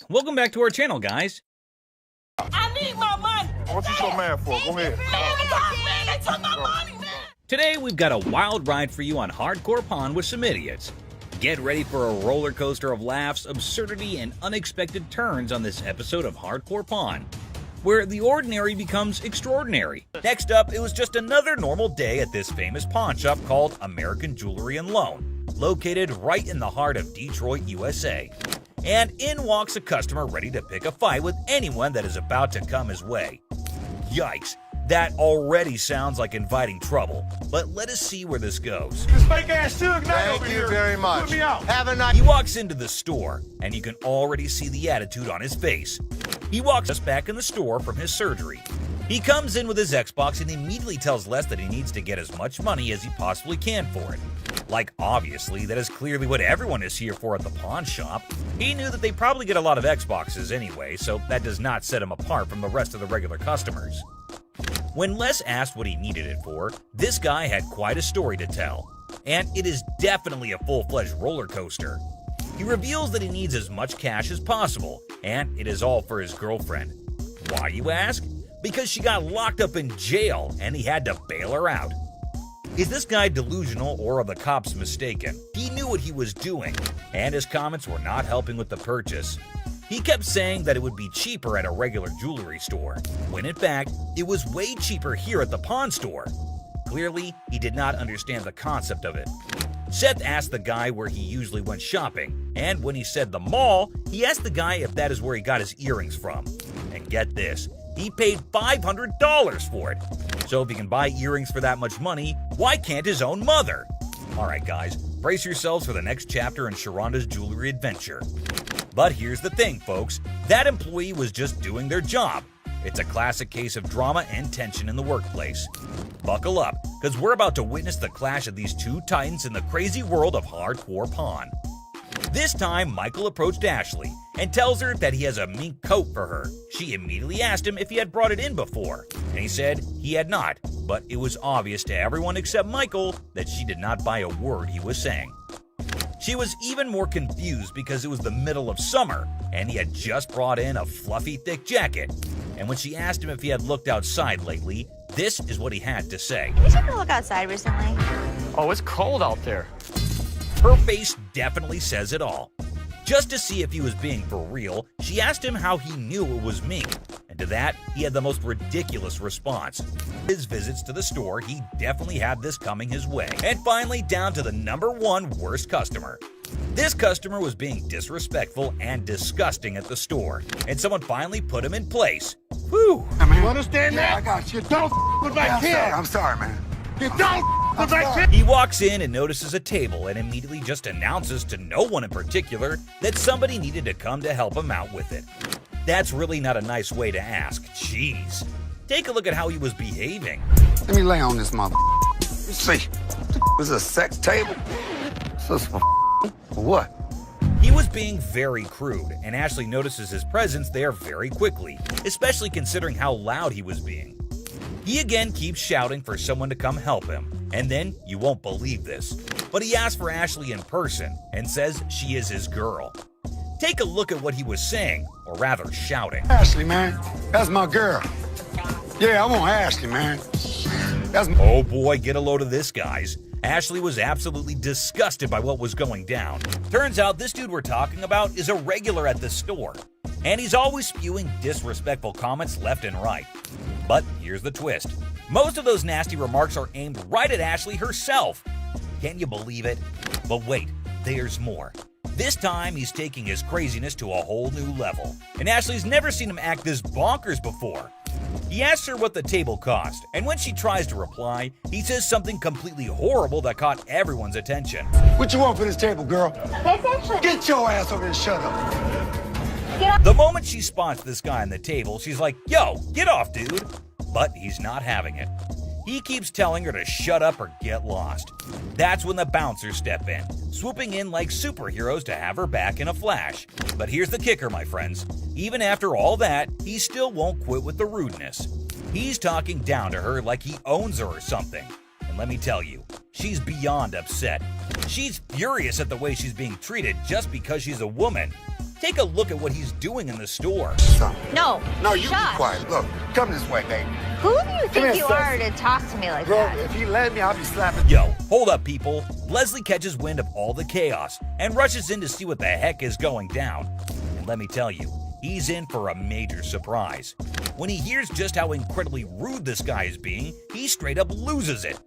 welcome back to our channel, guys. I need my money. What you so mad for? Go ahead. Man, they took my money, man. Today, we've got a wild ride for you on Hardcore Pawn with some idiots. Get ready for a roller coaster of laughs, absurdity, and unexpected turns on this episode of Hardcore Pawn, where the ordinary becomes extraordinary. Next up, it was just another normal day at this famous pawn shop called American Jewelry and Loan, located right in the heart of Detroit, USA. And in walks a customer ready to pick a fight with anyone that is about to come his way. Yikes, that already sounds like inviting trouble, but let us see where this goes. This fake ass Suge Knight over Thank here. you very much. Put me out. Have a nice. He walks into the store, and you can already see the attitude on his face. He walks us back in the store from his surgery. He comes in with his Xbox and immediately tells Les that he needs to get as much money as he possibly can for it. Like, obviously, that is clearly what everyone is here for at the pawn shop. He knew that they probably get a lot of Xboxes anyway, so that does not set him apart from the rest of the regular customers. When Les asked what he needed it for, this guy had quite a story to tell. And it is definitely a full-fledged roller coaster. He reveals that he needs as much cash as possible, and it is all for his girlfriend. Why, you ask? Because she got locked up in jail and he had to bail her out. Is this guy delusional or are the cops mistaken? He knew what he was doing, and his comments were not helping with the purchase. He kept saying that it would be cheaper at a regular jewelry store, when in fact, it was way cheaper here at the pawn store. Clearly, he did not understand the concept of it. Seth asked the guy where he usually went shopping, and when he said the mall, he asked the guy if that is where he got his earrings from. And get this, he paid $500 for it. So if he can buy earrings for that much money, why can't his own mother? Alright guys, brace yourselves for the next chapter in Sharonda's jewelry adventure. But here's the thing, folks, that employee was just doing their job. It's a classic case of drama and tension in the workplace. Buckle up, because we're about to witness the clash of these two titans in the crazy world of hardcore pawn. This time, Michael approached Ashley and tells her that he has a mink coat for her. She immediately asked him if he had brought it in before, and he said he had not, but it was obvious to everyone except Michael that she did not buy a word he was saying. She was even more confused because it was the middle of summer, and he had just brought in a fluffy, thick jacket. And when she asked him if he had looked outside lately, this is what he had to say. Did you take a look outside recently? Oh, it's cold out there. Her face definitely says it all. Just to see if he was being for real, she asked him how he knew it was mink, and to that, he had the most ridiculous response. His visits to the store, he definitely had this coming his way. And finally, down to the #1 worst customer. This customer was being disrespectful and disgusting at the store, and someone finally put him in place. Whew! You understand that? I got you. Don't with my kid. I'm sorry, man. You don't with my kid. He walks in and notices a table and immediately just announces to no one in particular that somebody needed to come to help him out with it. That's really not a nice way to ask. Jeez. Take a look at how he was behaving. Let me lay on this mother. Let's see. This is a sex table? This is for what? He was being very crude, and Ashley notices his presence there very quickly, especially considering how loud he was being. He again keeps shouting for someone to come help him, and then you won't believe this, but he asks for Ashley in person and says she is his girl. Take a look at what he was saying, or rather shouting. Ashley, man. That's my girl. Yeah, I want Ashley, man. That's my... Oh boy, get a load of this, guys. Ashley was absolutely disgusted by what was going down. Turns out this dude we're talking about is a regular at the store, and he's always spewing disrespectful comments left and right. But here's the twist. Most of those nasty remarks are aimed right at Ashley herself. Can you believe it? But wait, there's more. This time, he's taking his craziness to a whole new level, and Ashley's never seen him act this bonkers before. He asks her what the table cost, and when she tries to reply, he says something completely horrible that caught everyone's attention. What you want for this table, girl? That's actually... Get your ass over here and shut up. The moment she spots this guy on the table, she's like, "Yo, get off, dude." But he's not having it. He keeps telling her to shut up or get lost. That's when the bouncers step in, swooping in like superheroes to have her back in a flash. But here's the kicker, my friends. Even after all that, he still won't quit with the rudeness. He's talking down to her like he owns her or something. And let me tell you, she's beyond upset. She's furious at the way she's being treated just because she's a woman. Take a look at what he's doing in the store. Stop. No. No, you Shush. be quiet. Look, come this way, baby. Who do you Come think here, you sis. are to talk to me like Bro, that? if you let me, I'll be slapping. Yo, hold up, people. Leslie catches wind of all the chaos and rushes in to see what the heck is going down. And let me tell you, he's in for a major surprise. When he hears just how incredibly rude this guy is being, he straight up loses it.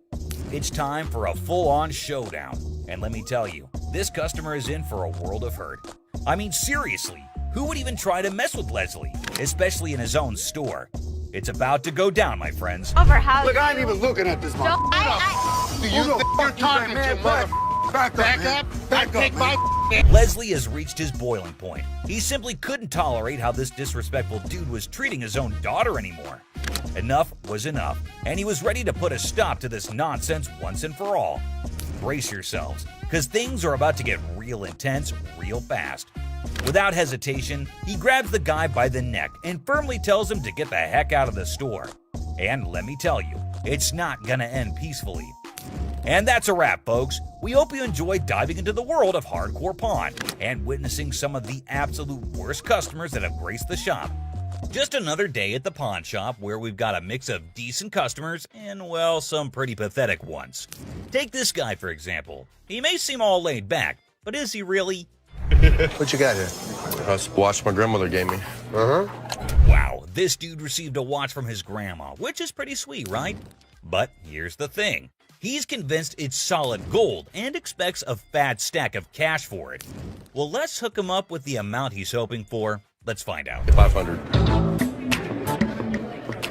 It's time for a full-on showdown. And let me tell you, this customer is in for a world of hurt. I mean, seriously, who would even try to mess with Leslie, especially in his own store? It's about to go down, my friends. Over how Look, I ain't you- even looking at this mother. Don't, Do you Who the think fuck you're you talking think, to, man? mother? Back up, Back man. up. Back Take up, my man. Leslie has reached his boiling point. He simply couldn't tolerate how this disrespectful dude was treating his own daughter anymore. Enough was enough, and he was ready to put a stop to this nonsense once and for all. Brace yourselves, because things are about to get real intense real fast. Without hesitation, he grabs the guy by the neck and firmly tells him to get the heck out of the store. And let me tell you, it's not gonna end peacefully. And that's a wrap, folks. We hope you enjoyed diving into the world of Hardcore Pawn and witnessing some of the absolute worst customers that have graced the shop. Just another day at the pawn shop where we've got a mix of decent customers and, well, some pretty pathetic ones. Take this guy, for example. He may seem all laid back, but is he really? What you got here? That's a watch my grandmother gave me. Wow, this dude received a watch from his grandma, which is pretty sweet, right? But here's the thing. He's convinced it's solid gold and expects a fat stack of cash for it. Well, let's hook him up with the amount he's hoping for. Let's find out. 500.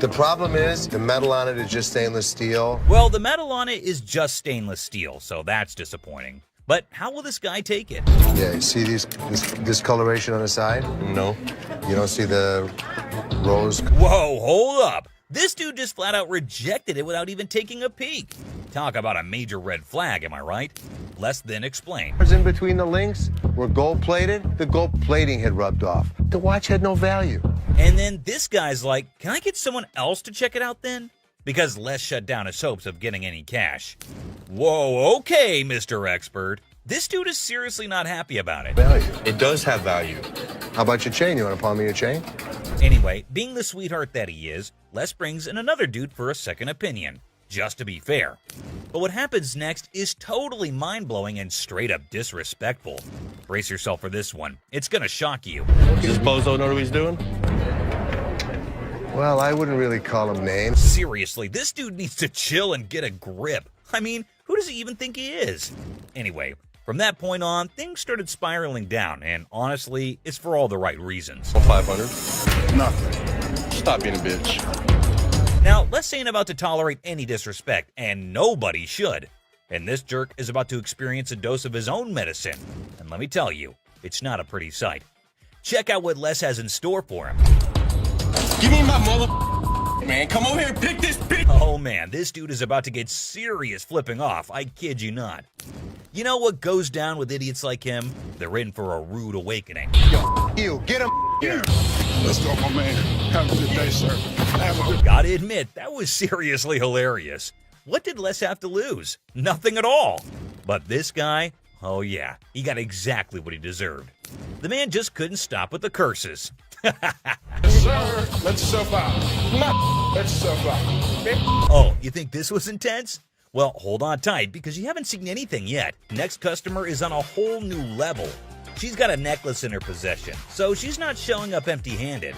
The problem is the metal on it is just stainless steel. Well, the metal on it is just stainless steel, so that's disappointing. But how will this guy take it? Yeah, you see this discoloration on the side? No. You don't see the rose? Whoa, hold up. This dude just flat out rejected it without even taking a peek. Talk about a major red flag, am I right? Less than explain. In between the links were gold plated. The gold plating had rubbed off. The watch had no value. And then this guy's like, can I get someone else to check it out then? Because Les shut down his hopes of getting any cash. Whoa, okay, Mr. Expert. This dude is seriously not happy about it. Value. It does have value. How about your chain? You want to pawn me your chain? Anyway, being the sweetheart that he is, Les brings in another dude for a second opinion, just to be fair. But what happens next is totally mind-blowing and straight up disrespectful. Brace yourself for this one. It's gonna shock you. Does this bozo know what he's doing? Well, I wouldn't really call him names. Seriously, this dude needs to chill and get a grip. I mean, who does he even think he is? Anyway, from that point on, things started spiraling down, and honestly, it's for all the right reasons. 500. Nothing. Stop being a bitch. Now, Les ain't about to tolerate any disrespect, and nobody should. And this jerk is about to experience a dose of his own medicine. And let me tell you, it's not a pretty sight. Check out what Les has in store for him. Give me my mother. Man, come over here and pick this bitch. Oh man, this dude is about to get serious flipping off, I kid you not. You know what goes down with idiots like him? They're in for a rude awakening. You, get him here. Let's go, my man. Have a good day, sir. Have a good Gotta admit, that was seriously hilarious. What did Les have to lose? Nothing at all. But this guy, oh yeah, he got exactly what he deserved. The man just couldn't stop with the curses. sir. Let yourself out. Let yourself out. Oh, you think this was intense? Well, hold on tight because you haven't seen anything yet. Next customer is on a whole new level. She's got a necklace in her possession, so she's not showing up empty-handed.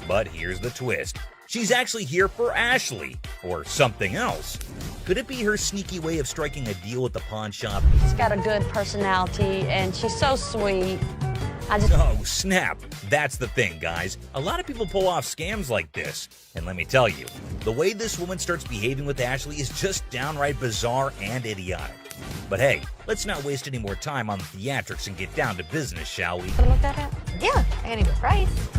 But here's the twist. She's actually here for Ashley, or something else. Could it be her sneaky way of striking a deal with the pawn shop? She's got a good personality, and she's so sweet. Oh, snap. That's the thing, guys. A lot of people pull off scams like this. And let me tell you, the way this woman starts behaving with Ashley is just downright bizarre and idiotic. But hey, let's not waste any more time on the theatrics and get down to business, shall we? Look that up. Yeah, I gotta give a price.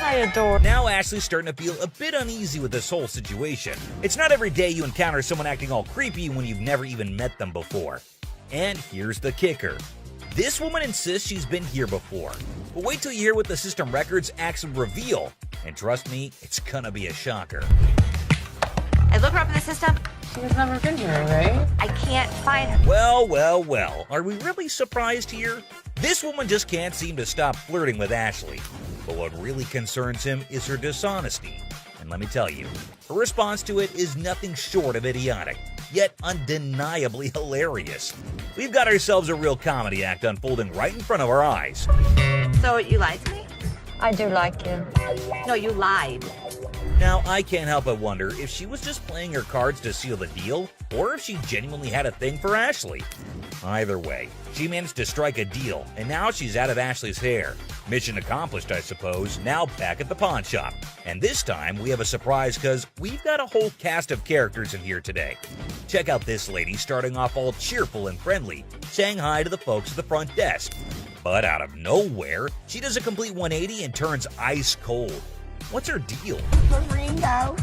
I adore. Now Ashley's starting to feel a bit uneasy with this whole situation. It's not every day you encounter someone acting all creepy when you've never even met them before. And here's the kicker. This woman insists she's been here before. But wait till you hear what the system records actually reveal. And trust me, it's gonna be a shocker. I look her up in the system. She's never been here, right? I can't find her. Well, well, well. Are we really surprised here? This woman just can't seem to stop flirting with Ashley. But what really concerns him is her dishonesty. And let me tell you, her response to it is nothing short of idiotic, yet undeniably hilarious. We've got ourselves a real comedy act unfolding right in front of our eyes. So you lied to me? I do like you. No, you lied. Now, I can't help but wonder if she was just playing her cards to seal the deal, or if she genuinely had a thing for Ashley. Either way, she managed to strike a deal, and now she's out of Ashley's hair. Mission accomplished, I suppose, now back at the pawn shop. And this time, we have a surprise because we've got a whole cast of characters in here today. Check out this lady starting off all cheerful and friendly, saying hi to the folks at the front desk. But out of nowhere, she does a complete 180 and turns ice cold. What's her deal? Ringo.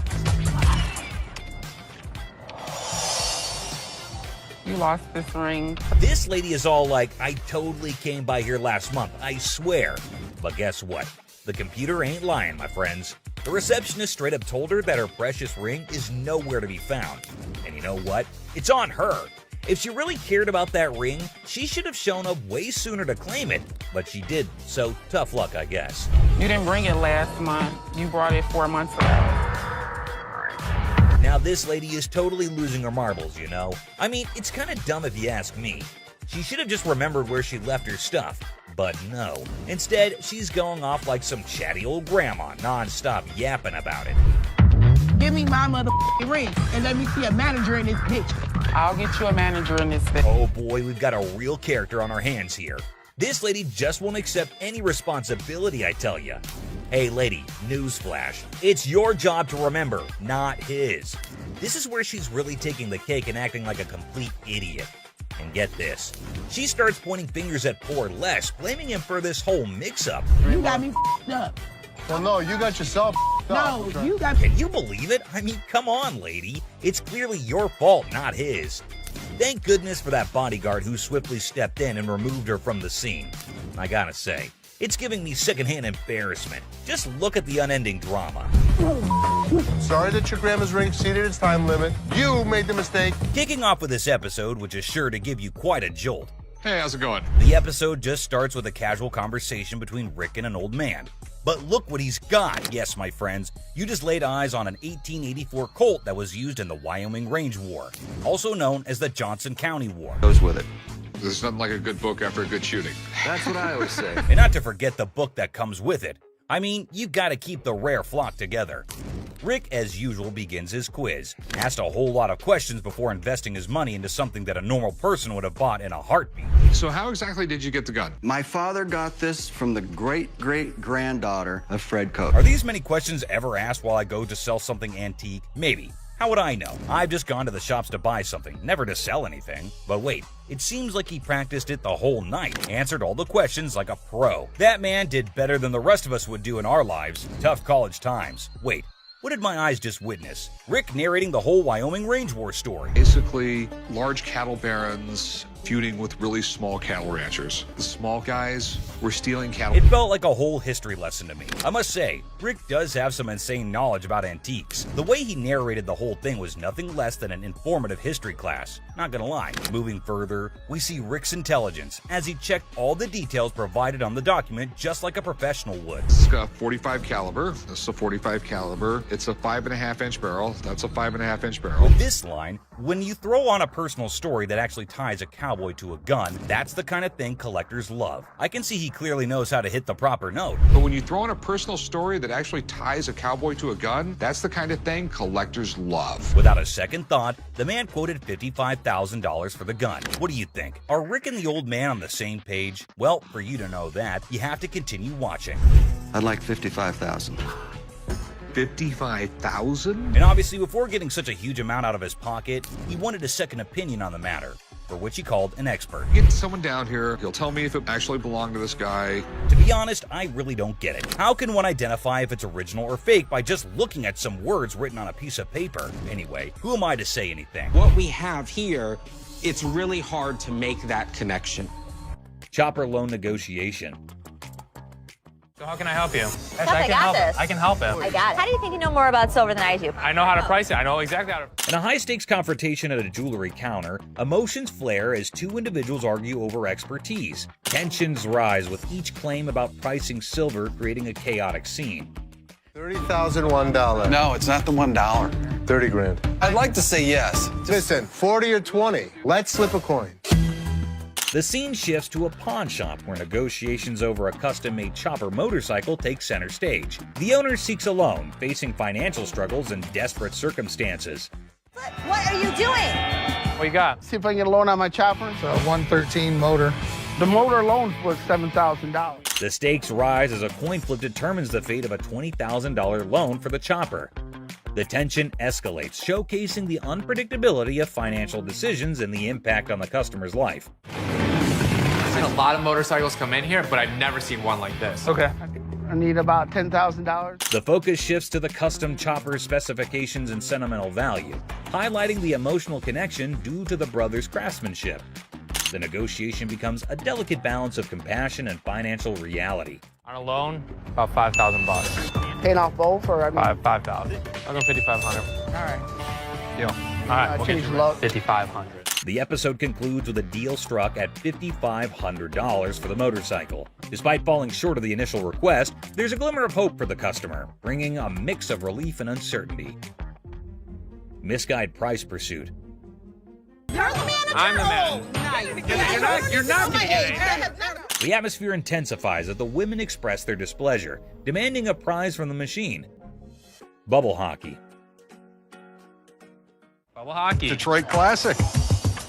You lost this ring. This lady is all like, I totally came by here last month, I swear. But guess what? The computer ain't lying, my friends. The receptionist straight up told her that her precious ring is nowhere to be found. And you know what? It's on her. If she really cared about that ring, she should have shown up way sooner to claim it, but she didn't, so tough luck, I guess. You didn't bring it last month. You brought it 4 months ago. Now this lady is totally losing her marbles, you know? I mean, it's kind of dumb if you ask me. She should have just remembered where she left her stuff. But no. Instead, she's going off like some chatty old grandma, non-stop yapping about it. Give me my motherfucking ring and let me see a manager in this bitch. I'll get you a manager in this thing. Oh boy, we've got a real character on our hands here. This lady just won't accept any responsibility, I tell ya. Hey lady, newsflash. It's your job to remember, not his. This is where she's really taking the cake and acting like a complete idiot. And get this, she starts pointing fingers at poor Les, blaming him for this whole mix-up. You got me f***ed up. Well, no, you got yourself No, up. you got Can you believe it? I mean, come on, lady. It's clearly your fault, not his. Thank goodness for that bodyguard who swiftly stepped in and removed her from the scene. I gotta say, it's giving me secondhand embarrassment. Just look at the unending drama. Sorry that your grandma's ring exceeded its time limit. You made the mistake. Kicking off with this episode, which is sure to give you quite a jolt. Hey, how's it going? The episode just starts with a casual conversation between Rick and an old man. But look what he's got. Yes, my friends, you just laid eyes on an 1884 Colt that was used in the Wyoming Range War, also known as the Johnson County War. Goes with it. There's nothing like a good book after a good shooting. That's what I always say. And not to forget the book that comes with it. I mean, you gotta keep the rare flock together. Rick, as usual, begins his quiz, asked a whole lot of questions before investing his money into something that a normal person would have bought in a heartbeat. So how exactly did you get the gun? My father got this from the great-great-granddaughter of Fred Koch. Are these many questions ever asked while I go to sell something antique? Maybe. How would I know? I've just gone to the shops to buy something, never to sell anything. But wait, it seems like he practiced it the whole night, answered all the questions like a pro. That man did better than the rest of us would do in our lives. Tough college times. Wait, what did my eyes just witness? Rick narrating the whole Wyoming Range War story. Basically, large cattle barons feuding with really small cattle ranchers. The small guys were stealing cattle. It felt like a whole history lesson to me. I must say, Rick does have some insane knowledge about antiques. The way he narrated the whole thing was nothing less than an informative history class. Not gonna lie. Moving further, we see Rick's intelligence as he checked all the details provided on the document just like a professional would. It's got 45 caliber. This is a 45 caliber. It's a 5.5-inch barrel. That's a 5.5-inch barrel. With this line, when you throw on a personal story that actually ties a cowboy to a gun, that's the kind of thing collectors love. I can see he clearly knows how to hit the proper note. But when you throw in a personal story that actually ties a cowboy to a gun, that's the kind of thing collectors love. Without a second thought, the man quoted $55,000 for the gun. What do you think? Are Rick and the old man on the same page? Well, for you to know that, you have to continue watching. I'd like 55,000. 55,000? And obviously, before getting such a huge amount out of his pocket, he wanted a second opinion on the matter, for which he called an expert. Get someone down here. He'll tell me if it actually belonged to this guy. To be honest, I really don't get it. How can one identify if it's original or fake by just looking at some words written on a piece of paper? Anyway, who am I to say anything? What we have here, it's really hard to make that connection. Chopper loan negotiation. So how can I help you? Yes, I got this. I can help him. I got it. How do you think you know more about silver than I do? I know how to price it. I know exactly how to. In a high-stakes confrontation at a jewelry counter, emotions flare as two individuals argue over expertise. Tensions rise with each claim about pricing silver, creating a chaotic scene. $30,001. No, it's not the $1. 30 grand. I'd like to say yes. Listen, 40 or 20. Let's slip a coin. The scene shifts to a pawn shop where negotiations over a custom-made chopper motorcycle take center stage. The owner seeks a loan, facing financial struggles and desperate circumstances. What are you doing? What you got? See if I can get a loan on my chopper. A 113 motor. The motor alone was $7,000. The stakes rise as a coin flip determines the fate of a $20,000 loan for the chopper. The tension escalates, showcasing the unpredictability of financial decisions and the impact on the customer's life. I've seen a lot of motorcycles come in here, but I've never seen one like this. Okay. I need about $10,000. The focus shifts to the custom chopper's specifications and sentimental value, highlighting the emotional connection due to the brothers' craftsmanship. The negotiation becomes a delicate balance of compassion and financial reality. On a loan, about $5,000. Paying off both, or I mean, 5,000. I'll go 5,500. all right. Deal. All right, we'll get change you the luck. 5,500. The episode concludes with a deal struck at $5,500 for the motorcycle. Despite falling short of the initial request, there's a glimmer of hope for the customer, bringing a mix of relief and uncertainty. Misguided price pursuit. You're the manager. I'm the man. You're not going to get it. The atmosphere intensifies as the women express their displeasure, demanding a prize from the machine. Bubble hockey. Bubble hockey. Detroit Classic.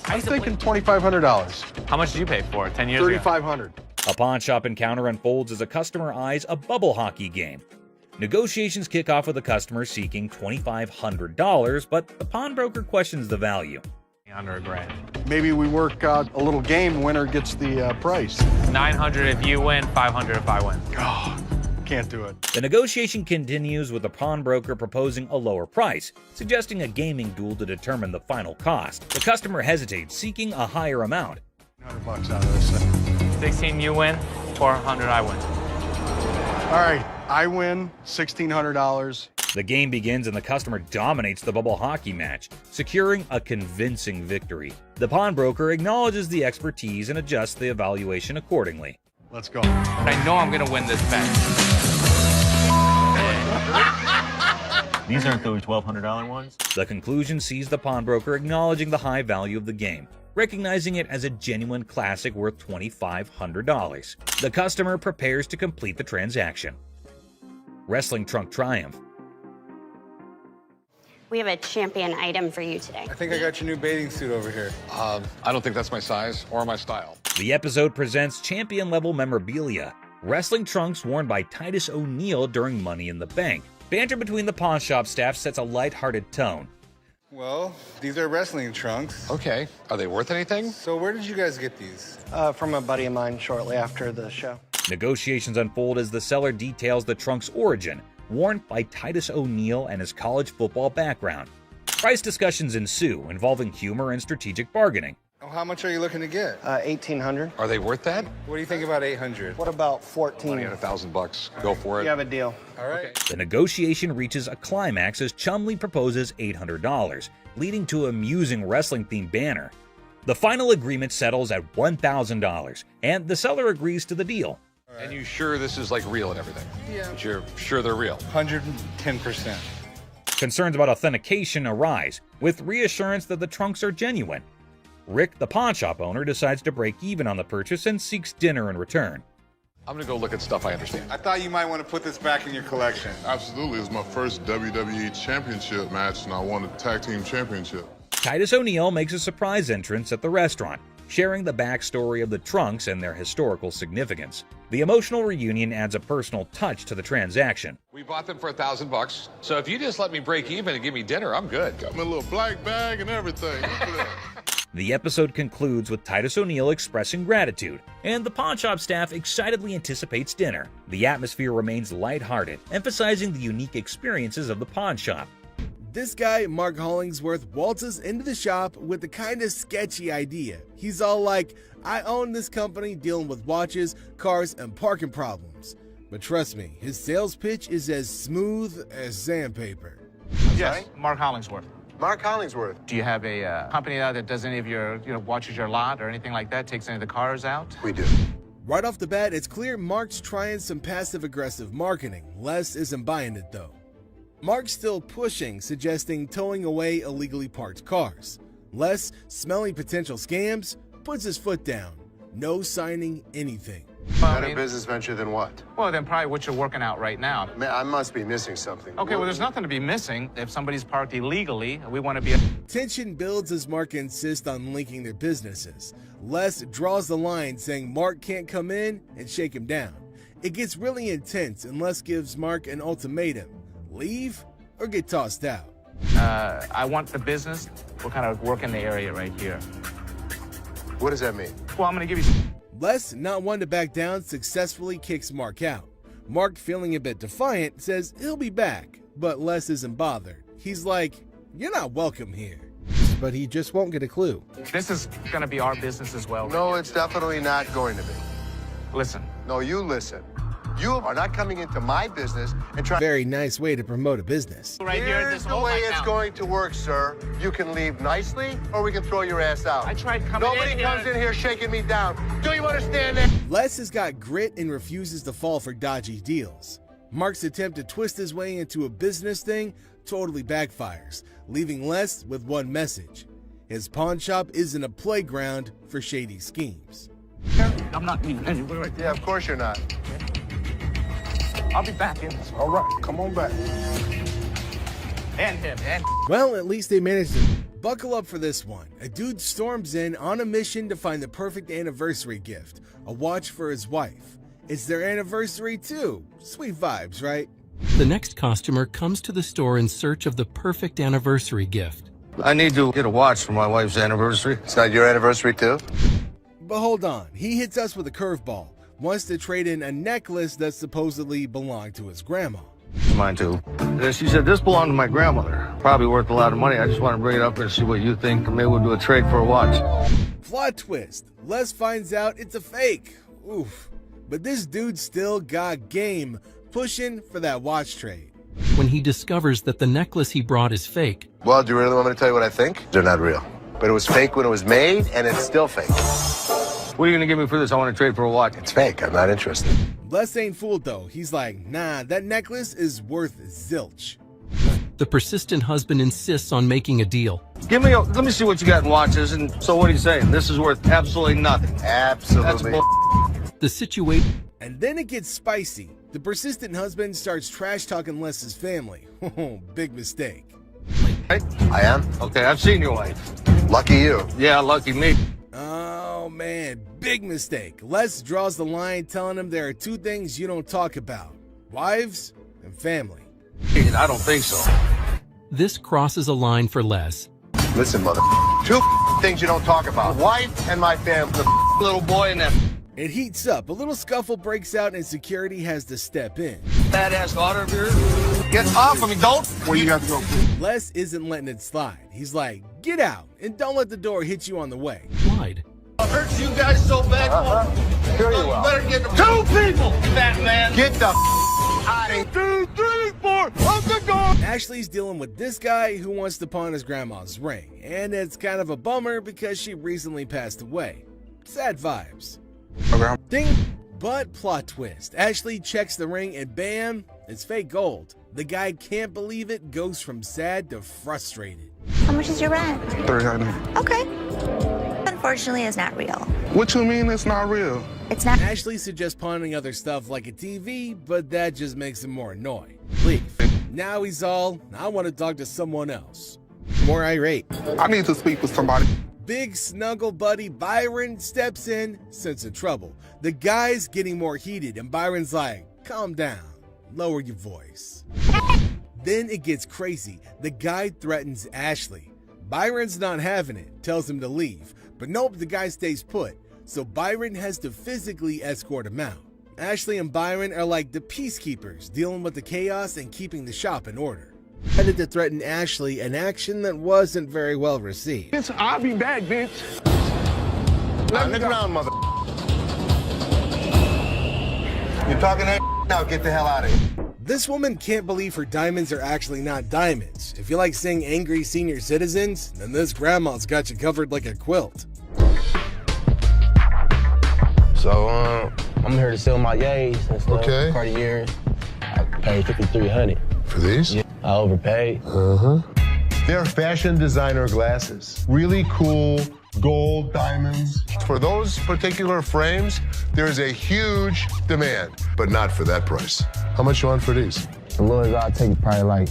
I'm thinking $2,500. How much did you pay for it 10 years ago? $3,500. A pawn shop encounter unfolds as a customer eyes a bubble hockey game. Negotiations kick off with the customer seeking $2,500, but the pawnbroker questions the value. Under $1,000. Maybe we work out a little game. Winner gets the price. 900 if you win, 500 if I win. Oh, can't do it. The negotiation continues with the pawnbroker proposing a lower price, suggesting a gaming duel to determine the final cost. The customer hesitates, seeking a higher amount. $100 out of this thing. 16 you win, 400 I win. All right, I win $1,600. The game begins and the customer dominates the bubble hockey match, securing a convincing victory. The pawnbroker acknowledges the expertise and adjusts the evaluation accordingly. Let's go. But I know I'm going to win this bet. These aren't those $1,200 ones? The conclusion sees the pawnbroker acknowledging the high value of the game, recognizing it as a genuine classic worth $2,500. The customer prepares to complete the transaction. Wrestling trunk triumph. We have a champion item for you today. I think I got your new bathing suit over here. I don't think that's my size or my style. The episode presents champion-level memorabilia, wrestling trunks worn by Titus O'Neil during Money in the Bank. Banter between the pawn shop staff sets a lighthearted tone. Well, these are wrestling trunks. Okay. Are they worth anything? So where did you guys get these? From a buddy of mine shortly after the show. Negotiations unfold as the seller details the trunk's origin, worn by Titus O'Neil and his college football background. Price discussions ensue, involving humor and strategic bargaining. Oh, how much are you looking to get? 1,800. Are they worth that? What do you think about 800? What about 14? Money at $1,000. Go for it. You have a deal. All right. The negotiation reaches a climax as Chumley proposes $800, leading to an amusing wrestling-themed banner. The final agreement settles at $1,000, and the seller agrees to the deal. Right. And you sure this is like real and everything? Yeah. But you're sure they're real? 110%. Concerns about authentication arise, with reassurance that the trunks are genuine. Rick, the pawn shop owner, decides to break even on the purchase and seeks dinner in return. I'm gonna go look at stuff I understand. I thought you might want to put this back in your collection. Absolutely. It was my first WWE Championship match, and I won the Tag Team Championship. Titus O'Neil makes a surprise entrance at the restaurant, sharing the backstory of the trunks and their historical significance. The emotional reunion adds a personal touch to the transaction. We bought them for $1,000, so if you just let me break even and give me dinner, I'm good. Got my little black bag and everything. Look at that. The episode concludes with Titus O'Neil expressing gratitude, and the pawn shop staff excitedly anticipates dinner. The atmosphere remains lighthearted, emphasizing the unique experiences of the pawn shop. This guy, Mark Hollingsworth, waltzes into the shop with the kind of sketchy idea. He's all like, I own this company dealing with watches, cars, and parking problems. But trust me, his sales pitch is as smooth as sandpaper. Yes, Mark Hollingsworth. Mark Hollingsworth. Do you have a company out that does any of your, watches your lot or anything like that, takes any of the cars out? We do. Right off the bat, it's clear Mark's trying some passive-aggressive marketing. Les isn't buying it, though. Mark's still pushing, suggesting towing away illegally parked cars. Les, smelling potential scams, puts his foot down. No signing anything. Better business venture than what? Well, then probably what you're working out right now. I must be missing something. Okay, well, there's nothing to be missing. If somebody's parked illegally, we want to be... Tension builds as Mark insists on linking their businesses. Les draws the line, saying Mark can't come in and shake him down. It gets really intense, and Les gives Mark an ultimatum. Leave or get tossed out. I want the business. We'll kind of work in the area right here. What does that mean? Well, I'm going to give you... Les, not one to back down, successfully kicks Mark out. Mark, feeling a bit defiant, says he'll be back, but Les isn't bothered. He's like, "You're not welcome here." But he just won't get a clue. This is going to be our business as well. No, it's definitely not going to be. Listen. No, you listen. You are not coming into my business and trying... Very nice way to promote a business. Right here, Here's the way it's going to work, sir. You can leave nicely, or we can throw your ass out. I tried coming Nobody in here. comes in here shaking me down. Do you understand that? Les has got grit and refuses to fall for dodgy deals. Mark's attempt to twist his way into a business thing totally backfires, leaving Les with one message. His pawn shop isn't a playground for shady schemes. I'm not leaving anywhere. Yeah, of course you're not. I'll be back in. All right, come on back. And him, and... Well, at least they managed to buckle up for this one. A dude storms in on a mission to find the perfect anniversary gift, a watch for his wife. It's their anniversary too. Sweet vibes, right? The next customer comes to the store in search of the perfect anniversary gift. I need to get a watch for my wife's anniversary. It's not your anniversary, too? But hold on, he hits us with a curveball. Wants to trade in a necklace that supposedly belonged to his grandma. Mine, too. She said, this belonged to my grandmother. Probably worth a lot of money. I just want to bring it up and see what you think. Maybe we'll do a trade for a watch. Plot twist. Les finds out it's a fake. Oof. But this dude still got game, pushing for that watch trade. When he discovers that the necklace he brought is fake. Well, do you really want me to tell you what I think? They're not real. But it was fake when it was made, and it's still fake. What are you going to give me for this? I want to trade for a watch. It's fake. I'm not interested. Les ain't fooled though. He's like, nah, that necklace is worth zilch. The persistent husband insists on making a deal. Let me see what you got in watches. And so what are you saying? This is worth absolutely nothing. Absolutely. That's The situation. And then it gets spicy. The persistent husband starts trash-talking Les's family. Big mistake. I am? Okay, I've seen your wife. Lucky you. Yeah, lucky me. Oh man, big mistake. Les draws the line, telling him there are two things you don't talk about: wives and family. I don't think so. This crosses a line for Les. Listen, mother. Two things you don't talk about: wife and my family. The little boy and that It heats up. A little scuffle breaks out and security has to step in. badass daughter of yours. Get off of me, don't. Where you got to go? Les isn't letting it slide. He's like, get out and don't let the door hit you on the way. Lied. I hurt you guys so bad. Sure you You will. better get two people, fat man. Get the out of here. 2, 3, 4. Up the door. Ashley's dealing with this guy who wants to pawn his grandma's ring, and it's kind of a bummer because she recently passed away. Sad vibes. Ding! But plot twist. Ashley checks the ring and bam, it's fake gold. The guy can't believe it, goes from sad to frustrated. How much is your rent? $300. Okay. Unfortunately, it's not real. What you mean it's not real? It's not. Ashley suggests pawning other stuff like a TV, but that just makes him more annoyed. Leave. Now he's all, I want to talk to someone else. More irate. I need to speak with somebody. Big snuggle buddy Byron steps in, sense of trouble. The guy's getting more heated, and Byron's like, calm down, lower your voice. Then it gets crazy. The guy threatens Ashley. Byron's not having it, tells him to leave. But nope, the guy stays put. So Byron has to physically escort him out. Ashley and Byron are like the peacekeepers, dealing with the chaos and keeping the shop in order. Headed to threaten Ashley, an action that wasn't very well received. Bitch, I'll be back, bitch. Look around, mother. You talking that? Now get the hell out of here. This woman can't believe her diamonds are actually not diamonds. If you like seeing angry senior citizens, then this grandma's got you covered like a quilt. So, I'm here to sell my yays and stuff. Okay. Cartier. I paid $5,300. For these? Yeah, I overpaid. They're fashion designer glasses. Really cool gold diamonds. For those particular frames, there's a huge demand, but not for that price. How much you want for these? The lowest I'll take probably like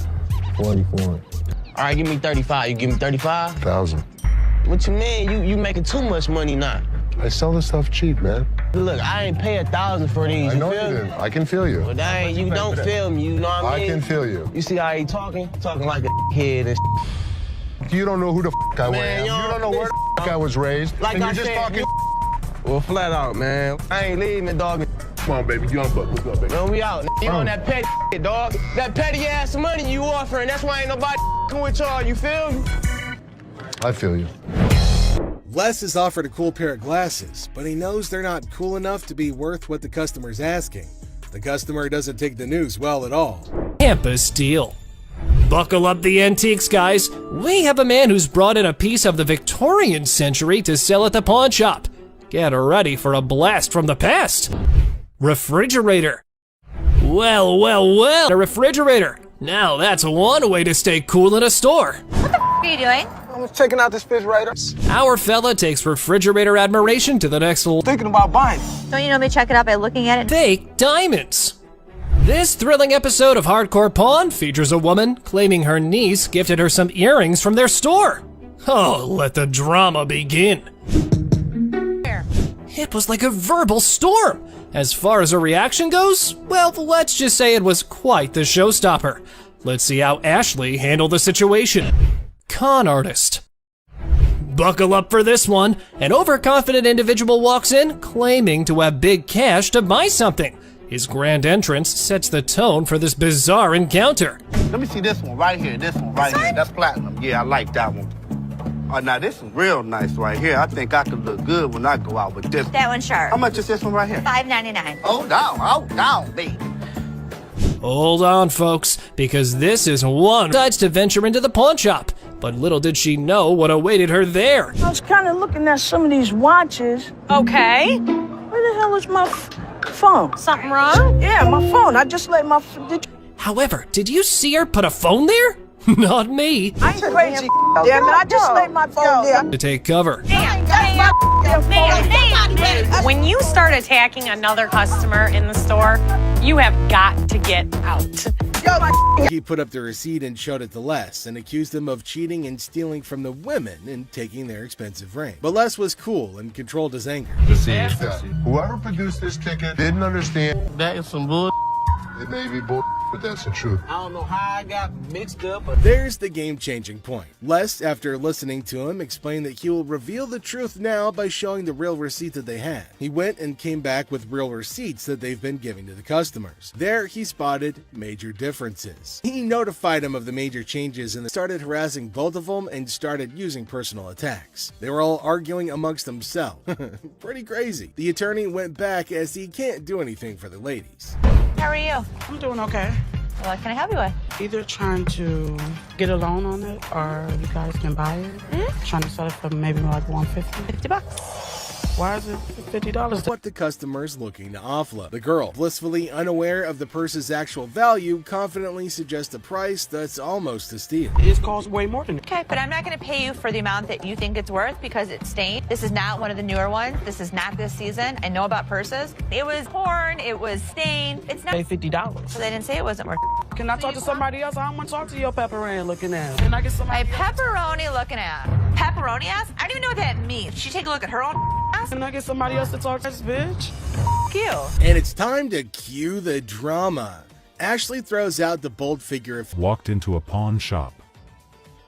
44. All right, give me 35. You give me 35? 1,000. What you mean? You making too much money now. I sell this stuff cheap, man. Look, I ain't pay 1,000 for these. I know feel you me? didn't. I can feel you. Well, dang, you don't feel me, you know what I mean? I can feel you. You see how he talking? Talking like a kid and You don't know who the I Man, am. You don't know where the I was raised. Like and I you're just said, talking. Well, flat out, man. I ain't leaving, dog. Come on, baby. Young buck. What's up, baby? Man, we out. You on that petty shit, dog. That petty ass money you offering. That's why ain't nobody with y'all. You feel me? I feel you. Les is offered a cool pair of glasses, but he knows they're not cool enough to be worth what the customer's asking. The customer doesn't take the news well at all. Campus deal. Buckle up the antiques, guys. We have a man who's brought in a piece of the Victorian century to sell at the pawn shop. Get ready for a blast from the past. Refrigerator. Well, a refrigerator. Now that's one way to stay cool in a store. What the are you doing? I was checking out this refrigerator. Our fella takes refrigerator admiration to the next level. Thinking about buying. Don't you normally check it out by looking at it? Fake diamonds. This thrilling episode of Hardcore Pawn features a woman claiming her niece gifted her some earrings from their store. Oh, let the drama begin. It was like a verbal storm. As far as her reaction goes, well, let's just say it was quite the showstopper. Let's see how Ashley handled the situation. Con artist. Buckle up for this one. An overconfident individual walks in claiming to have big cash to buy something. His grand entrance sets the tone for this bizarre encounter. Let me see this one right here. This one right here. That's platinum. Yeah, I like that one. Oh, now this is real nice right here. I think I could look good when I go out with this. That one's sharp. How much is this one right here? $5.99. Hold down, baby. Hold on, folks, because this is one decides to venture into the pawn shop. But little did she know what awaited her there. I was kind of looking at some of these watches. Okay. Where the hell is my phone? Something wrong? Yeah, my phone. I just let my... However, did you see her put a phone there? Not me. I ain't crazy. Damn it, I just let my phone there. To take cover. When you start attacking another customer in the store, you have got to get out. He put up the receipt and showed it to Les and accused him of cheating and stealing from the women and taking their expensive ring. But Les was cool and controlled his anger. Whoever produced this ticket didn't understand. That is some bull. It may be bull, but that's the truth. I don't know how I got mixed up. But there's the game-changing point. Les, after listening to him, explained that he will reveal the truth now by showing the real receipt that they had. He went and came back with real receipts that they've been giving to the customers. There, he spotted major differences. He notified him of the major changes and started harassing both of them and started using personal attacks. They were all arguing amongst themselves. Pretty crazy. The attorney went back as he can't do anything for the ladies. How are you? I'm doing okay. What can I help you with? Either trying to get a loan on it or you guys can buy it. Trying to sell it for maybe like $150. $50. Why is it $50? What the customer's looking to offload. The girl, blissfully unaware of the purse's actual value, confidently suggests a price that's almost a steal. It costs way more than Okay, but I'm not going to pay you for the amount that you think it's worth because it's stained. This is not one of the newer ones. This is not this season. I know about purses. It was torn. It was stained. It's not. Pay $50. So they didn't say it wasn't worth. Can I talk to somebody else? I don't want to talk to your pepperoni looking at. Can I get somebody? My pepperoni looking at. Pepperoni ass? I don't even know what that means. Did she take a look at her own ass? Can I get somebody else to talk to this bitch? You. And it's time to cue the drama. Ashley throws out the bold figure of walked into a pawn shop.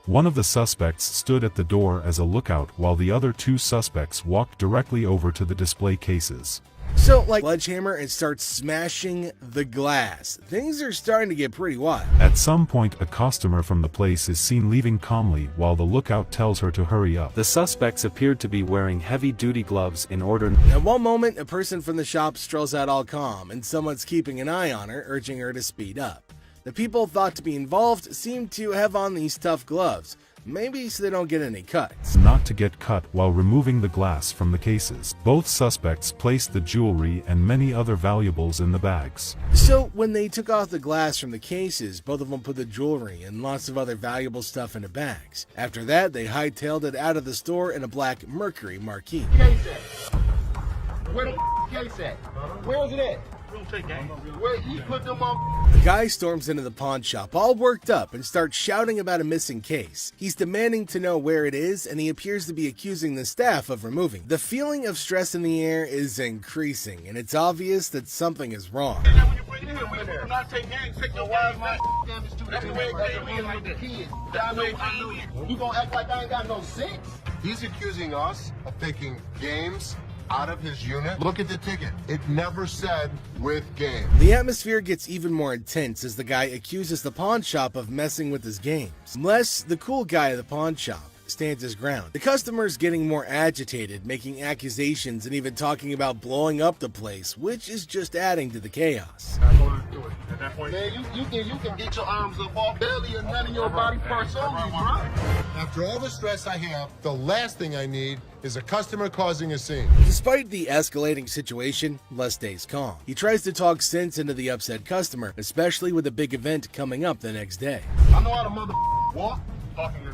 One of the suspects stood at the door as a lookout while the other two suspects walked directly over to the display cases. So, like sledgehammer and starts smashing the glass. Things are starting to get pretty wild. At some point, a customer from the place is seen leaving calmly while the lookout tells her to hurry up. The suspects appeared to be wearing heavy-duty gloves in order. At one moment, a person from the shop strolls out all calm, and someone's keeping an eye on her, urging her to speed up. The people thought to be involved seem to have on these tough gloves, maybe so they don't get any cuts. Not to get cut while removing the glass from the cases. Both suspects placed the jewelry and many other valuables in the bags. So when they took off the glass from the cases, both of them put the jewelry and lots of other valuable stuff into bags. After that, they hightailed it out of the store in a black Mercury Marquis. Case at? Where the case at? Where is it at? Where he put them on? The guy storms into the pawn shop all worked up and starts shouting about a missing case. He's demanding to know where it is, and he appears to be accusing the staff of removing. The feeling of stress in the air is increasing, and it's obvious that something is wrong. You gonna act like I ain't got no sense? He's accusing us of taking games out of his unit. Look at the ticket. It never said with game. The atmosphere gets even more intense as the guy accuses the pawn shop of messing with his games. Les, the cool guy at the pawn shop, stands his ground. The customer's getting more agitated, making accusations and even talking about blowing up the place, which is just adding to the chaos. Man, you can get your arms up off belly and none of your body parts on me, bro. After all the stress I have, the last thing I need is a customer causing a scene. Despite the escalating situation, Les stays calm. He tries to talk sense into the upset customer, especially with a big event coming up the next day. I know how to walk.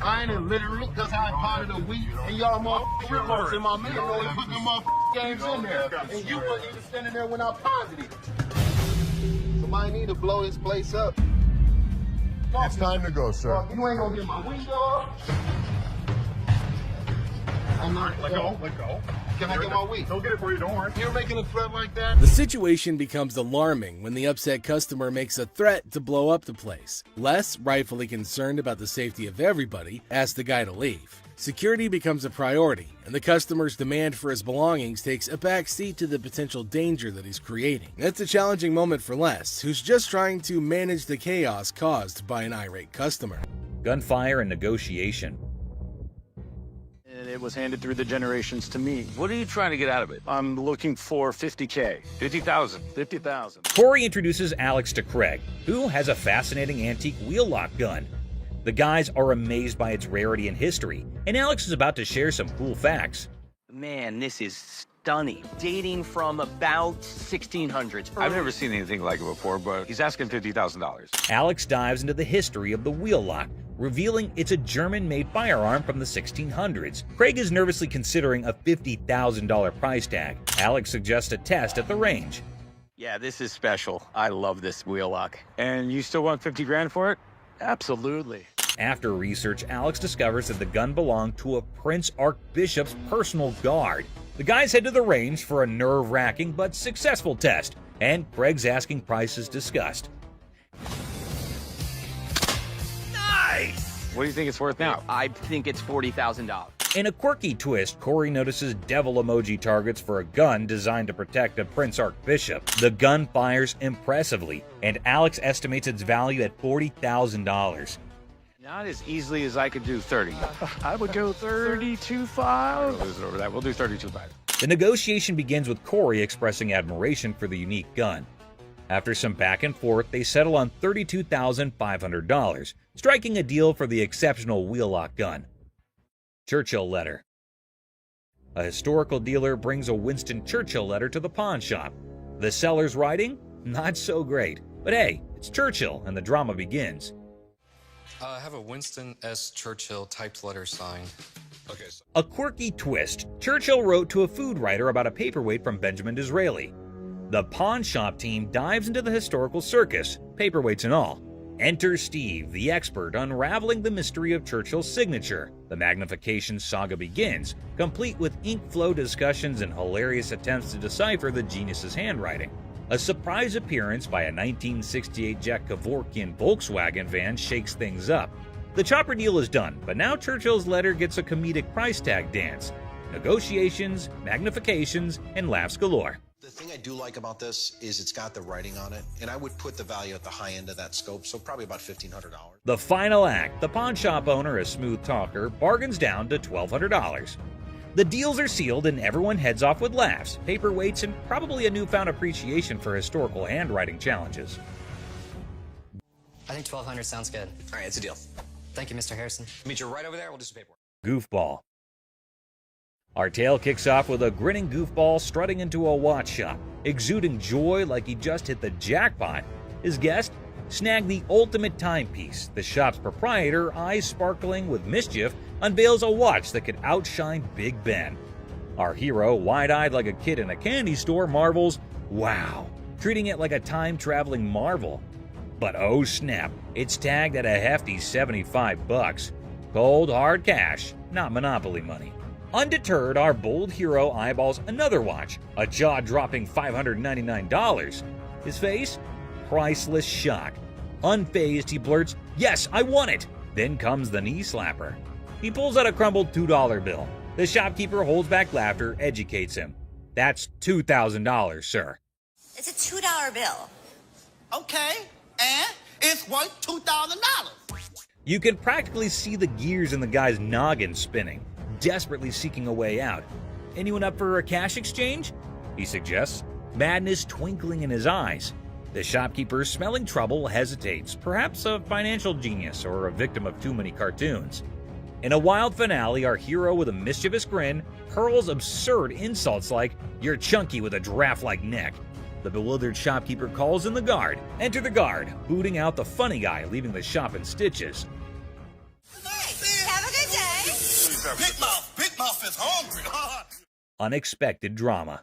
I ain't illiterate because I ain't part of the week, and y'all motherfuckers in my middle and putting them games in there. And you wasn't even standing there when I'm positive. Somebody need to blow this place up. It's time to go, sir. You ain't gonna get my window. Let go. Can I get my week? Don't get it for you, don't worry. You're making a threat like that? The situation becomes alarming when the upset customer makes a threat to blow up the place. Les, rightfully concerned about the safety of everybody, asks the guy to leave. Security becomes a priority, and the customer's demand for his belongings takes a back seat to the potential danger that he's creating. It's a challenging moment for Les, who's just trying to manage the chaos caused by an irate customer. Gunfire and negotiation. It was handed through the generations to me. What are you trying to get out of it? I'm looking for $50K. 50,000. 50,000. Corey introduces Alex to Craig, who has a fascinating antique wheel lock gun. The guys are amazed by its rarity and history, and Alex is about to share some cool facts. Man, this is stunning. Dating from about 1600s. I've never seen anything like it before, but he's asking $50,000. Alex dives into the history of the wheel lock, revealing it's a German-made firearm from the 1600s. Craig is nervously considering a $50,000 price tag. Alex suggests a test at the range. Yeah, this is special. I love this wheel lock. And you still want 50 grand for it? Absolutely. After research, Alex discovers that the gun belonged to a Prince Archbishop's personal guard. The guys head to the range for a nerve-wracking but successful test, and Craig's asking price is discussed. Nice! What do you think it's worth now? I think it's $40,000. In a quirky twist, Corey notices devil emoji targets for a gun designed to protect a Prince Archbishop. The gun fires impressively, and Alex estimates its value at $40,000. Not as easily as I could do 30. I would go 32.5. We'll lose it over that. We'll do 32.5. The negotiation begins with Corey expressing admiration for the unique gun. After some back and forth, they settle on $32,500, striking a deal for the exceptional wheel lock gun. Churchill letter. A historical dealer brings a Winston Churchill letter to the pawn shop. The seller's writing? Not so great. But hey, it's Churchill, and the drama begins. I have a Winston S. Churchill typed letter signed. Okay. A quirky twist. Churchill wrote to a food writer about a paperweight from Benjamin Disraeli. The pawn shop team dives into the historical circus, paperweights and all. Enter Steve, the expert, unraveling the mystery of Churchill's signature. The magnification saga begins, complete with ink flow discussions and hilarious attempts to decipher the genius's handwriting. A surprise appearance by a 1968 Jack Kevorkian Volkswagen van shakes things up. The chopper deal is done, but now Churchill's letter gets a comedic price tag dance. Negotiations, magnifications, and laughs galore. The thing I do like about this is it's got the writing on it, and I would put the value at the high end of that scope, so probably about $1,500. The final act, the pawn shop owner, a smooth talker, bargains down to $1,200. The deals are sealed and everyone heads off with laughs, paperweights, and probably a newfound appreciation for historical handwriting challenges. I think 1,200 sounds good. All right, it's a deal. Thank you, Mr. Harrison. Meet you right over there. We'll do some paperwork. Goofball. Our tale kicks off with a grinning goofball strutting into a watch shop, exuding joy like he just hit the jackpot. His guest snagged the ultimate timepiece. The shop's proprietor, eyes sparkling with mischief, unveils a watch that could outshine Big Ben. Our hero, wide-eyed like a kid in a candy store, marvels, wow, treating it like a time-traveling marvel. But oh snap, it's tagged at a hefty $75. Cold, hard cash, not Monopoly money. Undeterred, our bold hero eyeballs another watch, a jaw-dropping $599. His face? Priceless shock. Unfazed, he blurts, "Yes, I want it!" Then comes the knee slapper. He pulls out a crumbled $2 bill. The shopkeeper holds back laughter, educates him. "That's $2,000, sir." It's a $2 bill. Okay, and it's worth $2,000. You can practically see the gears in the guy's noggin spinning, desperately seeking a way out. "Anyone up for a cash exchange?" he suggests, madness twinkling in his eyes. The shopkeeper, smelling trouble, hesitates, perhaps a financial genius or a victim of too many cartoons. In a wild finale, our hero, with a mischievous grin, hurls absurd insults like, "You're chunky with a giraffe-like neck." The bewildered shopkeeper calls in the guard. Enter the guard, booting out the funny guy, leaving the shop in stitches. Have a good day. Big Mouth is hungry. Unexpected drama.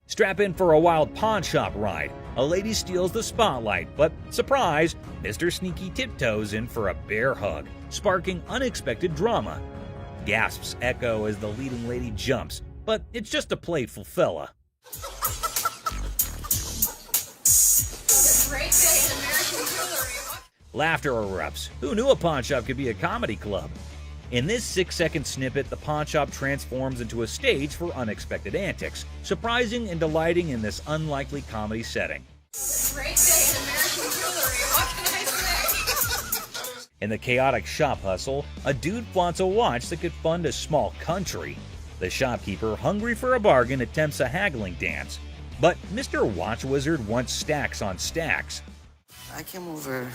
Strap in for a wild pawn shop ride. A lady steals the spotlight, but surprise, Mr. Sneaky tiptoes in for a bear hug, sparking unexpected drama. Gasps echo as the leading lady jumps, but it's just a playful fella. Laughter erupts. Who knew a pawn shop could be a comedy club? In this 6-second snippet, the pawn shop transforms into a stage for unexpected antics, surprising and delighting in this unlikely comedy setting. In the chaotic shop hustle, a dude flaunts a watch that could fund a small country. The shopkeeper, hungry for a bargain, attempts a haggling dance. But Mr. Watch Wizard wants stacks on stacks. I came over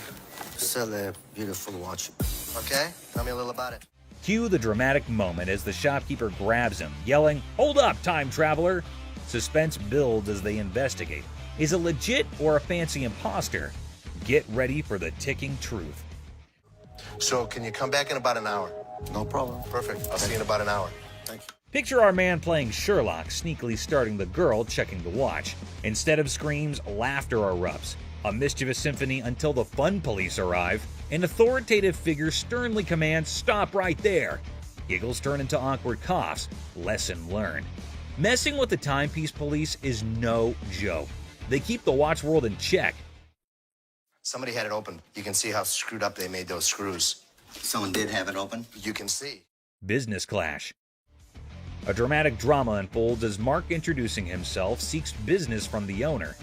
to sell a beautiful watch. Okay? Tell me a little about it. Cue the dramatic moment as the shopkeeper grabs him, yelling, "Hold up, time traveler!" Suspense builds as they investigate. Is it legit or a fancy imposter? Get ready for the ticking truth. So can you come back in about an hour? No problem. Perfect. I'll see you in about an hour. Thank you. Picture our man playing Sherlock, sneakily starting the girl checking the watch. Instead of screams, laughter erupts. A mischievous symphony until the fun police arrive. An authoritative figure sternly commands, "Stop right there." Giggles turn into awkward coughs. Lesson learned. Messing with the timepiece police is no joke. They keep the watch world in check. Somebody had it open. You can see how screwed up they made those screws. Someone did have it open? You can see. Business clash. A dramatic drama unfolds as Mark, introducing himself, seeks business from the owner.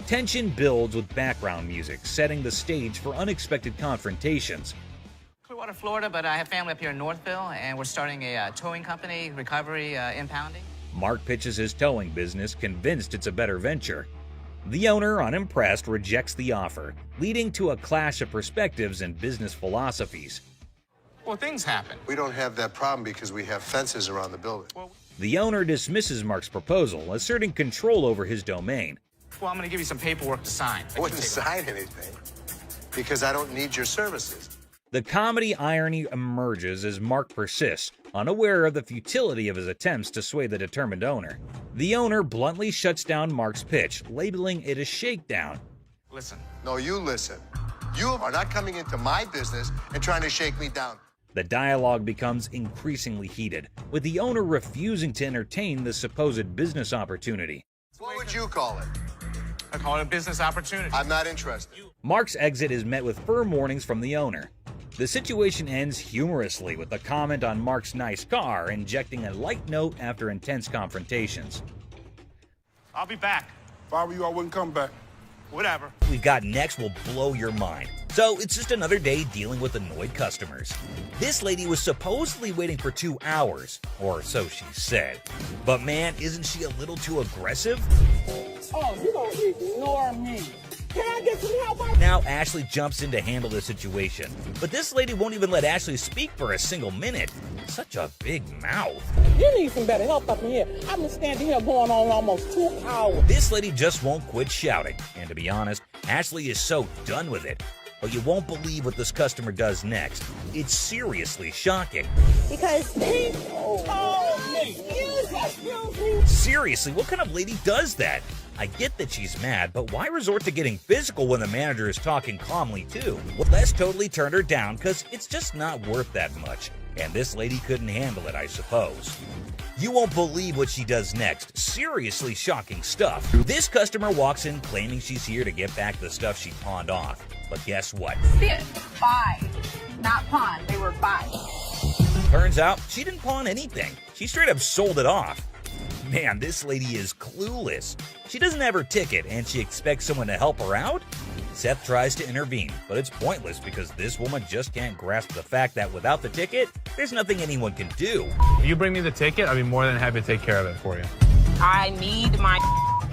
Tension builds with background music, setting the stage for unexpected confrontations. Clearwater, Florida, but I have family up here in Northville, and we're starting a towing company, recovery, impounding. Mark pitches his towing business, convinced it's a better venture. The owner, unimpressed, rejects the offer, leading to a clash of perspectives and business philosophies. Well, things happen. We don't have that problem because we have fences around the building. The owner dismisses Mark's proposal, asserting control over his domain. Well, I'm going to give you some paperwork to sign. I wouldn't sign anything because I don't need your services. The comedy irony emerges as Mark persists, unaware of the futility of his attempts to sway the determined owner. The owner bluntly shuts down Mark's pitch, labeling it a shakedown. Listen. No, you listen. You are not coming into my business and trying to shake me down. The dialogue becomes increasingly heated, with the owner refusing to entertain the supposed business opportunity. What would you call it? I call it a business opportunity. I'm not interested. Mark's exit is met with firm warnings from the owner. The situation ends humorously with a comment on Mark's nice car, injecting a light note after intense confrontations. I'll be back. If I were you, I wouldn't come back. Whatever. We've got next will blow your mind. So it's just another day dealing with annoyed customers. This lady was supposedly waiting for 2 hours, or so she said. But man, isn't she a little too aggressive? Oh, you don't ignore me. Can I get some help? Now Ashley jumps in to handle the situation. But this lady won't even let Ashley speak for a single minute. Such a big mouth. You need some better help up in here. I've been standing here going on almost 2 hours. This lady just won't quit shouting. And to be honest, Ashley is so done with it. But you won't believe what this customer does next. It's seriously shocking. Because he told me. Excuse me. Seriously, what kind of lady does that? I get that she's mad, but why resort to getting physical when the manager is talking calmly too? Well, Les totally turned her down because it's just not worth that much. And this lady couldn't handle it, I suppose. You won't believe what she does next. Seriously shocking stuff. This customer walks in claiming she's here to get back the stuff she pawned off. But guess what? Buy. Not pawn. They were buy. Turns out she didn't pawn anything. She straight up sold it off. Man, this lady is clueless. She doesn't have her ticket and she expects someone to help her out? Seth tries to intervene, but it's pointless because this woman just can't grasp the fact that without the ticket, there's nothing anyone can do. If you bring me the ticket, I'll be more than happy to take care of it for you. I need my...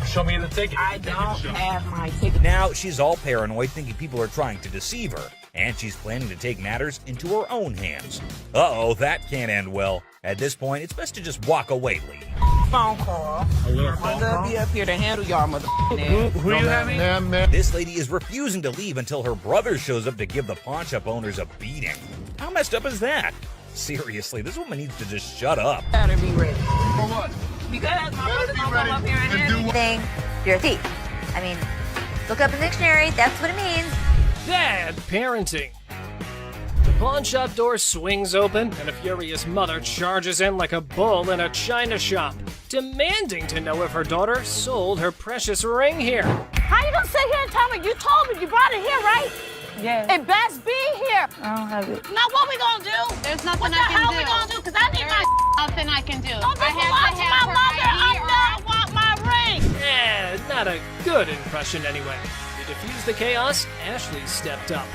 Show me the ticket. I don't have my ticket. Now she's all paranoid, thinking people are trying to deceive her, and she's planning to take matters into her own hands. Uh-oh, that can't end well. At this point, it's best to just walk away, lady. Phone call. A little phone call? Be up here to handle y'all mother. Who you having? This lady is refusing to leave until her brother shows up to give the pawn shop owners a beating. How messed up is that? Seriously, this woman needs to just shut up. Better be ready. For what? Because my brother's gonna come up here and handle it. Thing, you're a thief. I mean, look up in the dictionary. That's what it means. Bad parenting. The pawn shop door swings open, and a furious mother charges in like a bull in a china shop, demanding to know if her daughter sold her precious ring here. How you gonna sit here and tell me you told me you brought it here, right? Yeah. It best be here. I don't have it. Now what we gonna do? There's nothing what I can do. What the hell we gonna do? Because I need my Nothing I can do. Don't I have to have my her mother. I want my ring. Not a good impression anyway. To defuse the chaos, Ashley stepped up.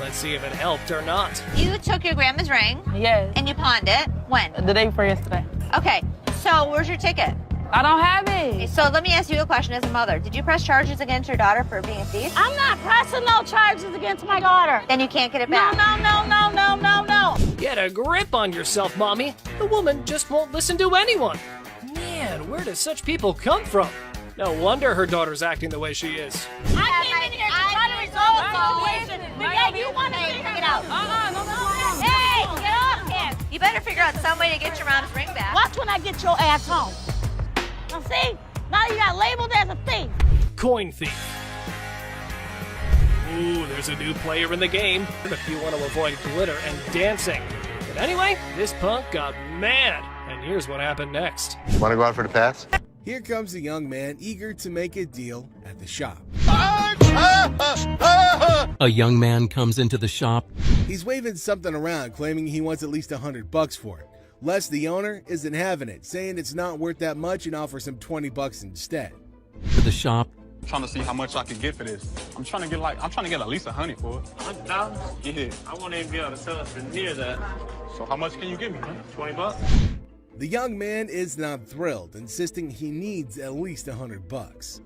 Let's see if it helped or not. You took your grandma's ring. Yes. And you pawned it. When? The day before yesterday. Okay, so where's your ticket? I don't have Okay, it. so let me ask you a question as a mother. Did you press charges against your daughter for being a thief? I'm not pressing no charges against my daughter. Then you can't get it No, back. no. Get a grip on yourself, Mommy. The woman just won't listen to anyone. Man, where do such people come from? No wonder her daughter's acting the way she is. I came in here to try to resolve the situation. But yeah, you want to Get out. No. Hey, get off him. You better figure out some way to get your mom's ring back. Watch when I get your ass home. Now see, now you got labeled as a thief. Coin thief. Ooh, there's a new player in the game if you want to avoid glitter and dancing. But anyway, this punk got mad, and here's what happened next. Want to go out for the pass? Here comes a young man eager to make a deal at the shop. A young man comes into the shop. He's waving something around, claiming he wants at least $100 for it. Les, the owner, isn't having it, saying it's not worth that much and offers him $20 instead. To the shop. I'm trying to see how much I can get for this. I'm trying to get at least $100 for it. $100? Yeah. I won't even be able to sell it for near that. So how much can you give me, man? $20? The young man is not thrilled, insisting he needs at least $100.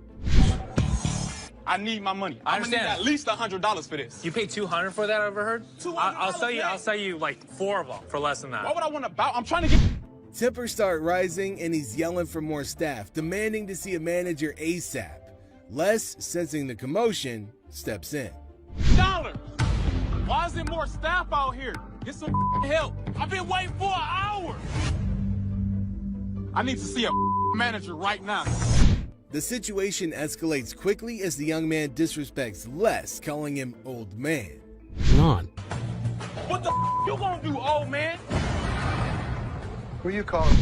I need my money. I'm gonna need at least $100 for this. You paid $200 for that, I overheard? I'll sell you like 4 of them for less than that. Why would I want to bow? I'm trying to get... Tempers start rising and he's yelling for more staff, demanding to see a manager ASAP. Les, sensing the commotion, steps in. Dollar! Why is there more staff out here? Get some help. I've been waiting for an hour. I need to see a manager right now. The situation escalates quickly as the young man disrespects Les, calling him old man. On. What the you gonna do, old man? Who you calling?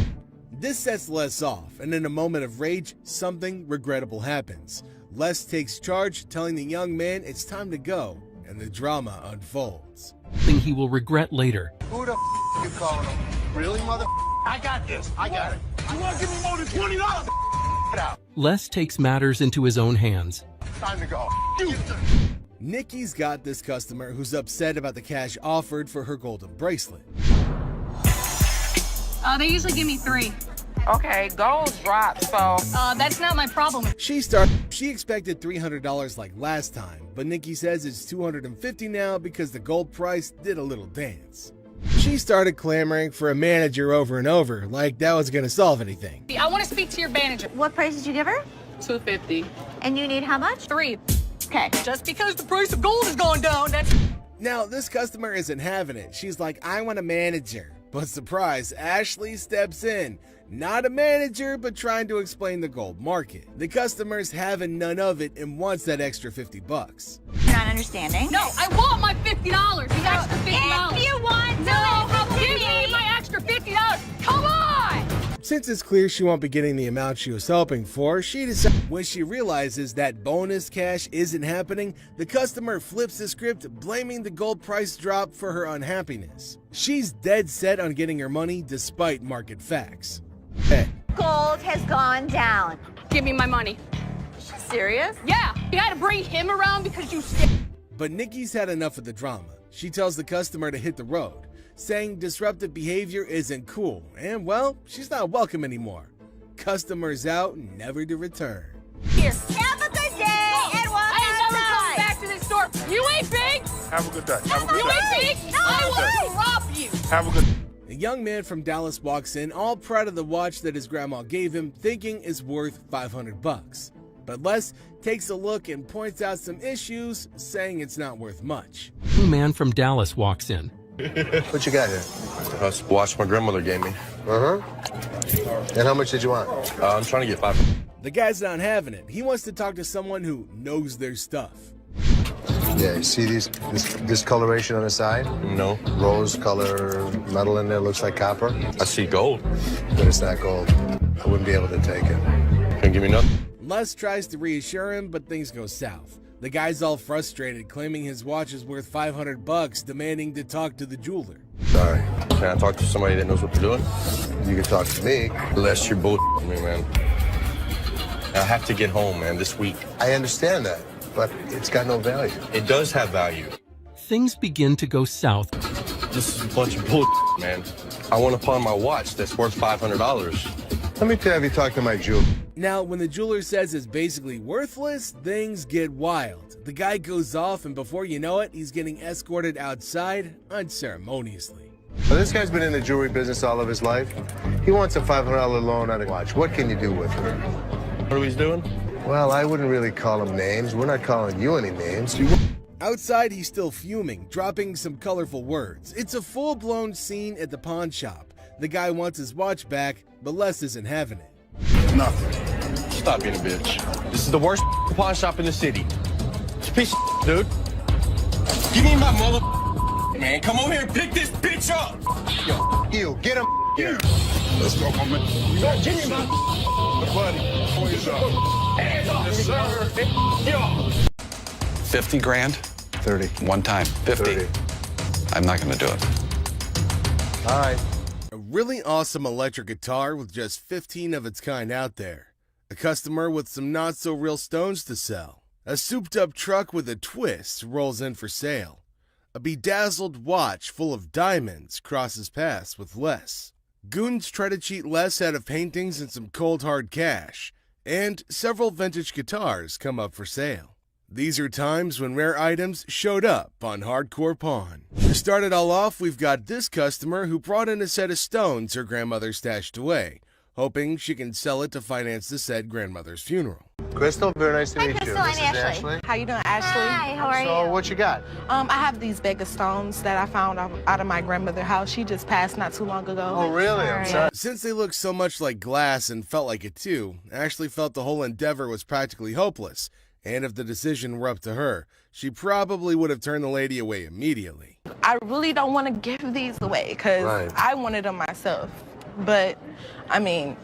This sets Les off, and in a moment of rage, something regrettable happens. Les takes charge, telling the young man it's time to go, and the drama unfolds. Thing he will regret later. Who the you calling him? Really, mother? I got this. I got it. You wanna give me more than $20? Les takes matters into his own hands. Time to go. Nikki's got this customer who's upset about the cash offered for her golden bracelet. They usually give me 3. Okay, gold dropped, so. That's not my problem. She expected $300 like last time, but Nikki says it's $250 now because the gold price did a little dance. She started clamoring for a manager over and over, like that was gonna solve anything. I want to speak to your manager. What price did you give her? $250. And you need how much? 3. Okay. Just because the price of gold is going down, that's... Now, this customer isn't having it. She's like, I want a manager. But surprise, Ashley steps in. Not a manager, but trying to explain the gold market. The customer's having none of it and wants that extra $50. You're not understanding. No, I want my $50. The extra $50. If you want No, give me my extra $50. Come on! Since it's clear she won't be getting the amount she was hoping for, she decides when she realizes that bonus cash isn't happening, the customer flips the script, blaming the gold price drop for her unhappiness. She's dead set on getting her money despite market facts. Hey. Gold has gone down. Give me my money. Serious? Yeah, you had to bring him around because you... But Nikki's had enough of the drama. She tells the customer to hit the road, saying disruptive behavior isn't cool, and well, she's not welcome anymore. Customers out, never to return. Here. Have a good day and walk I ain't never outside. coming back to this store. You ain't big. Have a good day. Have a good You day. ain't big. I will rob you. Have a good A young man from Dallas walks in, all proud of the watch that his grandma gave him, thinking is worth $500. But Les takes a look and points out some issues, saying it's not worth much. A man from Dallas walks in. What you got here? That's the watch my grandmother gave me. And how much did you want? I'm trying to get 5. The guy's not having it. He wants to talk to someone who knows their stuff. Yeah, you see this discoloration on the side? No. Rose color metal in there, looks like copper. I see gold. But it's not gold. I wouldn't be able to take it. Can't give me nothing. Les tries to reassure him, but things go south. The guy's all frustrated, claiming his watch is worth $500, demanding to talk to the jeweler. Sorry. Can I talk to somebody that knows what they're doing? You can talk to me. Les, you're both me, man. I have to get home, man, this week. I understand that, but it's got no value. It does have value. Things begin to go south. This is a bunch of bull, man. I want to pawn my watch that's worth $500. Let me have you talk to my jeweler. Now, when the jeweler says it's basically worthless, things get wild. The guy goes off, and before you know it, he's getting escorted outside unceremoniously. Well, this guy's been in the jewelry business all of his life. He wants a $500 loan on a watch. What can you do with it? What are we doing? Well, I wouldn't really call him names. We're not calling you any names. Outside, he's still fuming, dropping some colorful words. It's a full-blown scene at the pawn shop. The guy wants his watch back, but Les isn't having it. Nothing. Stop being a bitch. This is the worst pawn shop in the city. It's a piece of dude. Give me my mother, man. Come over here and pick this bitch up. Yo, get him here. Let's go, my man. Go, give me my buddy. Hands up. Yes, sir. Yo. 50 grand? 30. One time. 50. 30. I'm not going to do it. All right. A really awesome electric guitar with just 15 of its kind out there. A customer with some not-so-real stones to sell. A souped-up truck with a twist rolls in for sale. A bedazzled watch full of diamonds crosses paths with Les. Goons try to cheat Les out of paintings and some cold hard cash. And several vintage guitars come up for sale. These are times when rare items showed up on Hardcore Pawn. To start it all off, we've got this customer who brought in a set of stones her grandmother stashed away, hoping she can sell it to finance the said grandmother's funeral. Crystal, very nice to meet you. Crystal, I'm This is Ashley. How you doing, Ashley? Hi, how are So, you? what you got? I have these bag of stones that I found out of my grandmother's house. She just passed not too long ago. Oh, really? I'm sorry. Since they look so much like glass and felt like it too, Ashley felt the whole endeavor was practically hopeless. And if the decision were up to her, she probably would have turned the lady away immediately. I really don't want to give these away because Right. I wanted them myself. But, I mean,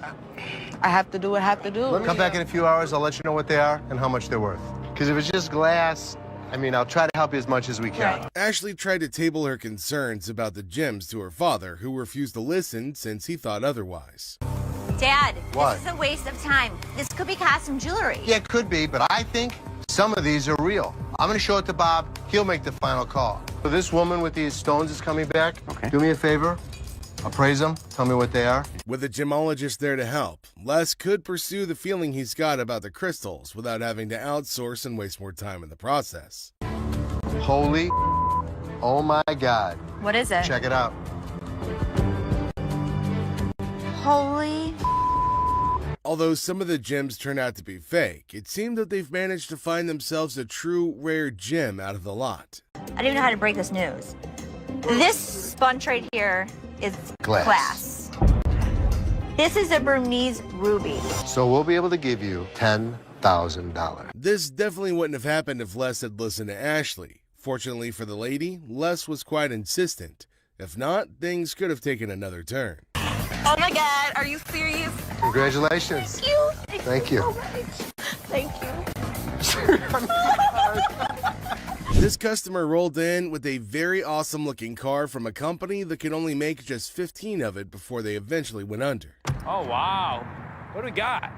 I have to do what I have to do. Come back in a few hours. I'll let you know what they are and how much they're worth. Because if it's just glass, I mean, I'll try to help you as much as we can. Right. Ashley tried to table her concerns about the gems to her father, who refused to listen since he thought otherwise. Dad, What? this is a waste of time. This could be costume jewelry. Yeah, it could be, but I think some of these are real. I'm gonna show it to Bob. He'll make the final call. So this woman with these stones is coming back. Okay. Do me a favor. Appraise them. Tell me what they are. With a gemologist there to help, Les could pursue the feeling he's got about the crystals without having to outsource and waste more time in the process. Holy, oh my God. What is it? Check it out. Holy. Although some of the gems turn out to be fake, it seemed that they've managed to find themselves a true rare gem out of the lot. I don't even know how to break this news. This sponge right here is glass. This is a Burmese ruby. So we'll be able to give you $10,000. This definitely wouldn't have happened if Les had listened to Ashley. Fortunately for the lady, Les was quite insistent. If not, things could have taken another turn. Oh my God, are you serious? Congratulations. Thank you. Thank you. So much. Thank you. This customer rolled in with a very awesome looking car from a company that could only make just 15 of it before they eventually went under. Oh, wow. What do we got?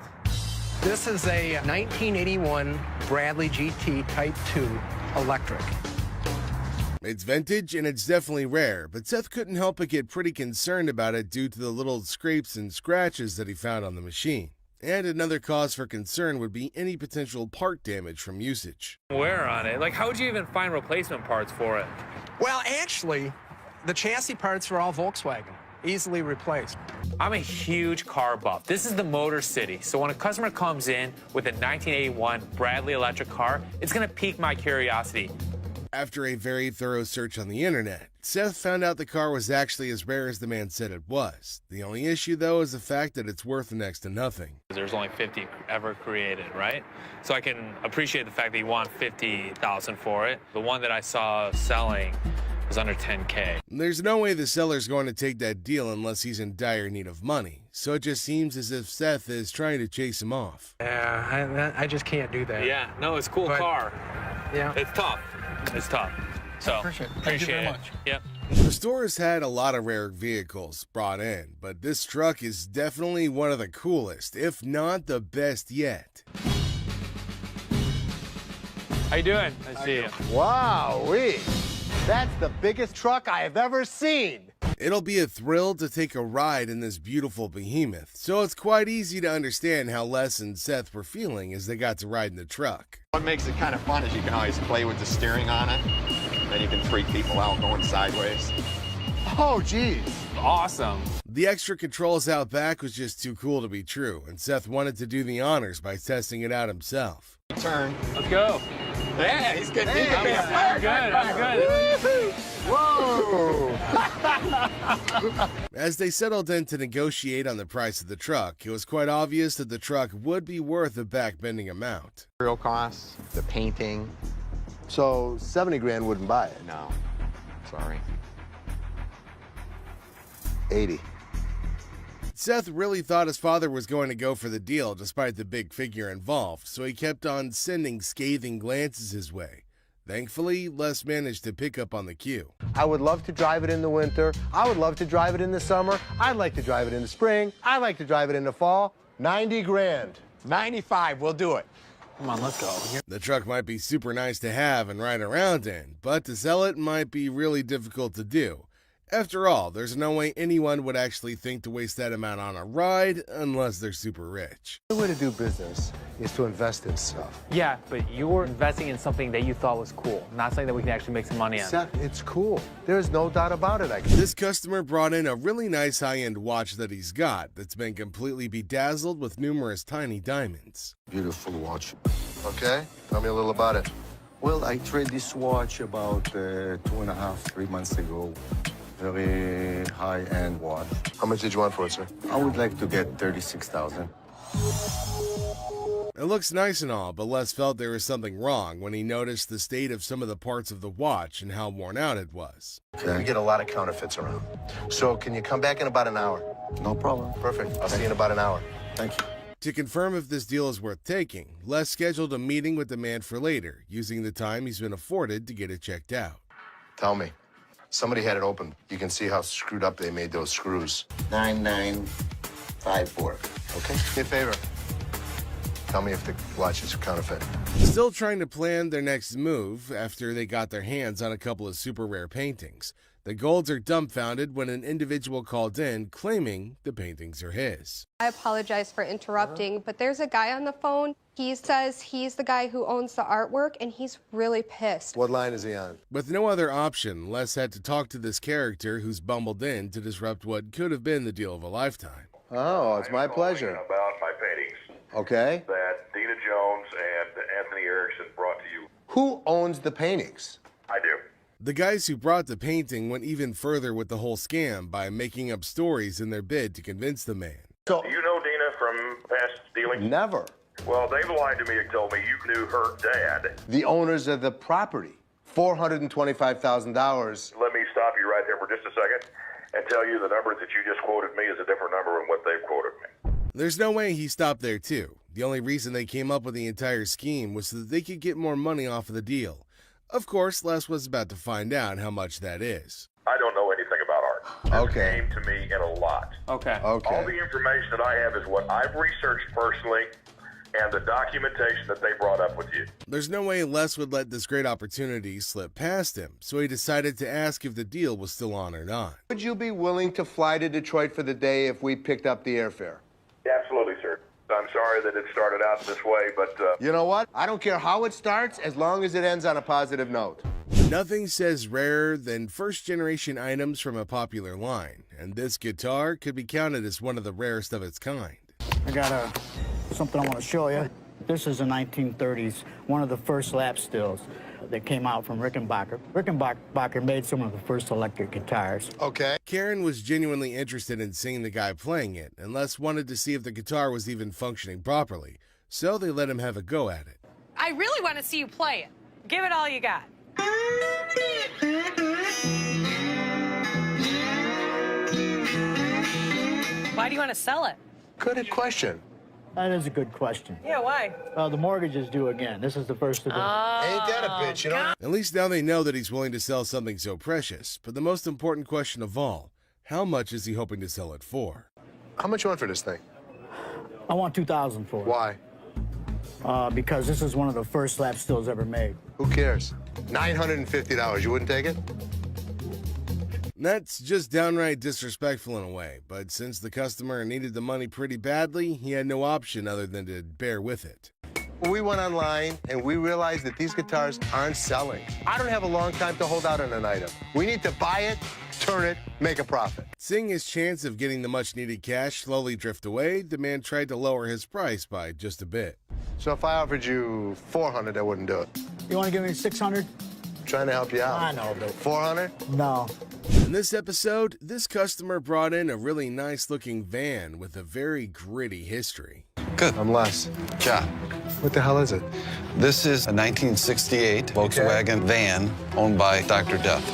This is a 1981 Bradley GT Type 2 electric. It's vintage and it's definitely rare, but Seth couldn't help but get pretty concerned about it due to the little scrapes and scratches that he found on the machine. And another cause for concern would be any potential part damage from usage. Wear on it. Like, how would you even find replacement parts for it? Well, actually, the chassis parts are all Volkswagen, easily replaced. I'm a huge car buff. This is the Motor City. So when a customer comes in with a 1981 Bradley electric car, it's going to pique my curiosity. After a very thorough search on the internet, Seth found out the car was actually as rare as the man said it was. The only issue, though, is the fact that it's worth next to nothing. There's only 50 ever created, right? So I can appreciate the fact that you want $50,000 for it. The one that I saw selling was under $10K. There's no way the seller's going to take that deal unless he's in dire need of money. So it just seems as if Seth is trying to chase him off. Yeah, I just can't do that. Yeah, no, it's a cool car. Yeah. It's tough. It's tough. So, Appreciate it. Thank you very it. much. Yep. The store has had a lot of rare vehicles brought in, but this truck is definitely one of the coolest, if not the best yet. How you doing? Nice to see you. Wow-wee. That's the biggest truck I have ever seen. It'll be a thrill to take a ride in this beautiful behemoth, so it's quite easy to understand how Les and Seth were feeling as they got to ride in the truck. What makes it kind of fun is you can always play with the steering on it. Then you can freak people out going sideways. Oh, geez. Awesome. The extra controls out back was just too cool to be true, and Seth wanted to do the honors by testing it out himself. Turn. Let's go. Yeah, he's good. I'm good. Whoa! As they settled in to negotiate on the price of the truck, it was quite obvious that the truck would be worth a back-bending amount. Real costs, the painting. So 70 grand wouldn't buy it. No, sorry. 80. Seth really thought his father was going to go for the deal despite the big figure involved, so he kept on sending scathing glances his way. Thankfully, Les managed to pick up on the cue. I would love to drive it in the winter. I would love to drive it in the summer. I'd like to drive it in the spring. I'd like to drive it in the fall. 90 grand. 95, we'll do it. Come on, let's go. The truck might be super nice to have and ride around in, but to sell it might be really difficult to do. After all, there's no way anyone would actually think to waste that amount on a ride unless they're super rich. The way to do business is to invest in stuff. Yeah, but you're investing in something that you thought was cool, not something that we can actually make some money on. Seth, it's cool. There's no doubt about it. This customer brought in a really nice high-end watch that he's got that's been completely bedazzled with numerous tiny diamonds. Beautiful watch. Okay, tell me a little about it. Well, I traded this watch about 2.5, 3 months ago. Very high-end watch. How much did you want for it, sir? I would like to get 36,000. It looks nice and all, but Les felt there was something wrong when he noticed the state of some of the parts of the watch and how worn out it was. Okay. We get a lot of counterfeits around. So can you come back in about an hour? No problem. Perfect. I'll see you in about an hour. Thank you. To confirm if this deal is worth taking, Les scheduled a meeting with the man for later, using the time he's been afforded to get it checked out. Tell me. Somebody had it open. You can see how screwed up they made those screws. 9954. Okay? Do me a favor. Tell me if the watch is counterfeit. Still trying to plan their next move after they got their hands on a couple of super rare paintings. The Golds are dumbfounded when an individual called in claiming the paintings are his. I apologize for interrupting, but there's a guy on the phone. He says he's the guy who owns the artwork, and he's really pissed. What line is he on? With no other option, Les had to talk to this character who's bumbled in to disrupt what could have been the deal of a lifetime. Oh, it's my pleasure. About my paintings Okay. that Dina Jones and Anthony Erickson brought to you. Who owns the paintings? I do. The guys who brought the painting went even further with the whole scam by making up stories in their bid to convince the man. So, Do you know Dina from past dealings? never. Well, they've lied to me and told me you knew her dad. The owners of the property. $425,000. Let me stop you right there for just a second and tell you the number that you just quoted me is a different number than what they've quoted me. There's no way he stopped there too. The only reason they came up with the entire scheme was so that they could get more money off of the deal. Of course, Les was about to find out how much that is. I don't know anything about art. This Okay. came to me in a lot. Okay. Okay. All the information that I have is what I've researched personally and the documentation that they brought up with you. There's no way Les would let this great opportunity slip past him, so he decided to ask if the deal was still on or not. Would you be willing to fly to Detroit for the day if we picked up the airfare? Absolutely, sir. I'm sorry that it started out this way, but You know what? I don't care how it starts as long as it ends on a positive note. Nothing says rarer than first-generation items from a popular line, and this guitar could be counted as one of the rarest of its kind. I got something I want to show you. This is the 1930s, one of the first lap stills that came out from Rickenbacker. Rickenbacker made some of the first electric guitars. Okay. Karen was genuinely interested in seeing the guy playing it, and Les wanted to see if the guitar was even functioning properly, so they let him have a go at it. I really want to see you play it. Give it all you got. Why do you want to sell it? Good question. That is a good question. Yeah, why? The mortgage is due again. This is the first of the... Ain't that a bitch, you know? At least now they know that he's willing to sell something so precious, but the most important question of all, how much is he hoping to sell it for? How much you want for this thing? I want $2,000 for it. Why? Because this is one of the first lap stills ever made. Who cares? $950. You wouldn't take it? That's just downright disrespectful in a way, but since the customer needed the money pretty badly, he had no option other than to bear with it. We went online and we realized that these guitars aren't selling. I don't have a long time to hold out on an item. We need to buy it, turn it, make a profit. Seeing his chance of getting the much-needed cash slowly drift away, the man tried to lower his price by just a bit. So if I offered you $400, I wouldn't do it. You want to give me $600? Trying to help you out. I know, but... $400? No. In this episode, this customer brought in a really nice-looking van with a very gritty history. Good. I'm Les. Yeah. What the hell is it? This is a 1968 Volkswagen van owned by Dr. Death,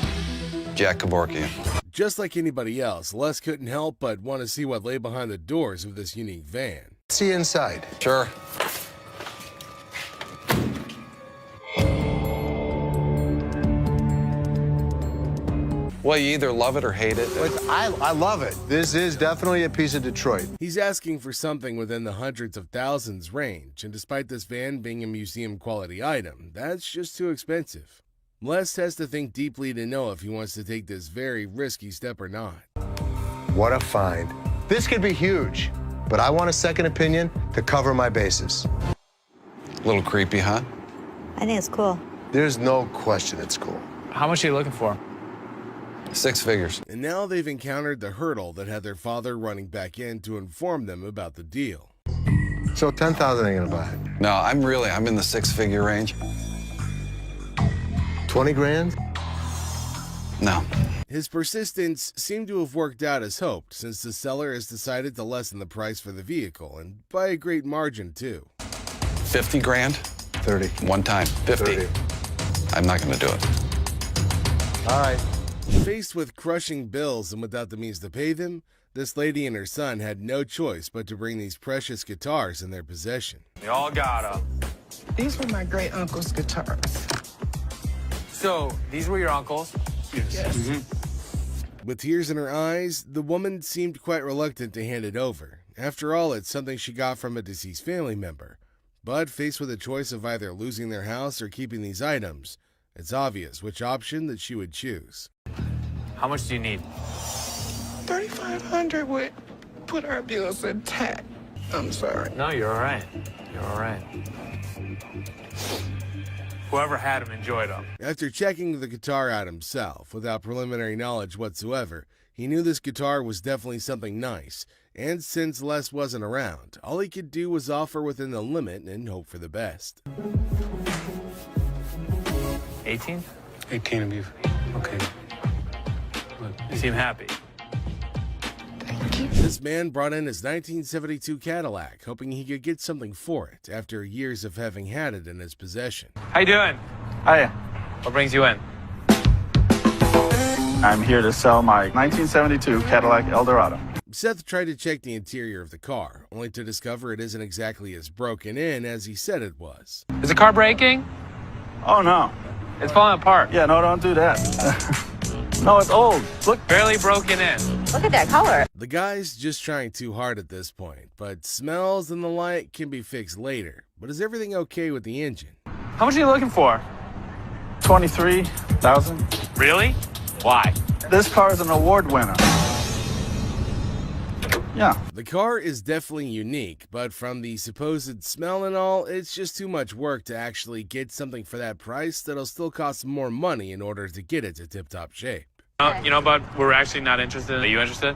Jack Kevorkian. Just like anybody else, Les couldn't help but want to see what lay behind the doors of this unique van. See inside. Sure. Well, you either love it or hate it. But I love it. This is definitely a piece of Detroit. He's asking for something within the hundreds of thousands range, and despite this van being a museum-quality item, that's just too expensive. Les has to think deeply to know if he wants to take this very risky step or not. What a find. This could be huge, but I want a second opinion to cover my bases. A little creepy, huh? I think it's cool. There's no question it's cool. How much are you looking for? 6 figures. And now they've encountered the hurdle that had their father running back in to inform them about the deal. So 10,000 ain't gonna buy it. No, I'm in the 6-figure range. 20 grand? No. His persistence seemed to have worked out as hoped, since the seller has decided to lessen the price for the vehicle, and by a great margin, too. 50 grand? 30. One time. 50. 30. I'm not gonna do it. All right. Faced with crushing bills and without the means to pay them, this lady and her son had no choice but to bring these precious guitars in their possession. You all got them. These were my great uncle's guitars. So, these were your uncles? Yes. With tears in her eyes, the woman seemed quite reluctant to hand it over. After all, it's something she got from a deceased family member. But faced with a choice of either losing their house or keeping these items, it's obvious which option that she would choose. How much do you need? $3,500 would put our bills intact. I'm sorry. No, you're all right. You're all right. Whoever had them enjoyed them. After checking the guitar out himself, without preliminary knowledge whatsoever, he knew this guitar was definitely something nice, and since Les wasn't around, all he could do was offer within the limit and hope for the best. 18? 18 of you. Okay. You seem happy. This man brought in his 1972 Cadillac, hoping he could get something for it after years of having had it in his possession. How you doing? Hiya. What brings you in? I'm here to sell my 1972 Cadillac Eldorado. Seth tried to check the interior of the car, only to discover it isn't exactly as broken in as he said it was. Is the car breaking? Oh, no. It's falling apart. Yeah, no, don't do that. No, it's old. Look. Barely broken in. Look at that color. The guy's just trying too hard at this point, but smells and the like can be fixed later. But is everything okay with the engine? How much are you looking for? $23,000. Really? Why? This car is an award winner. Yeah. The car is definitely unique, but from the supposed smell and all, it's just too much work to actually get something for that price that'll still cost more money in order to get it to tip-top shape. You know, bud, we're actually not interested. Are you interested?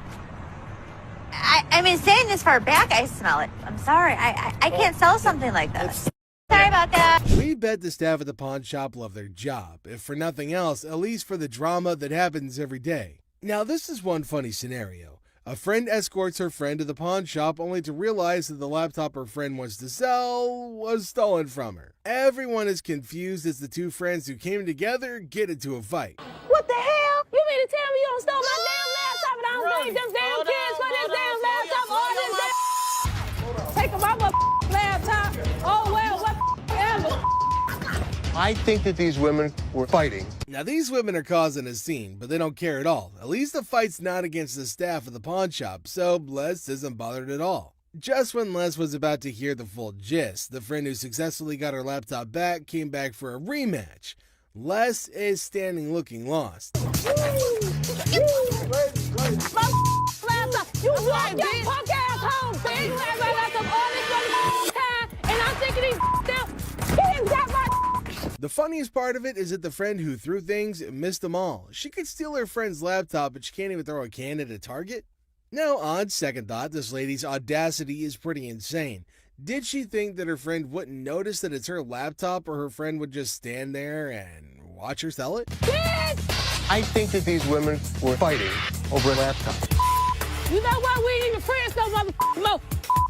I mean, standing this far back, I smell it. I'm sorry. I can't sell something like this. Sorry about that. We bet the staff at the pawn shop love their job, if for nothing else, at least for the drama that happens every day. Now, this is one funny scenario. A friend escorts her friend to the pawn shop only to realize that the laptop her friend wants to sell was stolen from her. Everyone is confused as the two friends who came together get into a fight. What the hell? You mean to tell me you don't stole my damn laptop and I don't blame them damn kids for this damn laptop or this damn... Take my laptop. Oh, well, whatever. I think that these women were fighting. Now, these women are causing a scene, but they don't care at all. At least the fight's not against the staff of the pawn shop, so Les isn't bothered at all. Just when Les was about to hear the full gist, the friend who successfully got her laptop back came back for a rematch. Les is standing looking lost. My laptop. You walk your punk ass home, bitch. You had my laptop all this time, and I'm thinking these still getting that my... The funniest part of it is that the friend who threw things missed them all. She could steal her friend's laptop, but she can't even throw a can at a target? Now, on second thought, this lady's audacity is pretty insane. Did she think that her friend wouldn't notice that it's her laptop, or her friend would just stand there and watch her sell it? I think that these women were fighting over a laptop. You know what? We ain't even friends no more.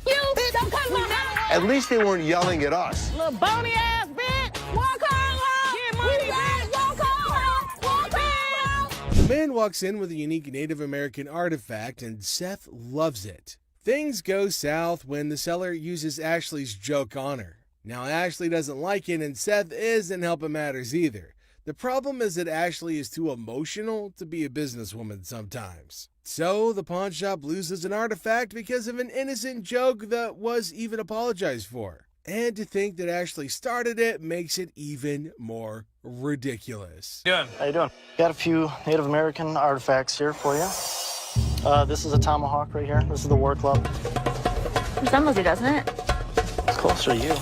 You don't come to my house. At least they weren't yelling at us. Little bony ass bitch. Walk home. Get money, bitch. Walk home. Walk home. The man walks in with a unique Native American artifact, and Seth loves it. Things go south when the seller uses Ashley's joke on her. Now, Ashley doesn't like it, and Seth isn't helping matters either. The problem is that Ashley is too emotional to be a businesswoman sometimes. So, the pawn shop loses an artifact because of an innocent joke that was even apologized for. And to think that Ashley started it makes it even more ridiculous. Doing? How you doing? Got a few Native American artifacts here for you. This is a tomahawk right here. This is the war club. Resembles you, doesn't it? It's closer to you.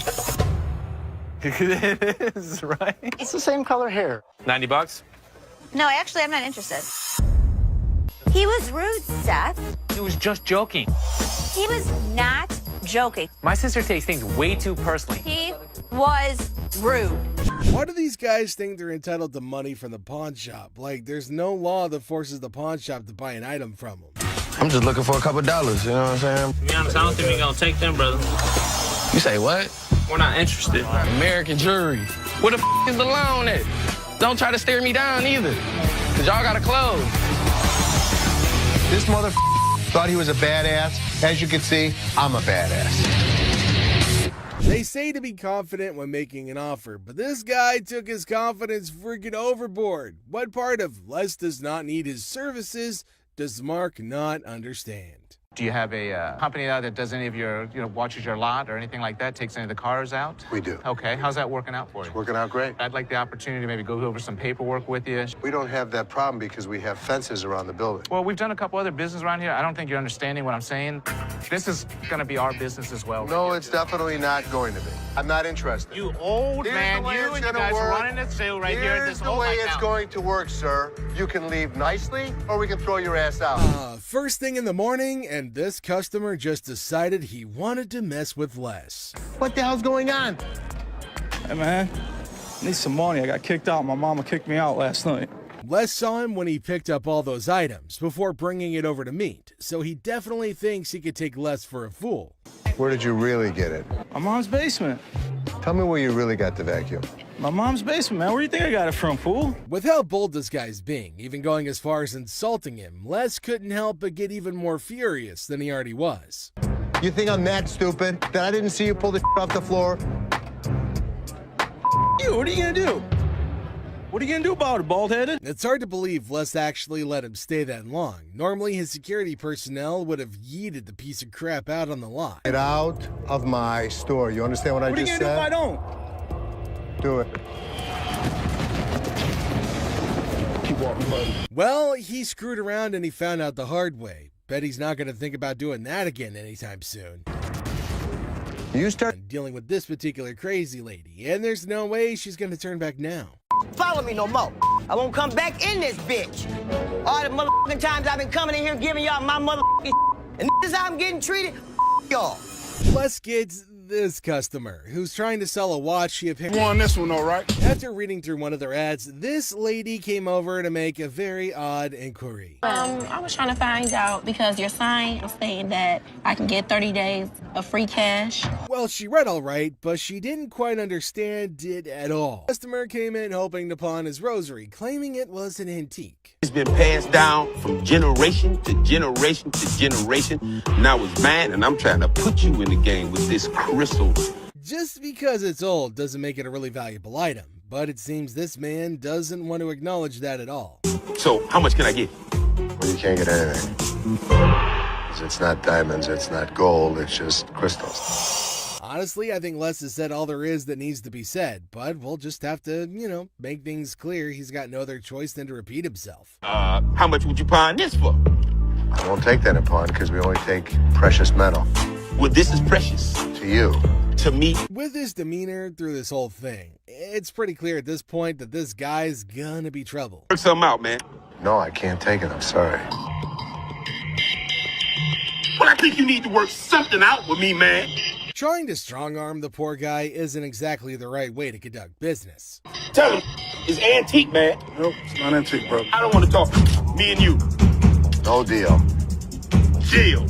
It is, right? It's the same color hair. 90 bucks? No, actually, I'm not interested. He was rude, Seth. He was just joking. He was not joking. My sister takes things way too personally. He was rude. Why do these guys think they're entitled to money from the pawn shop? Like, there's no law that forces the pawn shop to buy an item from them. I'm just looking for a couple dollars, you know what I'm saying? To be honest, I don't think we're gonna take them, brother. You say what? We're not interested. American jury. Where the is the loan at? Don't try to stare me down either, cause y'all gotta close. This mother thought he was a badass. As you can see, I'm a badass. They say to be confident when making an offer, but this guy took his confidence freaking overboard. What part of Les does not need his services does Mark not understand? Do you have a company out that does any of your, watches your lot or anything like that, takes any of the cars out? We do. Okay, how's that working out for you? It's working out great. I'd like the opportunity to maybe go over some paperwork with you. We don't have that problem because we have fences around the building. Well, we've done a couple other business around here. I don't think you're understanding what I'm saying. This is gonna be our business as well. No, it's definitely not going to be. I'm not interested. You old man, you and you guys are running this sale right here at this whole Here's the way night it's now. going to work, sir. You can leave nicely, or we can throw your ass out. First thing in the morning, and this customer just decided he wanted to mess with Les. What the hell's going on? Hey, man, I need some money. I got kicked out. My mama kicked me out last night. Les saw him when he picked up all those items before bringing it over to meet, so he definitely thinks he could take Les for a fool. Where did you really get it? My mom's basement. Tell me where you really got the vacuum. My mom's basement, man. Where do you think I got it from, fool? With how bold this guy's being, even going as far as insulting him, Les couldn't help but get even more furious than he already was. You think I'm that stupid that I didn't see you pull the off the floor? You, what are you gonna do? What are you gonna do about it, bald-headed? It's hard to believe Les actually let him stay that long. Normally, his security personnel would have yeeted the piece of crap out on the lot. Get out of my store. You understand what I just said? What are you gonna do if I don't? Do it. Keep walking, buddy. Well, he screwed around and he found out the hard way. Bet he's not going to think about doing that again anytime soon. You start dealing with this particular crazy lady, and there's no way she's going to turn back now. Follow me no more. I won't come back in this bitch. All the motherfucking times I've been coming in here giving y'all my motherfucking and this is how I'm getting treated, y'all. Les gets this customer who's trying to sell a watch she apparently won this one, all right? After reading through one of their ads, this lady came over to make a very odd inquiry. I was trying to find out because your sign was saying that I can get 30 days of free cash. Well, she read all right, but she didn't quite understand it at all. The customer came in hoping to pawn his rosary, claiming it was an antique. It's been passed down from generation to generation to generation. Now it's mine, and I'm trying to put you in the game with this crystal. Just because it's old doesn't make it a really valuable item, but it seems this man doesn't want to acknowledge that at all. So, how much can I get? Well, you can't get anything. It's not diamonds, it's not gold, it's just crystals. Honestly, I think Les has said all there is that needs to be said, but we'll just have to, make things clear. He's got no other choice than to repeat himself. How much would you pawn this for? I won't take that in pawn because we only take precious metal. Well, this is precious. To you. To me. With his demeanor through this whole thing, it's pretty clear at this point that this guy's gonna be trouble. Work something out, man. No, I can't take it. I'm sorry. Well, I think you need to work something out with me, man. Trying to strong-arm the poor guy isn't exactly the right way to conduct business. Tell him it's antique, man. Nope, it's not antique, bro. I don't want to talk. Me and you. No deal. Deal.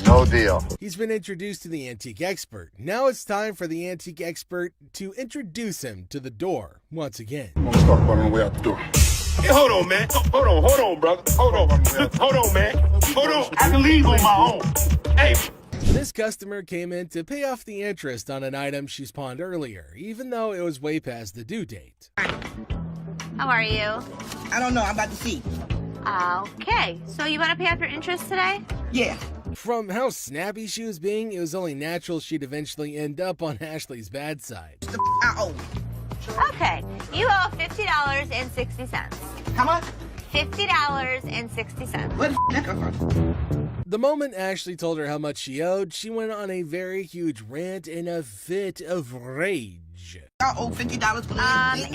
No deal. He's been introduced to the antique expert. Now it's time for the antique expert to introduce him to the door once again. Let's talk about it on the way out the door. Hey, hold on, man. Hold on, brother. Hold on, man. Hold on. I can leave on my own. Hey. This customer came in to pay off the interest on an item she's pawned earlier, even though it was way past the due date. How are you? I don't know. I'm about to see. Okay, so you want to pay off your interest today? Yeah. From how snappy she was being, it was only natural she'd eventually end up on Ashley's bad side. Okay, you owe $50.60. How much? $50.60. Where the that come from? The moment Ashley told her how much she owed, she went on a very huge rant in a fit of rage. I owe $50 for Actually,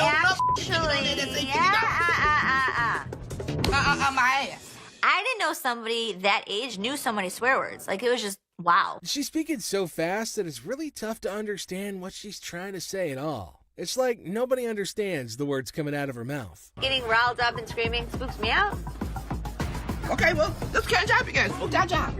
my ass. I didn't know somebody that age knew so many swear words. Like, it was just, wow. She's speaking so fast that it's really tough to understand what she's trying to say at all. It's like nobody understands the words coming out of her mouth. Getting riled up and screaming spooks me out. Okay, well, let's catch up again. Spook that job.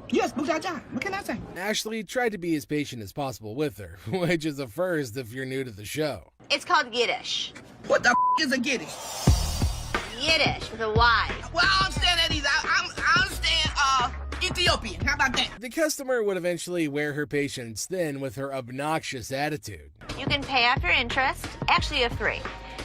Yes, spook that job. What can I say? Ashley tried to be as patient as possible with her, which is a first if you're new to the show. It's called Yiddish. What the is a Yiddish? Yiddish with a Y. Well, I understand that either. I understand Ethiopian. How about that? The customer would eventually wear her patience thin with her obnoxious attitude. You can pay off your interest. Actually, you have three.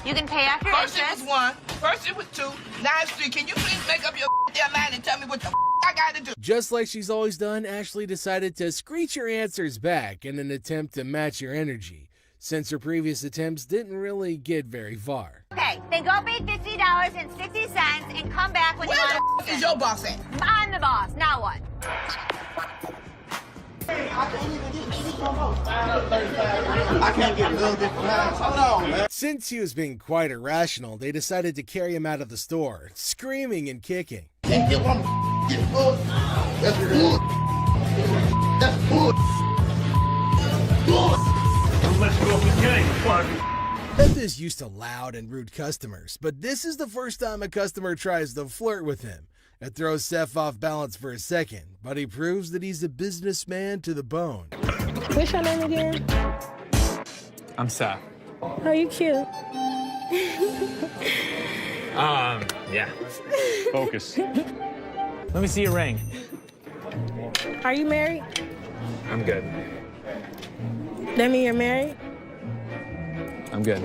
You can pay off your First interest. it was one. First it was two. Now it's three. Can you please make up your damn mind and tell me what the I gotta do? Just like she's always done, Ashley decided to screech her answers back in an attempt to match her energy, since her previous attempts didn't really get very far. Okay, then go pay $50.60 and come back when you want to. Where the is your boss at? I'm the boss. Now what? I can't get a little bit behind. Hold on, man. Since he was being quite irrational, they decided to carry him out of the store, screaming and kicking. Can't get one. Get full. That's good. That's good. Let's go up the game, party. Seth is used to loud and rude customers, but this is the first time a customer tries to flirt with him. It throws Seth off balance for a second, but he proves that he's a businessman to the bone. What's your name again? I'm Seth. Oh, you cute. Yeah. Focus. Let me see your ring. Are you married? I'm good. That mean you're married? I'm good.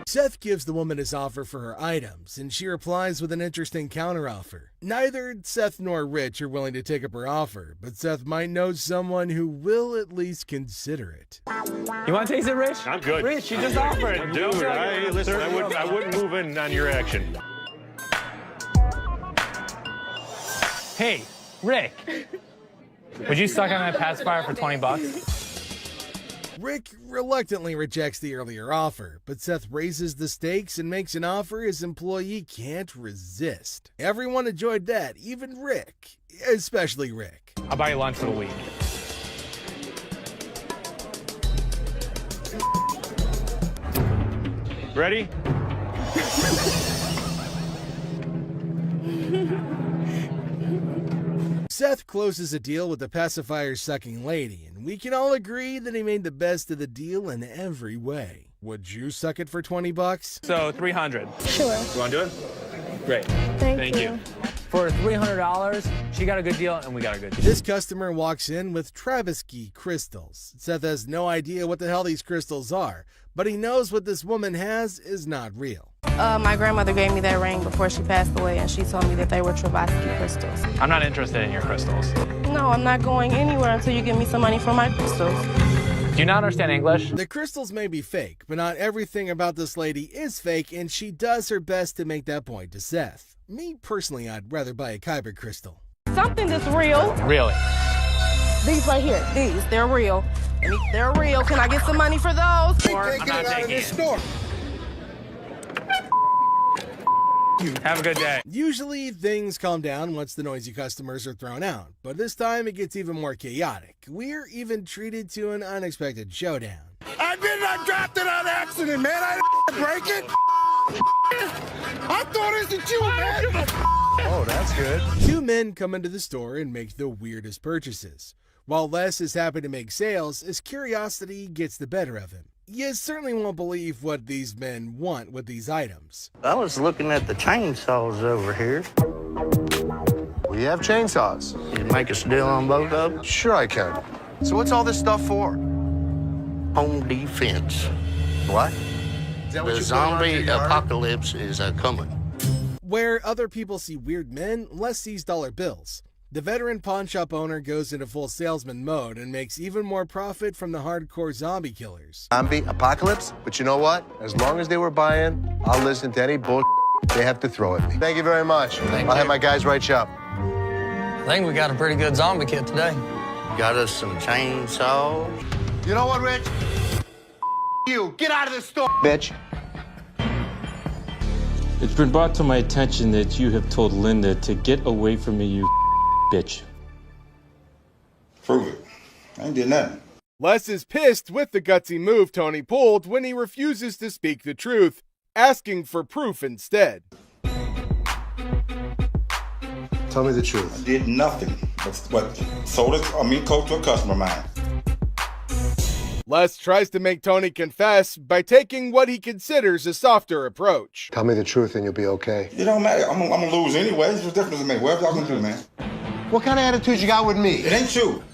Seth gives the woman his offer for her items, and she replies with an interesting counteroffer. Neither Seth nor Rich are willing to take up her offer, but Seth might know someone who will at least consider it. You want to taste it, Rich? I'm good. Rich, you just offered. Dude, listen, I wouldn't move in on your action. Hey, Rick. Would you suck on that pacifier for $20? Rick reluctantly rejects the earlier offer, but Seth raises the stakes and makes an offer his employee can't resist. Everyone enjoyed that, even Rick, especially Rick. I'll buy you lunch for the week. Ready? Seth closes a deal with the pacifier-sucking lady, and we can all agree that he made the best of the deal in every way. Would you suck it for $20? So $300. Sure. You want to do it? Great. Thank you. For $300, she got a good deal and we got a good deal. This customer walks in with Travisky crystals. Seth has no idea what the hell these crystals are, but he knows what this woman has is not real. My grandmother gave me that ring before she passed away, and she told me that they were Travisky crystals. I'm not interested in your crystals. No, I'm not going anywhere until you give me some money for my crystals. Do you not understand English? The crystals may be fake, but not everything about this lady is fake, and she does her best to make that point to Seth. Me, personally, I'd rather buy a Kyber crystal. Something that's real. Really? These right here, they're real. They're real. Can I get some money for those? Or I'm not taking it. Have a good day. Usually, things calm down once the noisy customers are thrown out, but this time it gets even more chaotic. We're even treated to an unexpected showdown. I did not drop it on accident, man. I didn't break it. I thought it was you, man. Oh, that's good. Two men come into the store and make the weirdest purchases. While Les is happy to make sales, his curiosity gets the better of him. You certainly won't believe what these men want with these items. I was looking at the chainsaws over here. We have chainsaws. You make us a deal on both of them? Sure I can. So what's all this stuff for? Home defense. What? Is that what The you put around zombie your yard? apocalypse is coming. Where other people see weird men, Les sees dollar bills. The veteran pawn shop owner goes into full salesman mode and makes even more profit from the hardcore zombie killers. Zombie apocalypse? But you know what? As long as they were buying, I'll listen to any bull they have to throw at me. Thank you very much. I'll have my guys write you up. I think we got a pretty good zombie kit today. Got us some chainsaws. You know what, Rich? You. Get out of the store, bitch. It's been brought to my attention that you have told Linda to get away from me, you bitch. Prove it. I ain't did nothing. Les is pissed with the gutsy move Tony pulled when he refuses to speak the truth, asking for proof instead. Tell me the truth. I did nothing but sold it, coat to a customer of mine. Les tries to make Tony confess by taking what he considers a softer approach. Tell me the truth and you'll be okay. It don't matter. I'm gonna lose anyway. What's the difference to me? Whatever y'all gonna do, man. What kind of attitude you got with me? It ain't you.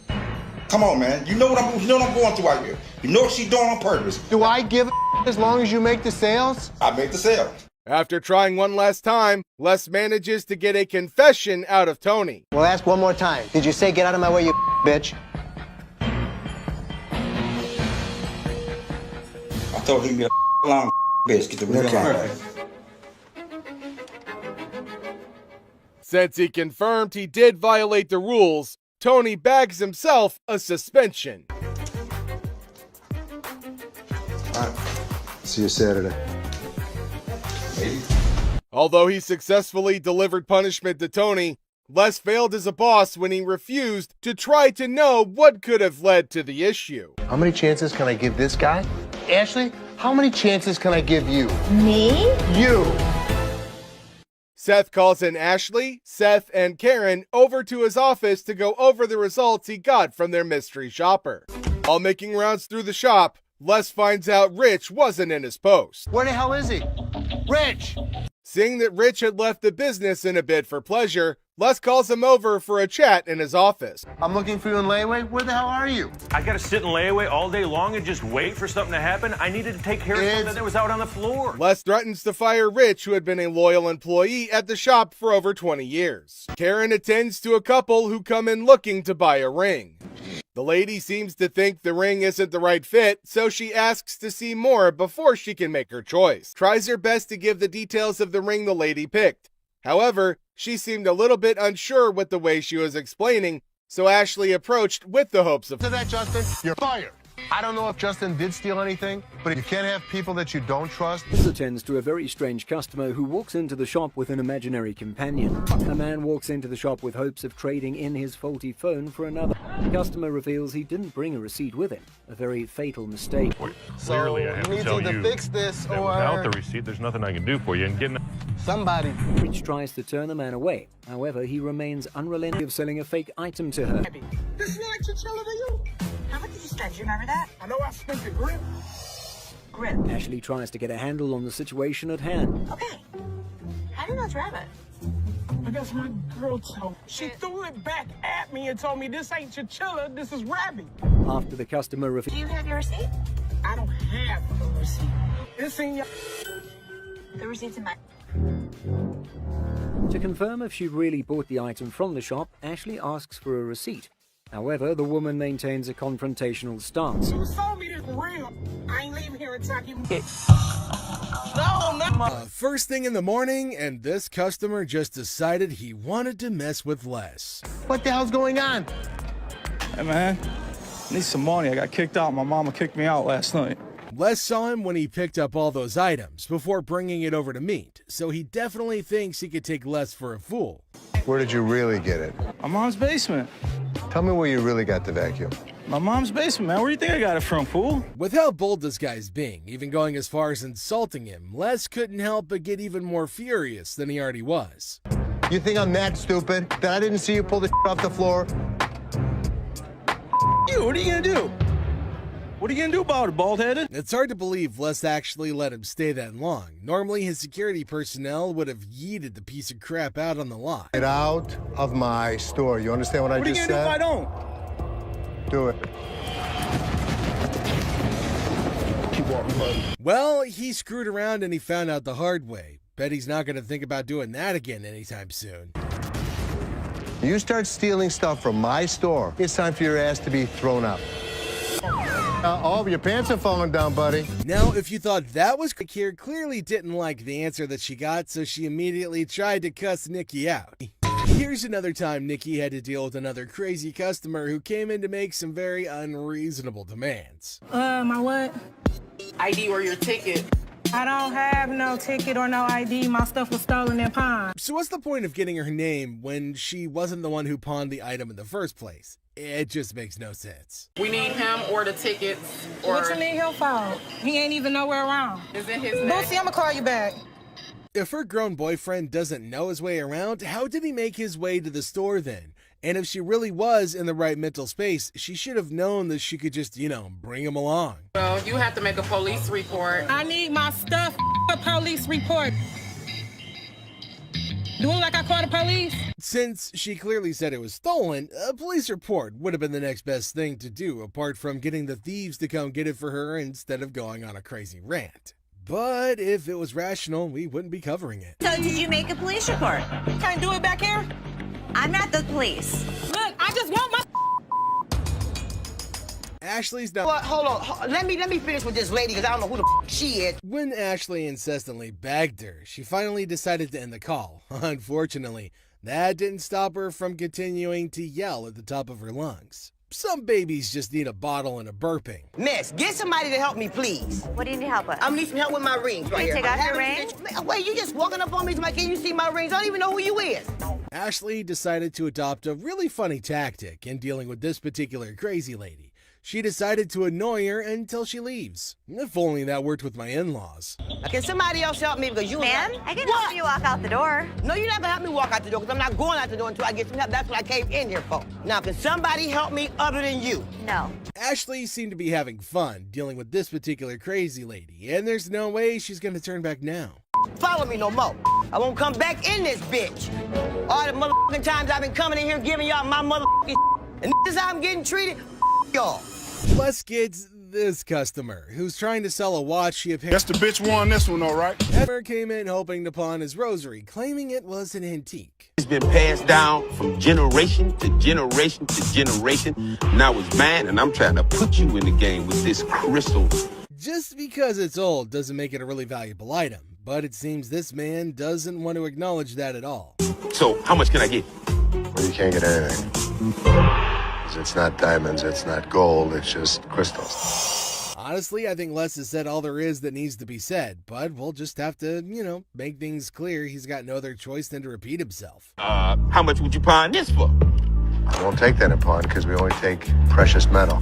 Come on, man. You know what I'm going through out here. You know what she's doing on purpose. Do I give a as long as you make the sales? I make the sale. After trying one last time, Les manages to get a confession out of Tony. Well, ask one more time. Did you say get out of my way, you bitch? I told him you're a long bitch. Get the real okay. Since he confirmed he did violate the rules, Tony bags himself a suspension. All right. See you Saturday. Maybe. Although he successfully delivered punishment to Tony, Les failed as a boss when he refused to try to know what could have led to the issue. How many chances can I give this guy? Ashley, how many chances can I give you? Me? You! Seth calls in Ashley, Seth, and Karen over to his office to go over the results he got from their mystery shopper. While making rounds through the shop, Les finds out Rich wasn't in his post. Where the hell is he? Rich! Seeing that Rich had left the business in a bid for pleasure, Les calls him over for a chat in his office. I'm looking for you in layaway. Where the hell are you? I gotta sit in layaway all day long and just wait for something to happen? I needed to take care of something that was out on the floor. Les threatens to fire Rich, who had been a loyal employee at the shop for over 20 years. Karen attends to a couple who come in looking to buy a ring. The lady seems to think the ring isn't the right fit, so she asks to see more before she can make her choice. Tries her best to give the details of the ring the lady picked. However, she seemed a little bit unsure with the way she was explaining, so Ashley approached with the hopes of... To that, Justin, you're fired. I don't know if Justin did steal anything, but you can't have people that you don't trust. This attends to a very strange customer who walks into the shop with an imaginary companion. A man walks into the shop with hopes of trading in his faulty phone for another. The customer reveals he didn't bring a receipt with him. A very fatal mistake. Clearly, I have to tell you fix this, that without the receipt, there's nothing I can do for you. And getting somebody. Rich tries to turn the man away. However, he remains unrelenting of selling a fake item to her. This is like chinchilla to you. How much did you spend? Do you remember that? I know I spent the grip. Grip. Ashley tries to get a handle on the situation at hand. Okay. How do you know it's rabbit? I guess my girl told me. She threw it back at me and told me this ain't chinchilla, this is rabbit. After the customer reveals... Do you have your receipt? I don't have a receipt. It's in your... The receipt's in my... To confirm if she really bought the item from the shop, Ashley asks for a receipt. However, the woman maintains a confrontational stance. You sold me this real. I ain't leaving here until I give me... First thing in the morning, and this customer just decided he wanted to mess with Les. What the hell's going on? Hey, man. I need some money. I got kicked out. My mama kicked me out last night. Les saw him when he picked up all those items before bringing it over to meet, so he definitely thinks he could take Les for a fool. Where did you really get it? My mom's basement. Tell me where you really got the vacuum. My mom's basement, man. Where do you think I got it from, fool? With how bold this guy's being, even going as far as insulting him, Les couldn't help but get even more furious than he already was. You think I'm that stupid that I didn't see you pull the off the floor? You, what are you gonna do? What are you gonna do about it, bald-headed? It's hard to believe Les actually let him stay that long. Normally, his security personnel would have yeeted the piece of crap out on the lot. Get out of my store. You understand what I just said? What are you gonna do if I don't? Do it. Keep walking, buddy. Well, he screwed around and he found out the hard way. Bet he's not gonna think about doing that again anytime soon. You start stealing stuff from my store, it's time for your ass to be thrown up. Oh, your pants are falling down, buddy. Now, if you thought that was quick here, clearly didn't like the answer that she got, so she immediately tried to cuss Nikki out. Here's another time Nikki had to deal with another crazy customer who came in to make some very unreasonable demands. My what? ID or your ticket. I don't have no ticket or no ID. My stuff was stolen and pawned. So what's the point of getting her name when she wasn't the one who pawned the item in the first place? It just makes no sense. We need him or the tickets. Or... What you need help for? He ain't even nowhere around. Is it his name? Lucy, I'm gonna call you back. If her grown boyfriend doesn't know his way around, how did he make his way to the store then? And if she really was in the right mental space, she should have known that she could just, bring him along. Well, you have to make a police report. I need my stuff. A police report. Do it like I called the police? Since she clearly said it was stolen, a police report would have been the next best thing to do, apart from getting the thieves to come get it for her instead of going on a crazy rant. But if it was rational, we wouldn't be covering it. So did you make a police report? Can't do it back here? I'm not the police. Look, I just want my Ashley's not. Well, hold on. Let me finish with this lady because I don't know who the she is. When Ashley incessantly begged her, she finally decided to end the call. Unfortunately, that didn't stop her from continuing to yell at the top of her lungs. Some babies just need a bottle and a burping. Miss, get somebody to help me, please. What do you need help with? I need some help with my rings right Can you here. take off your Having- ring? Wait, you just walking up on me? Like, can you see my rings? I don't even know who you is. Ashley decided to adopt a really funny tactic in dealing with this particular crazy lady. She decided to annoy her until she leaves. If only that worked with my in-laws. Can somebody else help me? Because you Ma'am, I can help you walk out the door. No, you're not gonna help me walk out the door because I'm not going out the door until I get some help. That's what I came in here for. Now, can somebody help me other than you? No. Ashley seemed to be having fun dealing with this particular crazy lady, and there's no way she's gonna turn back now. Follow me no more. I won't come back in this bitch. All the motherfucking times I've been coming in here giving y'all my motherfucking and this is how I'm getting treated, y'all. Plus, kids, this customer, who's trying to sell a watch she apparently... That's the bitch won this one, all right? Ever came in hoping to pawn his rosary, claiming it was an antique. It's been passed down from generation to generation to generation. Now it's mine, and I'm trying to put you in the game with this crystal. Just because it's old doesn't make it a really valuable item, but it seems this man doesn't want to acknowledge that at all. So, how much can I get? Well, you can't get anything. It's not diamonds, it's not gold, it's just crystals. Honestly, I think Les has said all there is that needs to be said, but we'll just have to, make things clear. He's got no other choice than to repeat himself. How much would you pawn this for? I won't take that in pawn because we only take precious metal.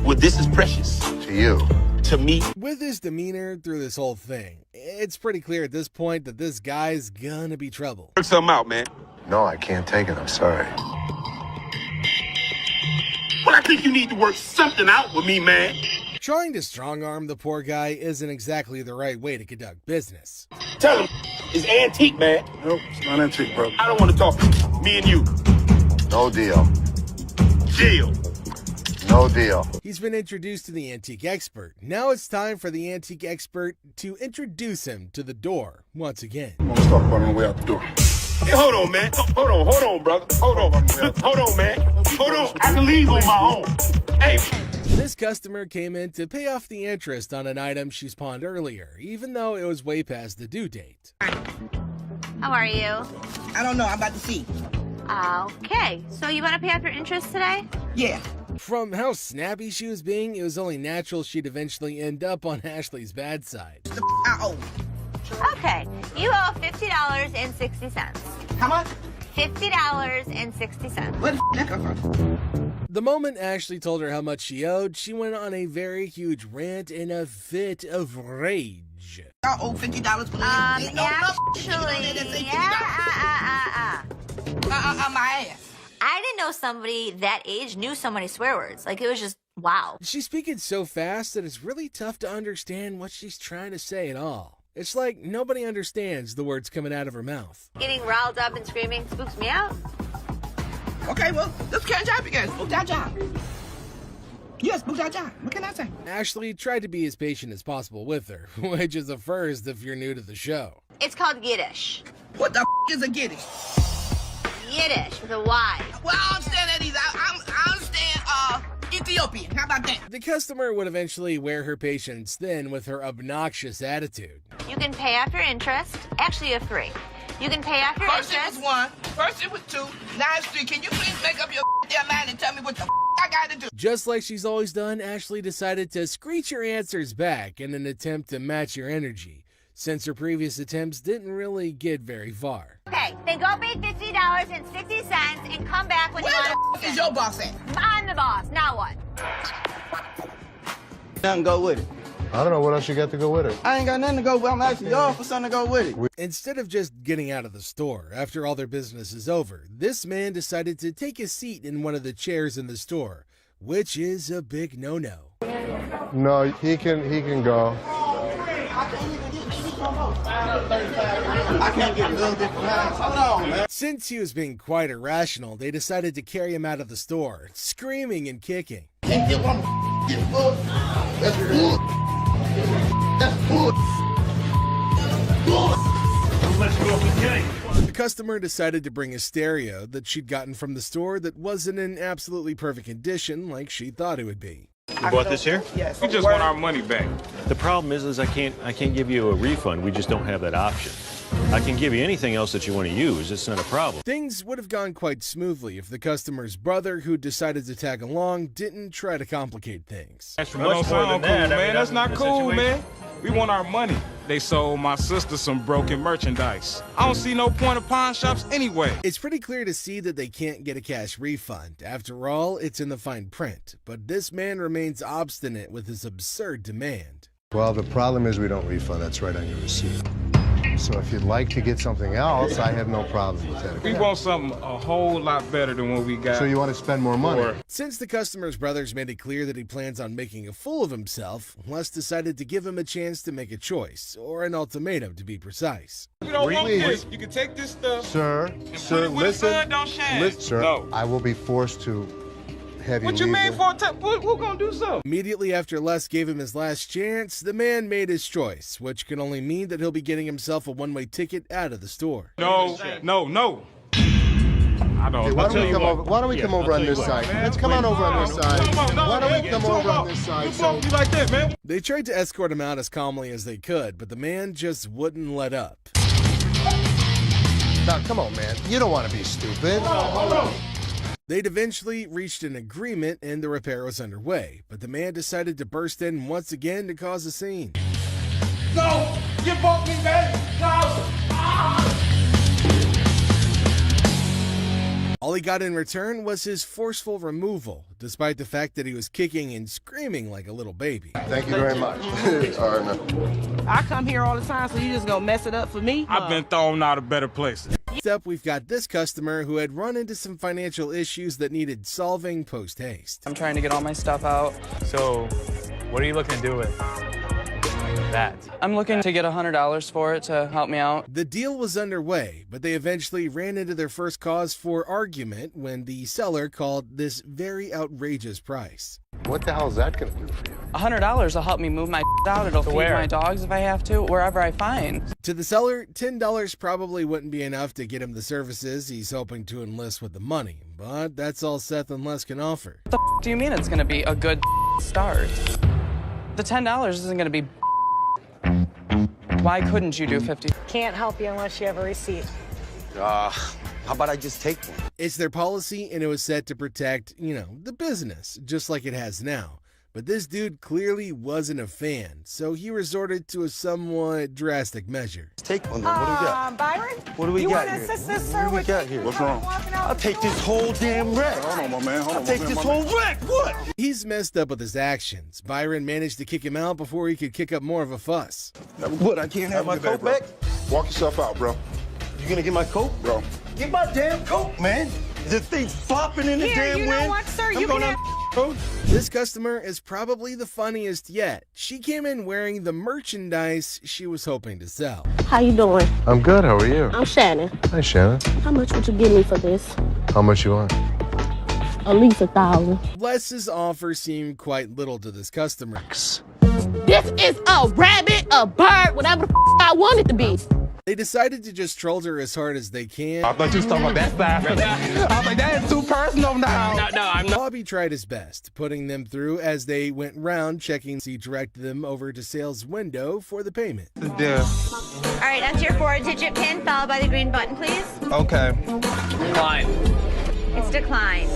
Well, this is precious. To you. To me. With his demeanor through this whole thing, it's pretty clear at this point that this guy's gonna be trouble. Work something out, man. No, I can't take it, I'm sorry. Well, I think you need to work something out with me, man. Trying to strong-arm the poor guy isn't exactly the right way to conduct business. Tell him it's antique, man. Nope, it's not antique, bro. I don't want to talk. Me and you. No deal. Deal. No deal. He's been introduced to the antique expert. Now it's time for the antique expert to introduce him to the door once again. I'm gonna talk about on the way out the door. Hey, hold on, man. Hold on, brother. Hold on, man. Hold on. I can leave on my own. Hey. This customer came in to pay off the interest on an item she's pawned earlier, even though it was way past the due date. How are you? I don't know. I'm about to see. Okay. So you want to pay off your interest today? Yeah. From how snappy she was being, it was only natural she'd eventually end up on Ashley's bad side. Okay. You owe $50.60. How much? $50.60. Where the that come from? The moment Ashley told her how much she owed, she went on a very huge rant in a fit of rage. I owe $50 for my ass. I didn't know somebody that age knew so many swear words. Like, it was just, wow. She's speaking so fast that it's really tough to understand what she's trying to say at all. It's like nobody understands the words coming out of her mouth. Getting riled up and screaming spooks me out. Okay, well, let's catch up again. Spook that job. Yes, spook that job. What can I say? Ashley tried to be as patient as possible with her, which is a first if you're new to the show. It's called Yiddish. What the is a Yiddish? Yiddish with a Y. Well, I understand that either. I understand Ethiopian. How about that? The customer would eventually wear her patience thin with her obnoxious attitude. You can pay off your interest. Actually, you have three. You can pay off your First interest. it was one. First it was two. Now it's three. Can you please make up your damn mind and tell me what the I gotta do? Just like she's always done, Ashley decided to screech her answers back in an attempt to match her energy, since her previous attempts didn't really get very far. Okay, then go pay $50.60 and come back when you want to. Where is your boss at? I'm the boss. Now what? Nothing go with it. I don't know what else you got to go with it. I ain't got nothing to go with. I'm asking y'all for something to go with it. Instead of just getting out of the store after all their business is over, this man decided to take a seat in one of the chairs in the store, which is a big no-no. No, he can go. I can't get a little bit from now. Hold on, man. Since he was being quite irrational, they decided to carry him out of the store, screaming and kicking. Can't get one. Get full. That's bull. That's bull. customer decided to bring a stereo that she'd gotten from the store that wasn't in absolutely perfect condition like she thought it would be. You bought this here? Yes. We just want our money back. The problem is I can't give you a refund. We just don't have that option. I can give you anything else that you want to use. It's not a problem. Things would have gone quite smoothly if the customer's brother, who decided to tag along, didn't try to complicate things. That's much more than that. Man, that's not cool, man. We want our money. They sold my sister some broken merchandise. I don't see no point of pawn shops anyway. It's pretty clear to see that they can't get a cash refund. After all, it's in the fine print. But this man remains obstinate with his absurd demand. Well, the problem is we don't refund. That's right on your receipt. So if you'd like to get something else, I have no problem with that. We want something a whole lot better than what we got. So you want to spend more money? Since the customer's brothers made it clear that he plans on making a fool of himself, Les decided to give him a chance to make a choice, or an ultimatum to be precise. You don't want this. You can take this stuff. Sir, listen. Sir, no. I will be forced to have you What you leave mean the- for? Who gonna do so? Immediately after Les gave him his last chance, the man made his choice, which can only mean that he'll be getting himself a one-way ticket out of the store. No. I don't. Okay, why don't we come over on this side? Let's come on over on this side. Why don't we come over on this side? You me like that, man. They tried to escort him out as calmly as they could, but the man just wouldn't let up. Now, come on, man. You don't want to be stupid. They'd eventually reached an agreement and the repair was underway, but the man decided to burst in once again to cause a scene. No! You bought me, man! No! All he got in return was his forceful removal, despite the fact that he was kicking and screaming like a little baby. Thank you very much. All right, man. I come here all the time, so you just gonna mess it up for me? I've been thrown out of better places. Next up, we've got this customer who had run into some financial issues that needed solving post-haste. I'm trying to get all my stuff out. So, what are you looking to do with that? I'm looking to get $100 for it to help me out. The deal was underway, but they eventually ran into their first cause for argument when the seller called this very outrageous price. What the hell is that going to do for you? $100 will help me move my out. It'll feed my dogs if I have to, wherever I find. To the seller, $10 probably wouldn't be enough to get him the services he's hoping to enlist with the money, but that's all Seth and Les can offer. What the do you mean it's going to be a good start? The $10 isn't going to be. Why couldn't you do 50? Can't help you unless you have a receipt. How about I just take one? It's their policy, and it was set to protect, the business, just like it has now. But this dude clearly wasn't a fan, so he resorted to a somewhat drastic measure. Take one. What do we got? Byron? What do we you got want here? to assist this, sir? What do we got here? What's wrong? I'll take this whole damn wreck. Hold on, my man. I'll take this whole wreck. What? He's messed up with his actions. Byron managed to kick him out before he could kick up more of a fuss. What? I can't have my coat back? Walk yourself out, bro. You gonna get my coat? Bro. Get my damn coat, man. The thing's flopping in the Here, damn you know wind. what, sir? I'm You going can coat. This customer is probably the funniest yet. She came in wearing the merchandise she was hoping to sell. How you doing? I'm good. How are you? I'm Shannon. Hi, Shannon. How much would you give me for this? How much you want? At least $1,000. Les's offer seemed quite little to this customer. This is a rabbit, a bird, whatever the I want it to be. They decided to just troll her as hard as they can. I thought you was talking about that side. I was like, that is too personal now. No, I'm not. Bobby tried his best, putting them through as they went round, checking. He directed them over to sales window for the payment. All right, enter your 4-digit PIN followed by the green button, please. Okay. Decline. It's declined.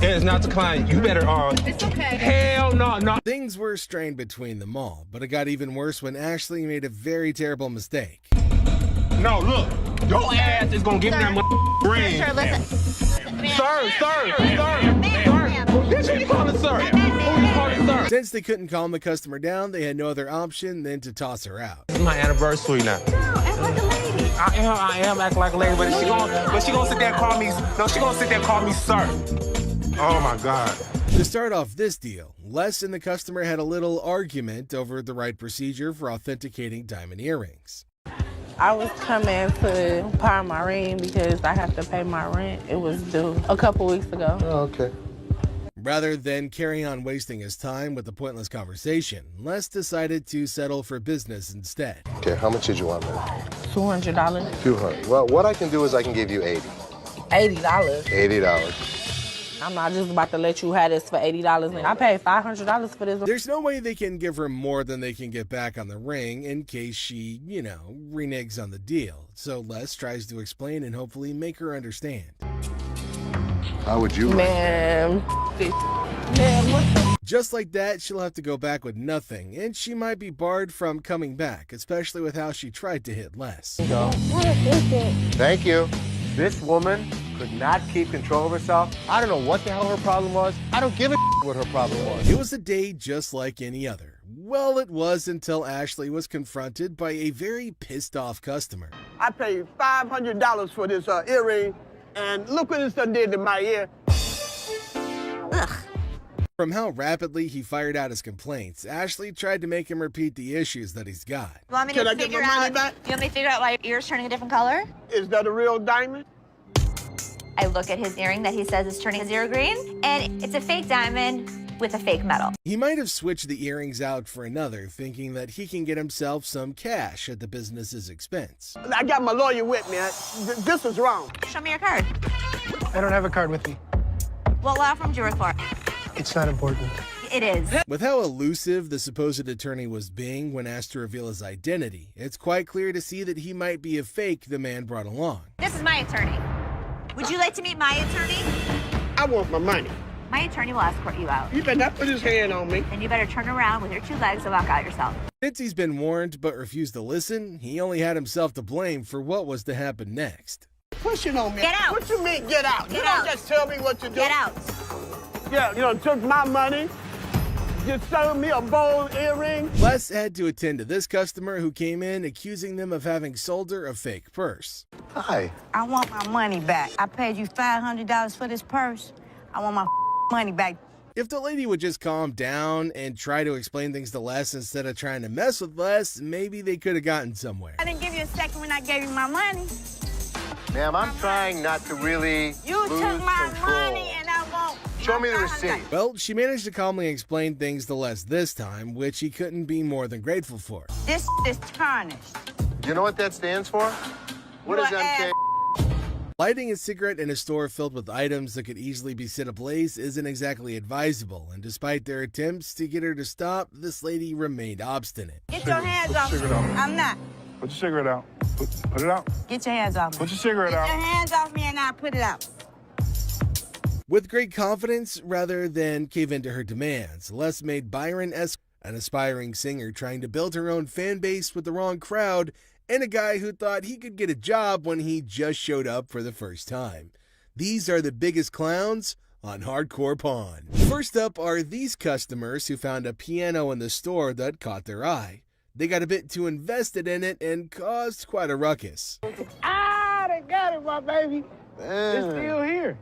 It is not declined. You better, It's okay. hell no. Things were strained between them all, but it got even worse when Ashley made a very terrible mistake. No, look. Your ass is going to give me that ring. Sir, listen. Sir. Bitch, who you calling sir? Who you calling sir? Since they couldn't calm the customer down, they had no other option than to toss her out. This is my anniversary now. Act like a lady. I am acting like a lady, but she gonna sit there and call me. No, she gonna sit there and call me sir. Oh my God. To start off this deal, Les and the customer had a little argument over the right procedure for authenticating diamond earrings. I was coming to pawn my ring because I have to pay my rent. It was due a couple weeks ago. Oh, okay. Rather than carry on wasting his time with the pointless conversation, Les decided to settle for business instead. Okay, how much did you want, man? $200. 200. Well, what I can do is I can give you 80. $80. $80. I'm not just about to let you have this for $80. I paid $500 for this. There's no way they can give her more than they can get back on the ring in case she, reneges on the deal. So Les tries to explain and hopefully make her understand. How would you? Man, what the? Just like that, she'll have to go back with nothing, and she might be barred from coming back, especially with how she tried to hit Les. Thank you. This woman could not keep control of herself. I don't know what the hell her problem was. I don't give a what her problem was. It was a day just like any other. Well, it was until Ashley was confronted by a very pissed off customer. I paid $500 for this earring, and look what this done did to my ear. Ugh. From how rapidly he fired out his complaints, Ashley tried to make him repeat the issues that he's got. You want me Can to I get figure my money out? back? You want me to figure out why your ear's turning a different color? Is that a real diamond? I look at his earring that he says is turning zero green, and it's a fake diamond with a fake metal. He might have switched the earrings out for another, thinking that he can get himself some cash at the business's expense. I got my lawyer with me. This is wrong. Show me your card. I don't have a card with me. What law firm do you work for? It's not important. It is. With how elusive the supposed attorney was being when asked to reveal his identity, it's quite clear to see that he might be a fake the man brought along. This is my attorney. Would you like to meet my attorney? I want my money. My attorney will escort you out. You better not put his hand on me. And you better turn around with your two legs and walk out yourself. Since he's been warned but refused to listen, he only had himself to blame for what was to happen next. Pushing on me. Get out. What you mean, get out? Get You out. don't just tell me what to do. Get out. Yeah, took my money. Just sold me a bold earring. Les had to attend to this customer who came in accusing them of having sold her a fake purse. Hi. I want my money back. I paid you $500 for this purse. I want my money back. If the lady would just calm down and try to explain things to Les instead of trying to mess with Les, maybe they could have gotten somewhere. I didn't give you a second when I gave you my money. Ma'am, I'm trying not to really You lose took my control. money and I won't. Show me the receipt. Well, she managed to calmly explain things to Les this time, which he couldn't be more than grateful for. This is tarnished. You know what that stands for? What is MK? Lighting a cigarette in a store filled with items that could easily be set ablaze isn't exactly advisable, and despite their attempts to get her to stop, this lady remained obstinate. Get your hands off me. I'm not. Put your cigarette out. Put it out. Get your hands off me. Put your cigarette Get out. your hands off me and I'll put it out. With great confidence, rather than cave into her demands, Les made Byron S., an aspiring singer trying to build her own fan base with the wrong crowd, and a guy who thought he could get a job when he just showed up for the first time. These are the biggest clowns on Hardcore Pawn. First up are these customers who found a piano in the store that caught their eye. They got a bit too invested in it and caused quite a ruckus. Ah, they got it, my baby. It's still here.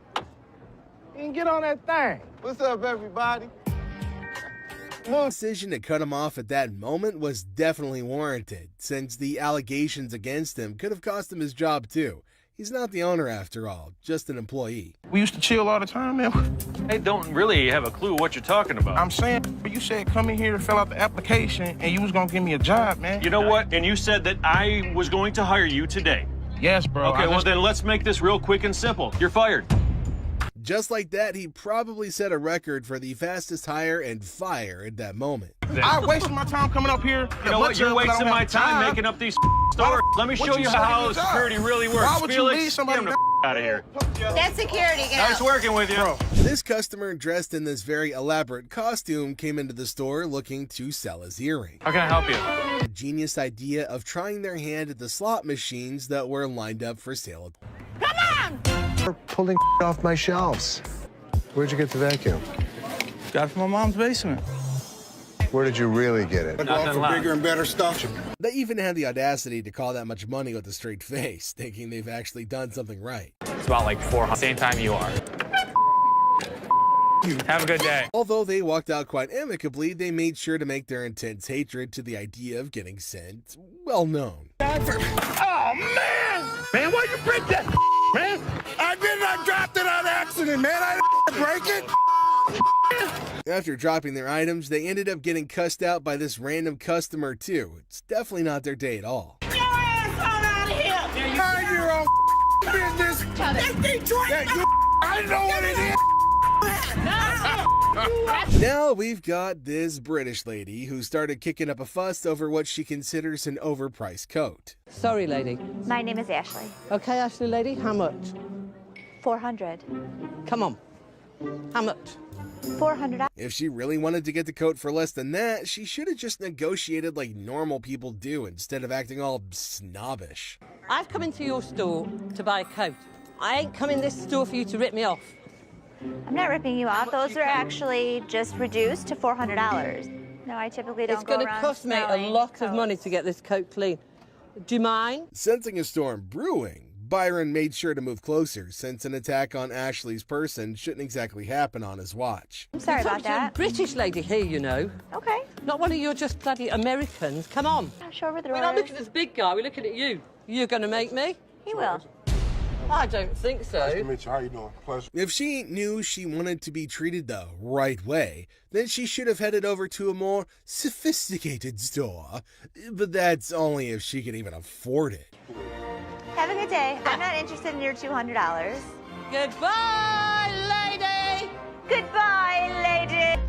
You can get on that thing. What's up, everybody? The decision to cut him off at that moment was definitely warranted, since the allegations against him could have cost him his job too. He's not the owner after all, just an employee. We used to chill all the time, man. I don't really have a clue what you're talking about. I'm saying, you said come in here, fill out the application, and you was gonna give me a job, man. You know what? And you said that I was going to hire you today. Yes, bro. Okay, well then let's make this real quick and simple. You're fired. Just like that, he probably set a record for the fastest hire and fire at that moment. I wasted my time coming up here. You know what? You're wasting my time making up these stories. Let me show you how security really works. Why would you Felix, leave somebody get him the out of here. That's security. Get Nice out. working with you. This customer dressed in this very elaborate costume came into the store looking to sell his earring. How can I help you? A genius idea of trying their hand at the slot machines that were lined up for sale. Come on! You're pulling off my shelves. Where'd you get the vacuum? Got it from my mom's basement. Where did you really get it? Going for bigger and better stuff. They even had the audacity to call that much money with a straight face, thinking they've actually done something right. It's about like 400. Same time you are. Have a good day. Although they walked out quite amicably, they made sure to make their intense hatred to the idea of getting sent well known. Oh, man! Man, why you break that, man? I didn't. I dropped it on accident, man. I didn't break it. After dropping their items, they ended up getting cussed out by this random customer too. It's definitely not their day at all. Get your ass out of here! Mind your own business. That's Detroit! I know what it is. Now we've got this British lady who started kicking up a fuss over what she considers an overpriced coat. Sorry, lady. My name is Ashley. Okay, Ashley, lady, how much? 400. Come on. How much? $400. If she really wanted to get the coat for less than that, she should have just negotiated like normal people do instead of acting all snobbish. I've come into your store to buy a coat. I ain't come in this store for you to rip me off. I'm not ripping you off. Those are actually just reduced to $400. No, I typically don't It's go going to around cost me a smelling lot of coats. money to get this coat clean. Do you mind? Sensing a storm brewing, Byron made sure to move closer since an attack on Ashley's person shouldn't exactly happen on his watch. I'm sorry about that. A British lady here, you know. Okay. Not one of your just bloody Americans. Come on. Show her the We're not looking at this big guy, we're looking at you. You're going to make me? He will. I don't think so. Nice to meet you. How you doing? Pleasure. If she knew she wanted to be treated the right way, then she should have headed over to a more sophisticated store. But that's only if she could even afford it. Have a good day. I'm not interested in your $200. Goodbye, lady! Goodbye, lady!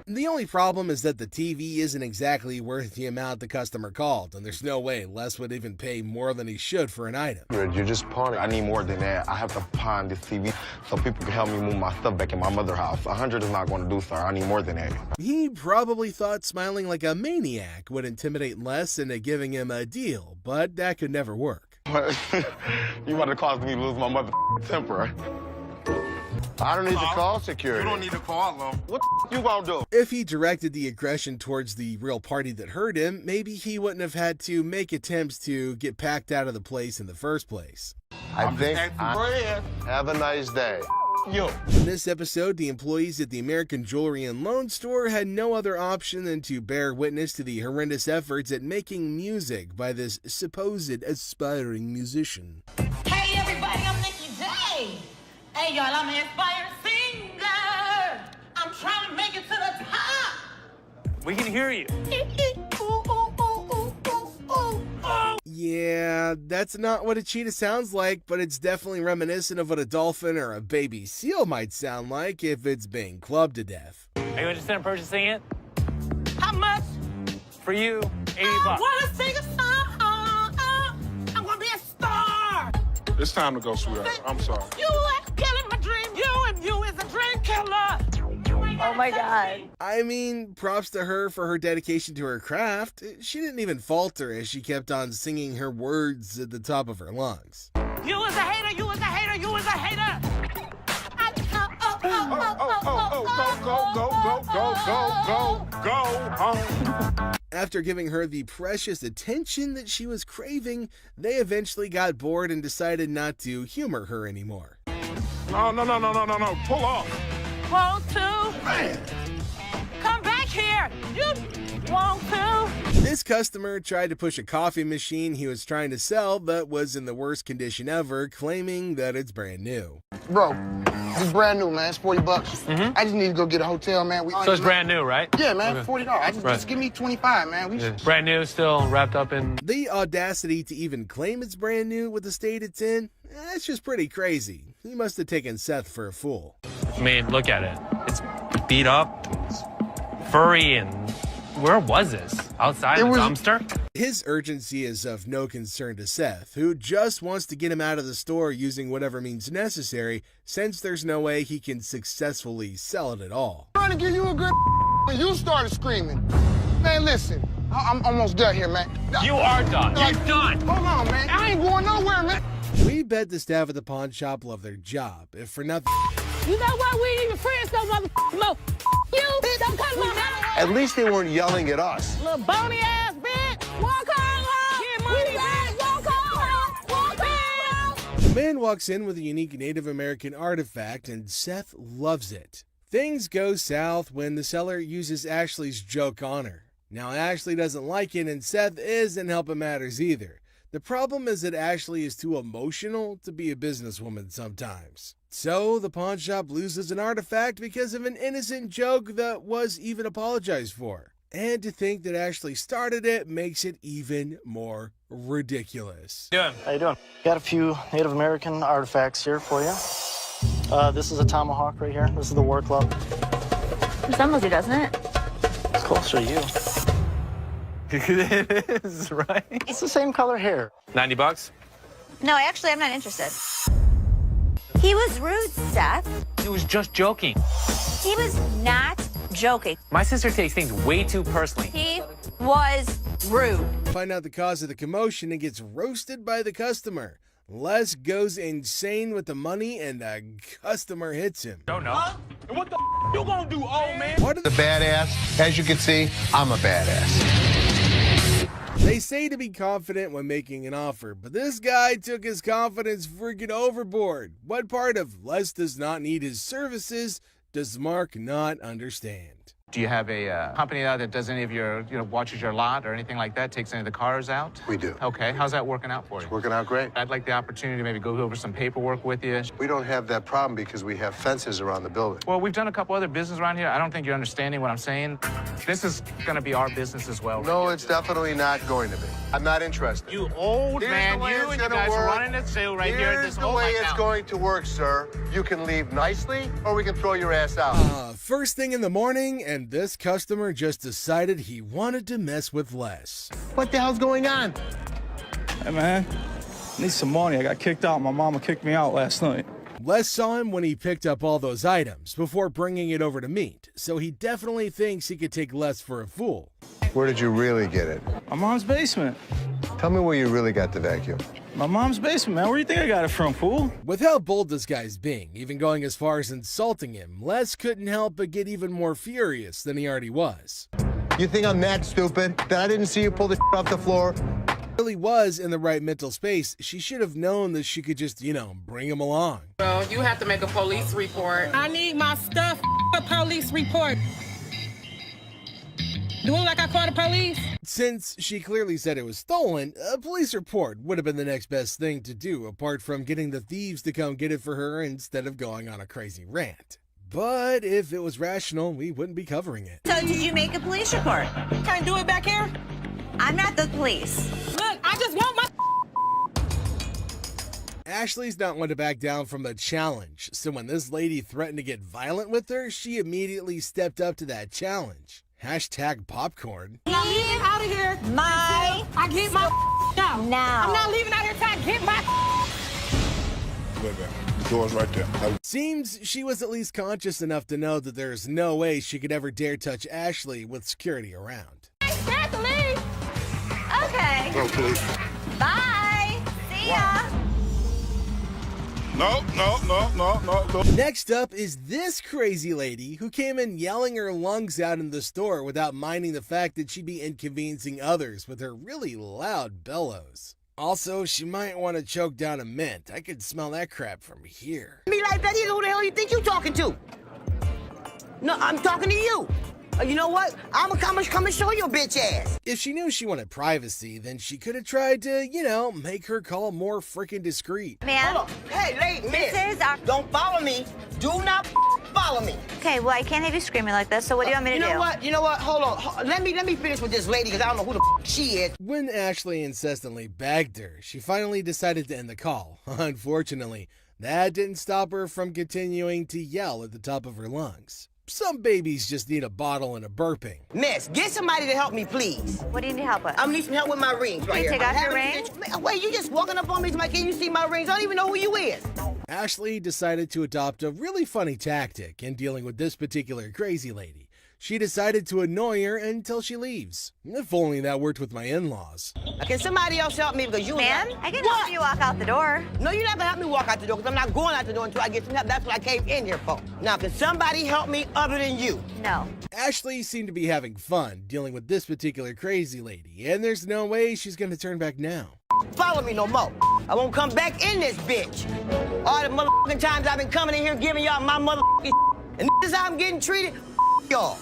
The only problem is that the TV isn't exactly worth the amount the customer called, and there's no way Les would even pay more than he should for an item. You're just pawning. I need more than that. I have to pawn this TV so people can help me move my stuff back in my mother's house. 100 is not going to do, sir. I need more than that. He probably thought smiling like a maniac would intimidate Les into giving him a deal, but that could never work. You about to cause me to lose my mother's temper. I don't need to call security. You don't need to call them. What you gonna do? If he directed the aggression towards the real party that hurt him, maybe he wouldn't have had to make attempts to get packed out of the place in the first place. Have a nice day. Yo. In this episode, the employees at the American Jewelry and Loan Store had no other option than to bear witness to the horrendous efforts at making music by this supposed aspiring musician. Hey, everybody, I'm Nikki J. Hey, y'all, I'm an inspired singer. I'm trying to make it to the top. We can hear you. Yeah, that's not what a cheetah sounds like, but it's definitely reminiscent of what a dolphin or a baby seal might sound like if it's being clubbed to death. Are you interested in purchasing it? How much? For you, 80 I bucks. want to sing a song. I want to be a star. It's time to go, sweetheart. I'm sorry. You are killing my dream. You is a dream killer. Oh my God. I mean, props to her for her dedication to her craft. She didn't even falter as she kept on singing her words at the top of her lungs. You is a hater. You is a hater. You is a hater. Go home. After giving her the precious attention that she was craving, they eventually got bored and decided not to humor her anymore. No. Pull off. Want to? Man. Come back here. You want to? This customer tried to push a coffee machine he was trying to sell, but was in the worst condition ever, claiming that it's brand new. Bro, it's brand new, man. It's 40 bucks. I just need to go get a hotel, man. So it's brand new, right? Yeah, man, Okay. $40. Just give me 25, man. Brand new, still wrapped up in... The audacity to even claim it's brand new with the state it's in, that's just pretty crazy. He must have taken Seth for a fool. I mean, look at it. It's beat up, it's furry, and where was this? Outside the dumpster? His urgency is of no concern to Seth, who just wants to get him out of the store using whatever means necessary, since there's no way he can successfully sell it at all. I'm trying to give you a good when you started screaming. Man, listen, I'm almost done here, man. You are done. You're done. Hold on, man. I ain't going nowhere, man. We bet the staff at the pawn shop love their job, if for nothing. You know what? We ain't even friends no motherfucking more. You don't come to my house. At least they weren't yelling at us. Little bony ass bitch. Walk home. Get money back. Walk home. Walk home. A man walks in with a unique Native American artifact, and Seth loves it. Things go south when the seller uses Ashley's joke on her. Now, Ashley doesn't like it, and Seth isn't helping matters either. The problem is that Ashley is too emotional to be a businesswoman sometimes. So the pawn shop loses an artifact because of an innocent joke that was even apologized for. And to think that Ashley started it makes it even more ridiculous. How you doing? Got a few Native American artifacts here for you. This is a tomahawk right here. This is the war club. Resembles you, doesn't it? It's closer to you. It is, right? It's the same color hair. $90? No, actually, I'm not interested. He was rude, Seth. He was just joking. He was not joking. My sister takes things way too personally. He was rude. Find out the cause of the commotion and gets roasted by the customer. Les goes insane with the money and the customer hits him. Don't know. And what the you gonna do, old man? What The badass. As you can see, I'm a badass. They say to be confident when making an offer, but this guy took his confidence freaking overboard. What part of Les does not need his services does Mark not understand? Do you have a company that does any of your, watches your lot or anything like that, takes any of the cars out? We do. Okay, how's that working out for you? It's working out great. I'd like the opportunity to maybe go over some paperwork with you. We don't have that problem because we have fences around the building. Well, we've done a couple other business around here. I don't think you're understanding what I'm saying. This is gonna be our business as well. No, it's definitely not going to be. I'm not interested. You old Here's man, the way you it's and you gonna guys work. are running this sale right here. Here's the way it's going to work, sir. You can leave nicely or we can throw your ass out. First thing in the morning, and this customer just decided he wanted to mess with Les. What the hell's going on? Hey, man. I need some money. I got kicked out. My mama kicked me out last night. Les saw him when he picked up all those items before bringing it over to meet, so he definitely thinks he could take Les for a fool. Where did you really get it? My mom's basement. Tell me where you really got the vacuum. My mom's basement, man. Where do you think I got it from, fool? With how bold this guy's being, even going as far as insulting him, Les couldn't help but get even more furious than he already was. You think I'm that stupid that I didn't see you pull the off the floor? Really was in the right mental space. She should have known that she could just, bring him along. Well, you have to make a police report. I need my stuff. A police report. Do it like I called the police. Since she clearly said it was stolen, a police report would have been the next best thing to do, apart from getting the thieves to come get it for her instead of going on a crazy rant. But if it was rational, we wouldn't be covering it. So did you make a police report? Can I do it back here? I'm not the police. Look, I just want my... Ashley's not one to back down from a challenge, so when this lady threatened to get violent with her, she immediately stepped up to that challenge. Hashtag popcorn. I'm leaving out of here. I get my now. I'm not leaving out here till I get my... Wait, man. The door's right there. Seems she was at least conscious enough to know that there's no way she could ever dare touch Ashley with security around. Kathleen! Okay. Oh, please. Bye. See ya. No. Next up is this crazy lady who came in yelling her lungs out in the store without minding the fact that she'd be inconveniencing others with her really loud bellows. Also, she might want to choke down a mint. I could smell that crap from here. Me like that, who the hell you think you talking to? No, I'm talking to you. You know what? I'm gonna come and show your bitch ass. If she knew she wanted privacy, then she could have tried to, make her call more freaking discreet. Ma'am. Hold on. Hey, lady, This is our... don't follow me. Do not follow me. Okay, well, I can't have you screaming like this, so what do you want me to do? You know what? Hold on. Let me finish with this lady, because I don't know who the she is. When Ashley incessantly begged her, she finally decided to end the call. Unfortunately, that didn't stop her from continuing to yell at the top of her lungs. Some babies just need a bottle and a burping. Miss, get somebody to help me, please. What do you need help with? I need some help with my rings right Can you here. take off your ring? Wait, you just walking up on me, like, can you see my rings? I don't even know who you is. Ashley decided to adopt a really funny tactic in dealing with this particular crazy lady. She decided to annoy her until she leaves. If only that worked with my in-laws. Can somebody else help me? Because you... Ma'am, I can help you walk out the door. No, you're not gonna help me walk out the door, because I'm not going out the door until I get some help. That's what I came in here for. Now, can somebody help me other than you? No. Ashley seemed to be having fun dealing with this particular crazy lady, and there's no way she's gonna turn back now. Follow me no more. I won't come back in this bitch. All the motherfucking times I've been coming in here giving y'all my motherfucking and this is how I'm getting treated, y'all.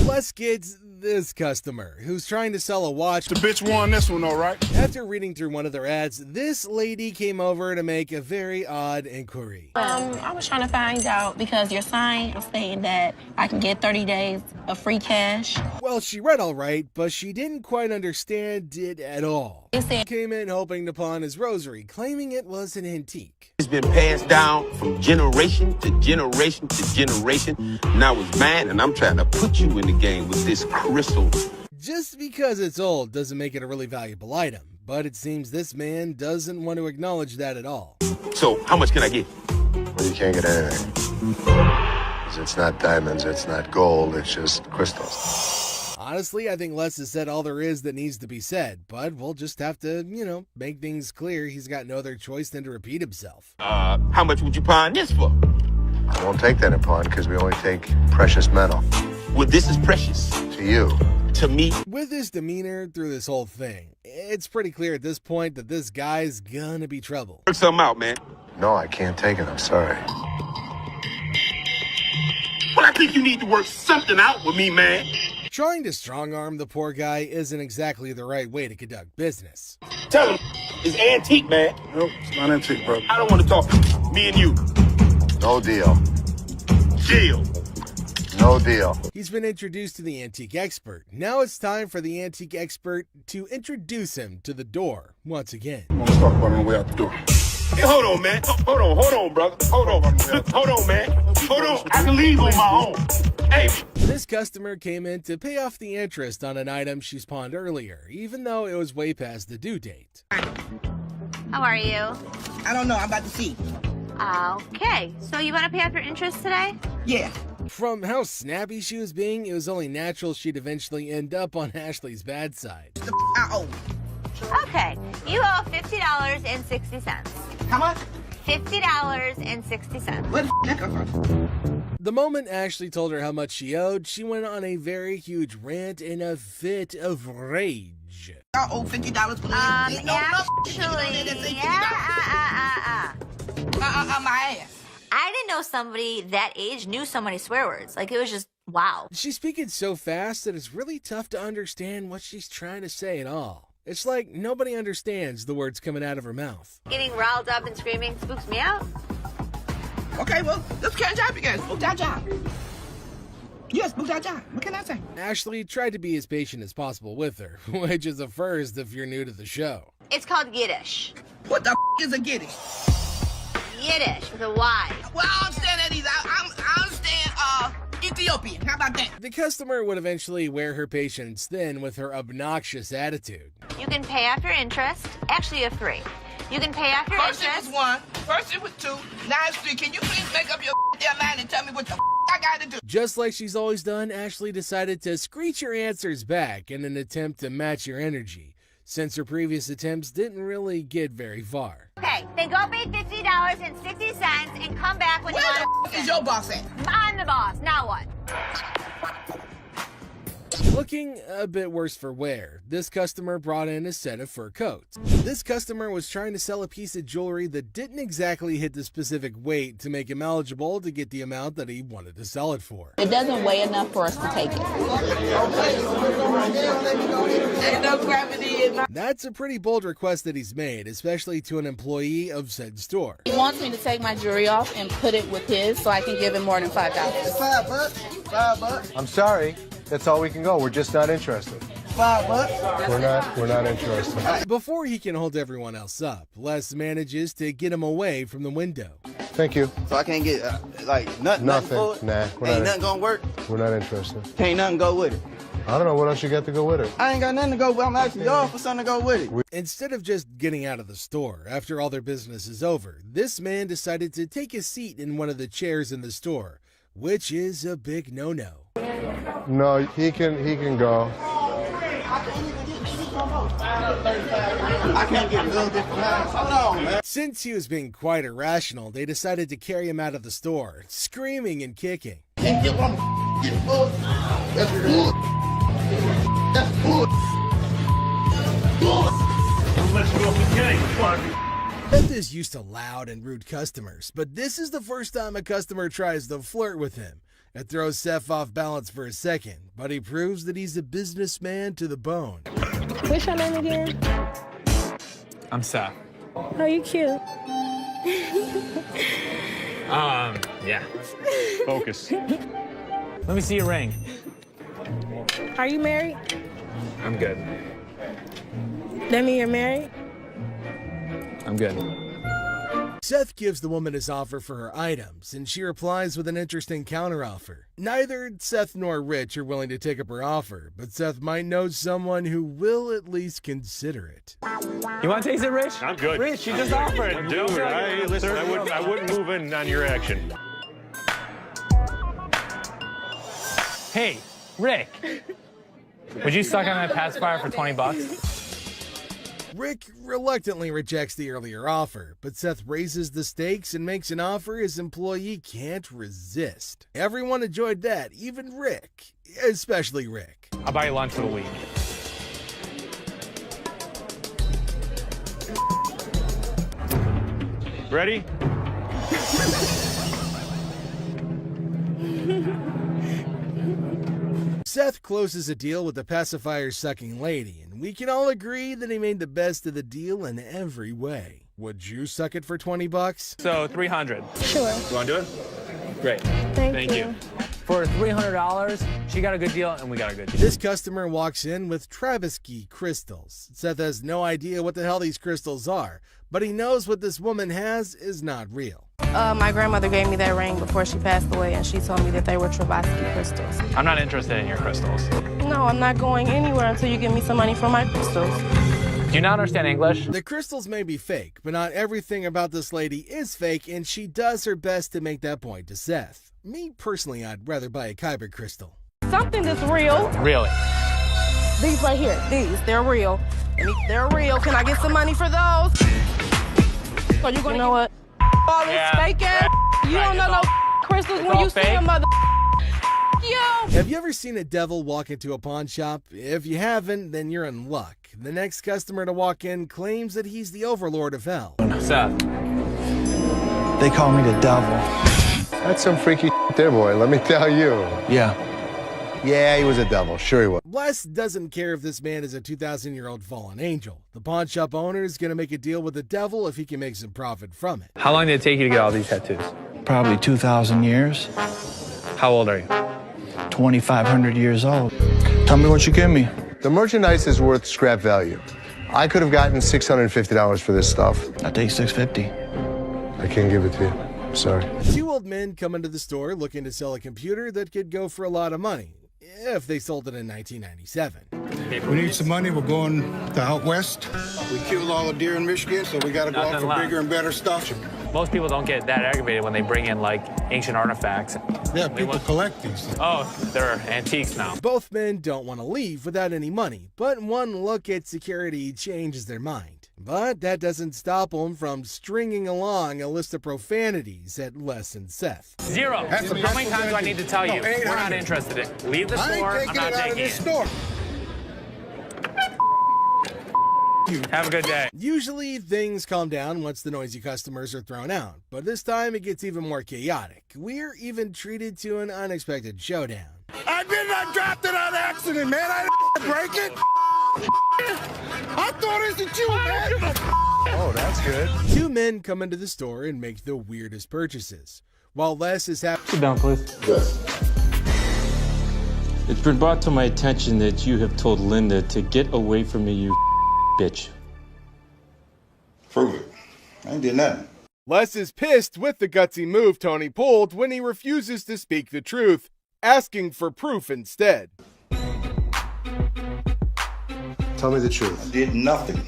Les gets this customer, who's trying to sell a watch. The bitch won this one, all right? After reading through one of their ads, this lady came over to make a very odd inquiry. I was trying to find out because your sign was saying that I can get 30 days of free cash. Well, she read all right, but she didn't quite understand it at all. Came in hoping to pawn his rosary, claiming it was an antique. It's been passed down from generation to generation to generation. Now it's mine, and I'm trying to put you in the game with this crystal. Just because it's old doesn't make it a really valuable item, but it seems this man doesn't want to acknowledge that at all. So, how much can I get? Well, you can't get anything. 'Cause it's not diamonds, it's not gold, it's just crystals. Honestly, I think Les has said all there is that needs to be said, but we'll just have to, make things clear. He's got no other choice than to repeat himself. How much would you pawn this for? I won't take that in pawn because we only take precious metal. Well, this is precious. To you. To me. With his demeanor through this whole thing, it's pretty clear at this point that this guy's gonna be trouble. Work something out, man. No, I can't take it, I'm sorry. Well, I think you need to work something out with me, man. Trying to strong-arm the poor guy isn't exactly the right way to conduct business. Tell him it's antique, man. Nope, it's not antique, bro. I don't want to talk. Me and you. No deal. Deal. No deal. He's been introduced to the antique expert. Now it's time for the antique expert to introduce him to the door once again. Let's talk about it on the way out the door. Hey, hold on, man. Hold on, brother. Hold on, man. Hold on. I can leave on my own. Hey. This customer came in to pay off the interest on an item she's pawned earlier, even though it was way past the due date. How are you? I don't know. I'm about to see. Okay. So you want to pay off your interest today? Yeah. From how snappy she was being, it was only natural she'd eventually end up on Ashley's bad side. I owe. Okay. You owe $50.60. How much? $50.60. Where the that come from? The moment Ashley told her how much she owed, she went on a very huge rant in a fit of rage. I owe $50 for my ass. I didn't know somebody that age knew so many swear words. Like, it was just, wow. She's speaking so fast that it's really tough to understand what she's trying to say at all. It's like nobody understands the words coming out of her mouth. Getting riled up and screaming spooks me out. Okay, well, let's catch up again. Spook that job. Yes, spook that job. What can I say? Ashley tried to be as patient as possible with her, which is a first if you're new to the show. It's called Yiddish. What the is a Yiddish? Yiddish with a Y. Well, I understand that I understand Ethiopian. How about that? The customer would eventually wear her patience thin with her obnoxious attitude. You can pay off your interest. Actually, you have three. You can pay off your First interest. it was one. First it was two. Now it's three. Can you please make up your damn mind and tell me what the I gotta do? Just like she's always done, Ashley decided to screech her answers back in an attempt to match your energy, since her previous attempts didn't really get very far. Okay, then go pay $50.60 and come back when you want to. Is your boss at? I'm the boss. Now what? Looking a bit worse for wear, this customer brought in a set of fur coats. This customer was trying to sell a piece of jewelry that didn't exactly hit the specific weight to make him eligible to get the amount that he wanted to sell it for. It doesn't weigh enough for us to take it. That's a pretty bold request that he's made, especially to an employee of said store. He wants me to take my jewelry off and put it with his so I can give him more than $5. $5. I'm sorry. That's all we can go. We're just not interested. $5. We're not interested. Before he can hold everyone else up, Les manages to get him away from the window. Thank you. So I can't get nothing for it? Nah. Ain't nothing gonna work? We're not interested. Can't nothing go with it. I don't know what else you got to go with it. I ain't got nothing to go with. I'm asking y'all for something to go with it. Instead of just getting out of the store after all their business is over, this man decided to take a seat in one of the chairs in the store, which is a big no-no. No, he can go. I can't get a little bit from that. Hold on, man. Since he was being quite irrational, they decided to carry him out of the store, screaming and kicking. Can't get what I'm getting for. That's bull. That's bull. Beth is used to loud and rude customers, but this is the first time a customer tries to flirt with him, It throws Seth off balance for a second, but he proves that he's a businessman to the bone. What's your name again? I'm Seth. Oh, you cute. Yeah. Focus. Let me see your ring. Are you married? I'm good. That mean you're married? I'm good. Seth gives the woman his offer for her items, and she replies with an interesting counteroffer. Neither Seth nor Rich are willing to take up her offer, but Seth might know someone who will at least consider it. You want to taste it, Rich? I'm good. Rich, you just offered. Dude, listen, I wouldn't move in on your action. Hey, Rick. Would you suck on that pacifier for $20? Rick reluctantly rejects the earlier offer, but Seth raises the stakes and makes an offer his employee can't resist. Everyone enjoyed that, even Rick, especially Rick. I'll buy you lunch for the week. Ready? Seth closes a deal with the pacifier-sucking lady, and we can all agree that he made the best of the deal in every way. Would you suck it for $20? So $300. Sure. You want to do it? Great. Thank you. For $300, she got a good deal and we got a good deal. This customer walks in with Travisky crystals. Seth has no idea what the hell these crystals are, but he knows what this woman has is not real. My grandmother gave me that ring before she passed away, and she told me that they were Travisky crystals. I'm not interested in your crystals. No, I'm not going anywhere until you give me some money for my crystals. Do you not understand English? The crystals may be fake, but not everything about this lady is fake, and she does her best to make that point to Seth. Me, personally, I'd rather buy a Kyber crystal. Something that's real. Really? These right here, they're real. They're real. Can I get some money for those? So you're gonna, you know what? All this fake ass. You don't know no crystals when you see a mother. You. Have you ever seen a devil walk into a pawn shop? If you haven't, then you're in luck. The next customer to walk in claims that he's the overlord of hell. Seth. They call me the devil. That's some freaky there, boy, let me tell you. Yeah. Yeah, he was a devil. Sure he was. Les doesn't care if this man is a 2,000-year-old fallen angel. The pawn shop owner is going to make a deal with the devil if he can make some profit from it. How long did it take you to get all these tattoos? Probably 2,000 years. How old are you? 2,500 years old. Tell me what you give me. The merchandise is worth scrap value. I could have gotten $650 for this stuff. I take $650. I can't give it to you. Sorry. Two old men come into the store looking to sell a computer that could go for a lot of money, if they sold it in 1997. We need some money. We're going to out west. We killed all the deer in Michigan, so we got to go out for bigger and better stuff. Most people don't get that aggravated when they bring in, like, ancient artifacts. Yeah, people collect these. Oh, they're antiques now. Both men don't want to leave without any money, but one look at security changes their mind. But that doesn't stop them from stringing along a list of profanities at Les and Seth. 0. How many times do I need to tell you? We're not interested in. Leave the store. I'm not taking it. Have a good day. Usually things calm down once the noisy customers are thrown out, but this time it gets even more chaotic. We're even treated to an unexpected showdown. I did not drop it on accident, man. I didn't break it. I thought it was you, man. Oh, that's good. Two men come into the store and make the weirdest purchases. While Les is happy. Sit down, please. Yes. It's been brought to my attention that you have told Linda to get away from me, you bitch. Prove it. I ain't did nothing. Les is pissed with the gutsy move Tony pulled when he refuses to speak the truth, asking for proof instead. Tell me the truth. I did nothing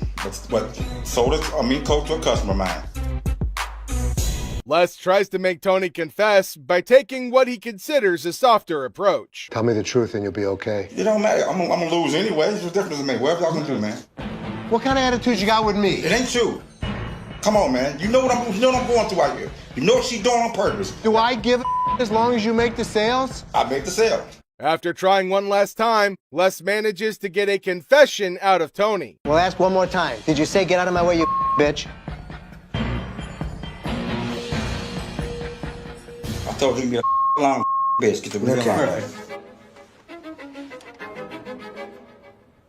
but sold it, coat to a customer of mine. Les tries to make Tony confess by taking what he considers a softer approach. Tell me the truth and you'll be okay. It don't matter. I'm gonna lose anyway. What's the difference to me? Whatever y'all gonna do, man. What kind of attitude you got with me? It ain't you. Come on, man. You know what I'm going through out here. You know what she's doing on purpose. Do I give a as long as you make the sales? I make the sale. After trying one last time, Les manages to get a confession out of Tony. Well, ask one more time. Did you say get out of my way, you bitch? I told him to get along. Bitch, get the real camera.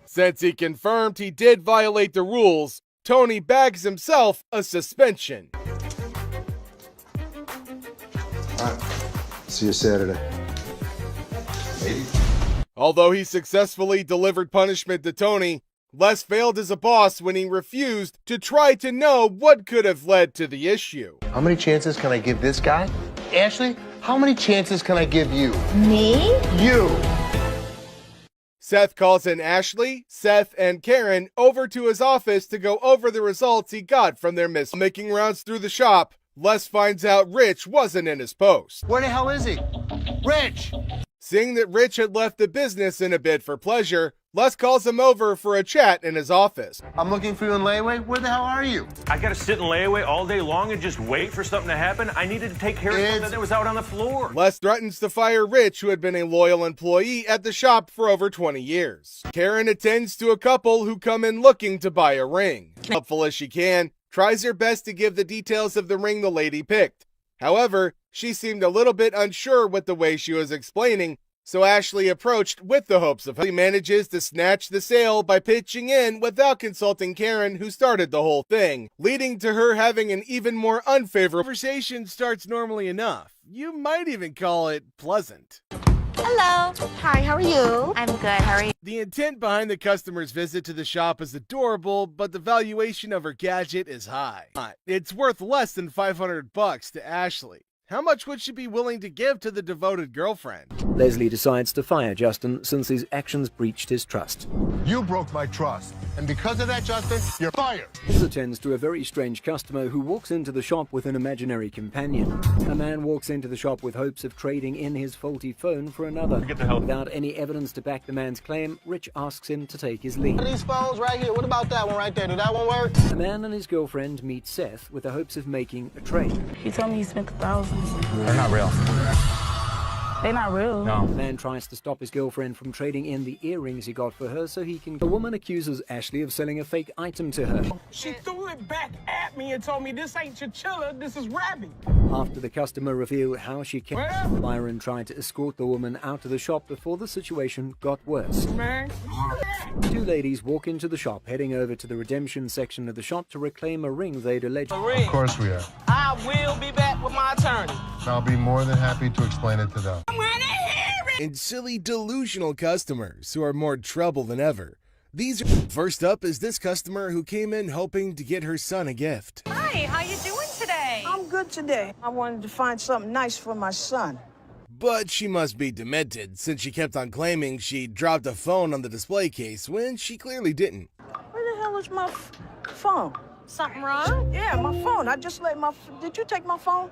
Since he confirmed he did violate the rules, Tony bags himself a suspension. Alright, see you Saturday. Maybe. Although he successfully delivered punishment to Tony, Les failed as a boss when he refused to try to know what could have led to the issue. How many chances can I give this guy? Ashley, how many chances can I give you? Me? You! Seth calls in Ashley, Seth, and Karen over to his office to go over the results he got from their miss. Making rounds through the shop, Les finds out Rich wasn't in his post. Where the hell is he? Rich! Seeing that Rich had left the business in a bid for pleasure, Les calls him over for a chat in his office. I'm looking for you in layaway. Where the hell are you? I gotta sit in layaway all day long and just wait for something to happen? I needed to take care of something that was out on the floor. Les threatens to fire Rich, who had been a loyal employee at the shop for over 20 years. Karen attends to a couple who come in looking to buy a ring. Helpful as she can, tries her best to give the details of the ring the lady picked. However, she seemed a little bit unsure with the way she was explaining, so Ashley approached with the hopes of he manages to snatch the sale by pitching in without consulting Karen, who started the whole thing, leading to her having an even more unfavorable conversation. Starts normally enough. You might even call it pleasant. Hello. Hi, how are you? I'm good, how are you? The intent behind the customer's visit to the shop is adorable, but the valuation of her gadget is high. It's worth less than $500 to Ashley. How much would she be willing to give to the devoted girlfriend? Leslie decides to fire Justin since his actions breached his trust. You broke my trust. And because of that, Justin, you're fired. This attends to a very strange customer who walks into the shop with an imaginary companion. A man walks into the shop with hopes of trading in his faulty phone for another. Without any evidence to back the man's claim, Rich asks him to take his lead. These phones right here. What about that one right there? Did that one work? A man and his girlfriend meet Seth with the hopes of making a trade. He told me he spent $1,000. They're not real. They not real. No. The man tries to stop his girlfriend from trading in the earrings he got for her so he can... The woman accuses Ashley of selling a fake item to her. She threw it back at me and told me this ain't chinchilla, this is rabbit. After the customer revealed how she came, Byron tried to escort the woman out of the shop before the situation got worse. Man. Two ladies walk into the shop, heading over to the redemption section of the shop to reclaim a ring they'd alleged. Of course we are. I will be back with my attorney. I'll be more than happy to explain it to them. And silly, delusional customers who are more trouble than ever. These are... First up is this customer who came in hoping to get her son a gift. Hi, how you doing today? I'm good today. I wanted to find something nice for my son. But she must be demented, since she kept on claiming she dropped a phone on the display case when she clearly didn't. Where the hell is my phone? Something wrong? Yeah, my phone. I just let my... Did you take my phone?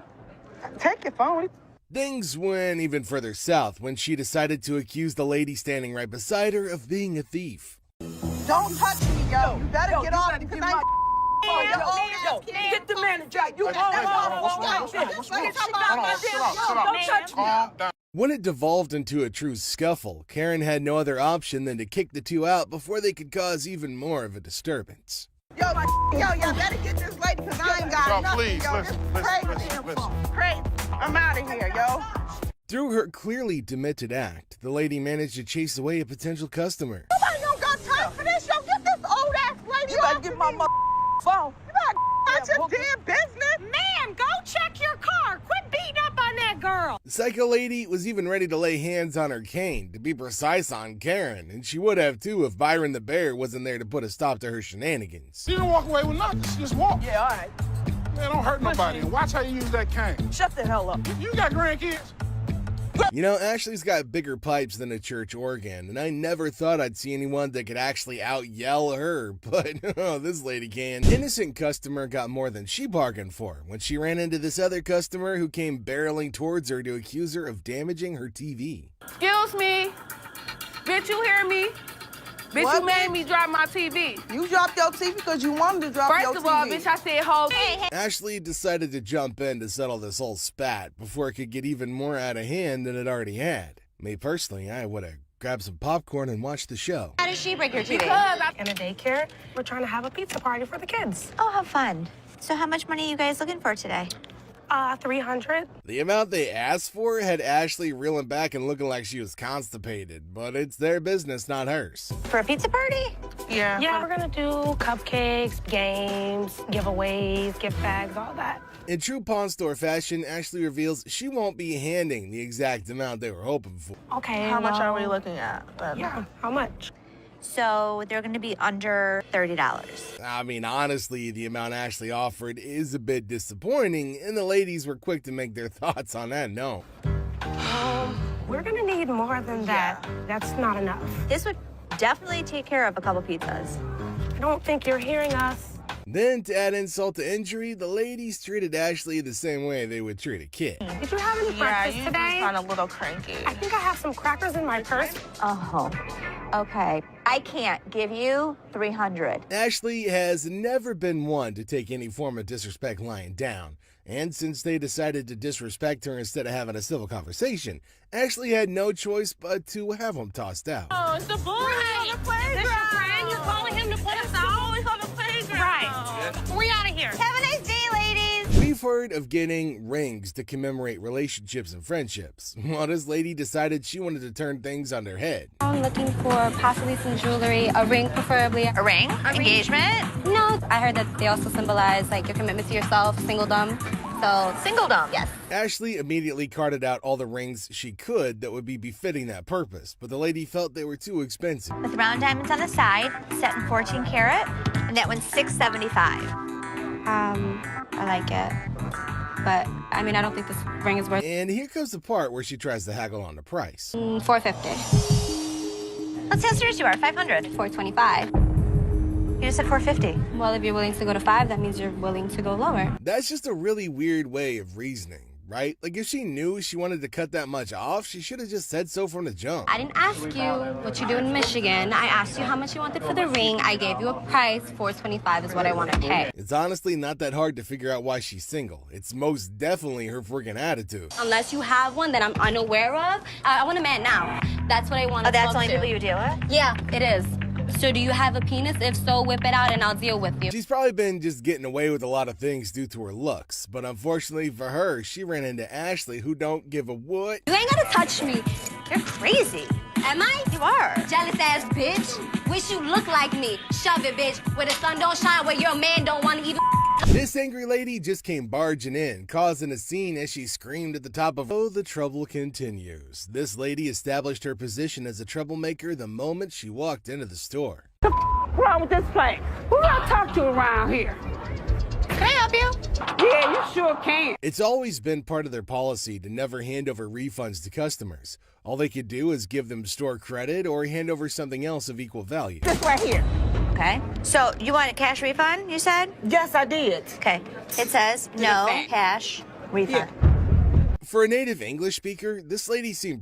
Take your phone. Things went even further south when she decided to accuse the lady standing right beside her of being a thief. Don't touch me, yo. You better get off because I... Get the manager. You don't touch me. When it devolved into a true scuffle, Karen had no other option than to kick the two out before they could cause even more of a disturbance. Yo, y'all better get this lady because I ain't got nothing, please, yo. listen, This crazy. Crazy. I'm out of here, yo. Through her clearly demented act, the lady managed to chase away a potential customer. Nobody don't got time for this, yo. Get this old ass lady. You better get my phone. You better mind your damn business. Man, go check your car. Quit beating up on that girl. The psycho lady was even ready to lay hands on her cane, to be precise on Karen, and she would have too if Byron the Bear wasn't there to put a stop to her shenanigans. You don't walk away with nothing. Just walk. Yeah, all right. Man, don't hurt nobody. And watch how you use that cane. Shut the hell up. You got grandkids? You know, Ashley's got bigger pipes than a church organ, and I never thought I'd see anyone that could actually out-yell her, but oh, this lady can. Innocent customer got more than she bargained for when she ran into this other customer who came barreling towards her to accuse her of damaging her TV. Excuse me. Bitch, you hear me? Bitch, What, you made bitch? me drop my TV. You dropped your TV because you wanted to drop your TV. First of all, bitch, I said hold. Ashley decided to jump in to settle this whole spat before it could get even more out of hand than it already had. Me personally, I would have grabbed some popcorn and watched the show. How did she break your TV? Because I'm in a daycare, we're trying to have a pizza party for the kids. Oh, how fun. So how much money are you guys looking for today? $300. The amount they asked for had Ashley reeling back and looking like she was constipated, but it's their business, not hers. For a pizza party? Yeah. Yeah, we're gonna do cupcakes, games, giveaways, gift bags, all that. In true pawn store fashion, Ashley reveals she won't be handing the exact amount they were hoping for. Okay. How much are we looking at? Yeah, how much? So they're going to be under $30. I mean, honestly, the amount Ashley offered is a bit disappointing, and the ladies were quick to make their thoughts on that known. We're gonna need more than that. That's not enough. This would definitely take care of a couple pizzas. I don't think you're hearing us. Then, to add insult to injury, the ladies treated Ashley the same way they would treat a kid. Did you have any breakfast today? Kind of a little cranky. I think I have some crackers in my purse. Oh, okay. I can't give you $300. Ashley has never been one to take any form of disrespect lying down. And since they decided to disrespect her instead of having a civil conversation, Ashley had no choice but to have them tossed out. Oh, it's the boy on the playground. Is this your friend? You're calling him to put us out? Always on the playground. Right. We out of here. Have a nice day, ladies. We've heard of getting rings to commemorate relationships and friendships. Well, this lady decided she wanted to turn things on their head. I'm looking for possibly some jewelry, a ring preferably. A ring? Engagement? No, I heard that they also symbolize like your commitment to yourself, singledom. So, singledom, yes. Ashley immediately carted out all the rings she could that would be befitting that purpose, but the lady felt they were too expensive. With round diamonds on the side, set in 14 karat, and that one's $675. I like it. But, I mean, I don't think this ring is worth And here comes the part where she tries to haggle on the price. $450. Let's see how serious you are. $500. $425. You just said $450. Well, if you're willing to go to $5, that means you're willing to go lower. That's just a really weird way of reasoning, right? Like, if she knew she wanted to cut that much off, she should have just said so from the jump. I didn't ask you what you do in Michigan. I asked you how much you wanted for the ring. I gave you a price. $425 is what I want to pay. It's honestly not that hard to figure out why she's single. It's most definitely her freaking attitude. Unless you have one that I'm unaware of, I want a man now. That's what I want to that's talk the only to. people you deal with? Yeah, it is. So do you have a penis? If so, whip it out and I'll deal with you. She's probably been just getting away with a lot of things due to her looks, but unfortunately for her, she ran into Ashley, who don't give a what. You ain't gotta touch me. You're crazy. Am I? You are. Jealous ass bitch. Wish you look like me. Shove it, bitch. Where the sun don't shine, where your man don't want to even. This angry lady just came barging in, causing a scene as she screamed at the top of "Oh, the trouble continues." This lady established her position as a troublemaker the moment she walked into the store. What's wrong with this place? Who do I talk to around here? Can I help you? Yeah, you sure can. It's always been part of their policy to never hand over refunds to customers. All they could do is give them store credit or hand over something else of equal value. This right here. Okay. So you want a cash refund, you said? Yes, I did. Okay. It says no cash refund. For a native English speaker, this lady seemed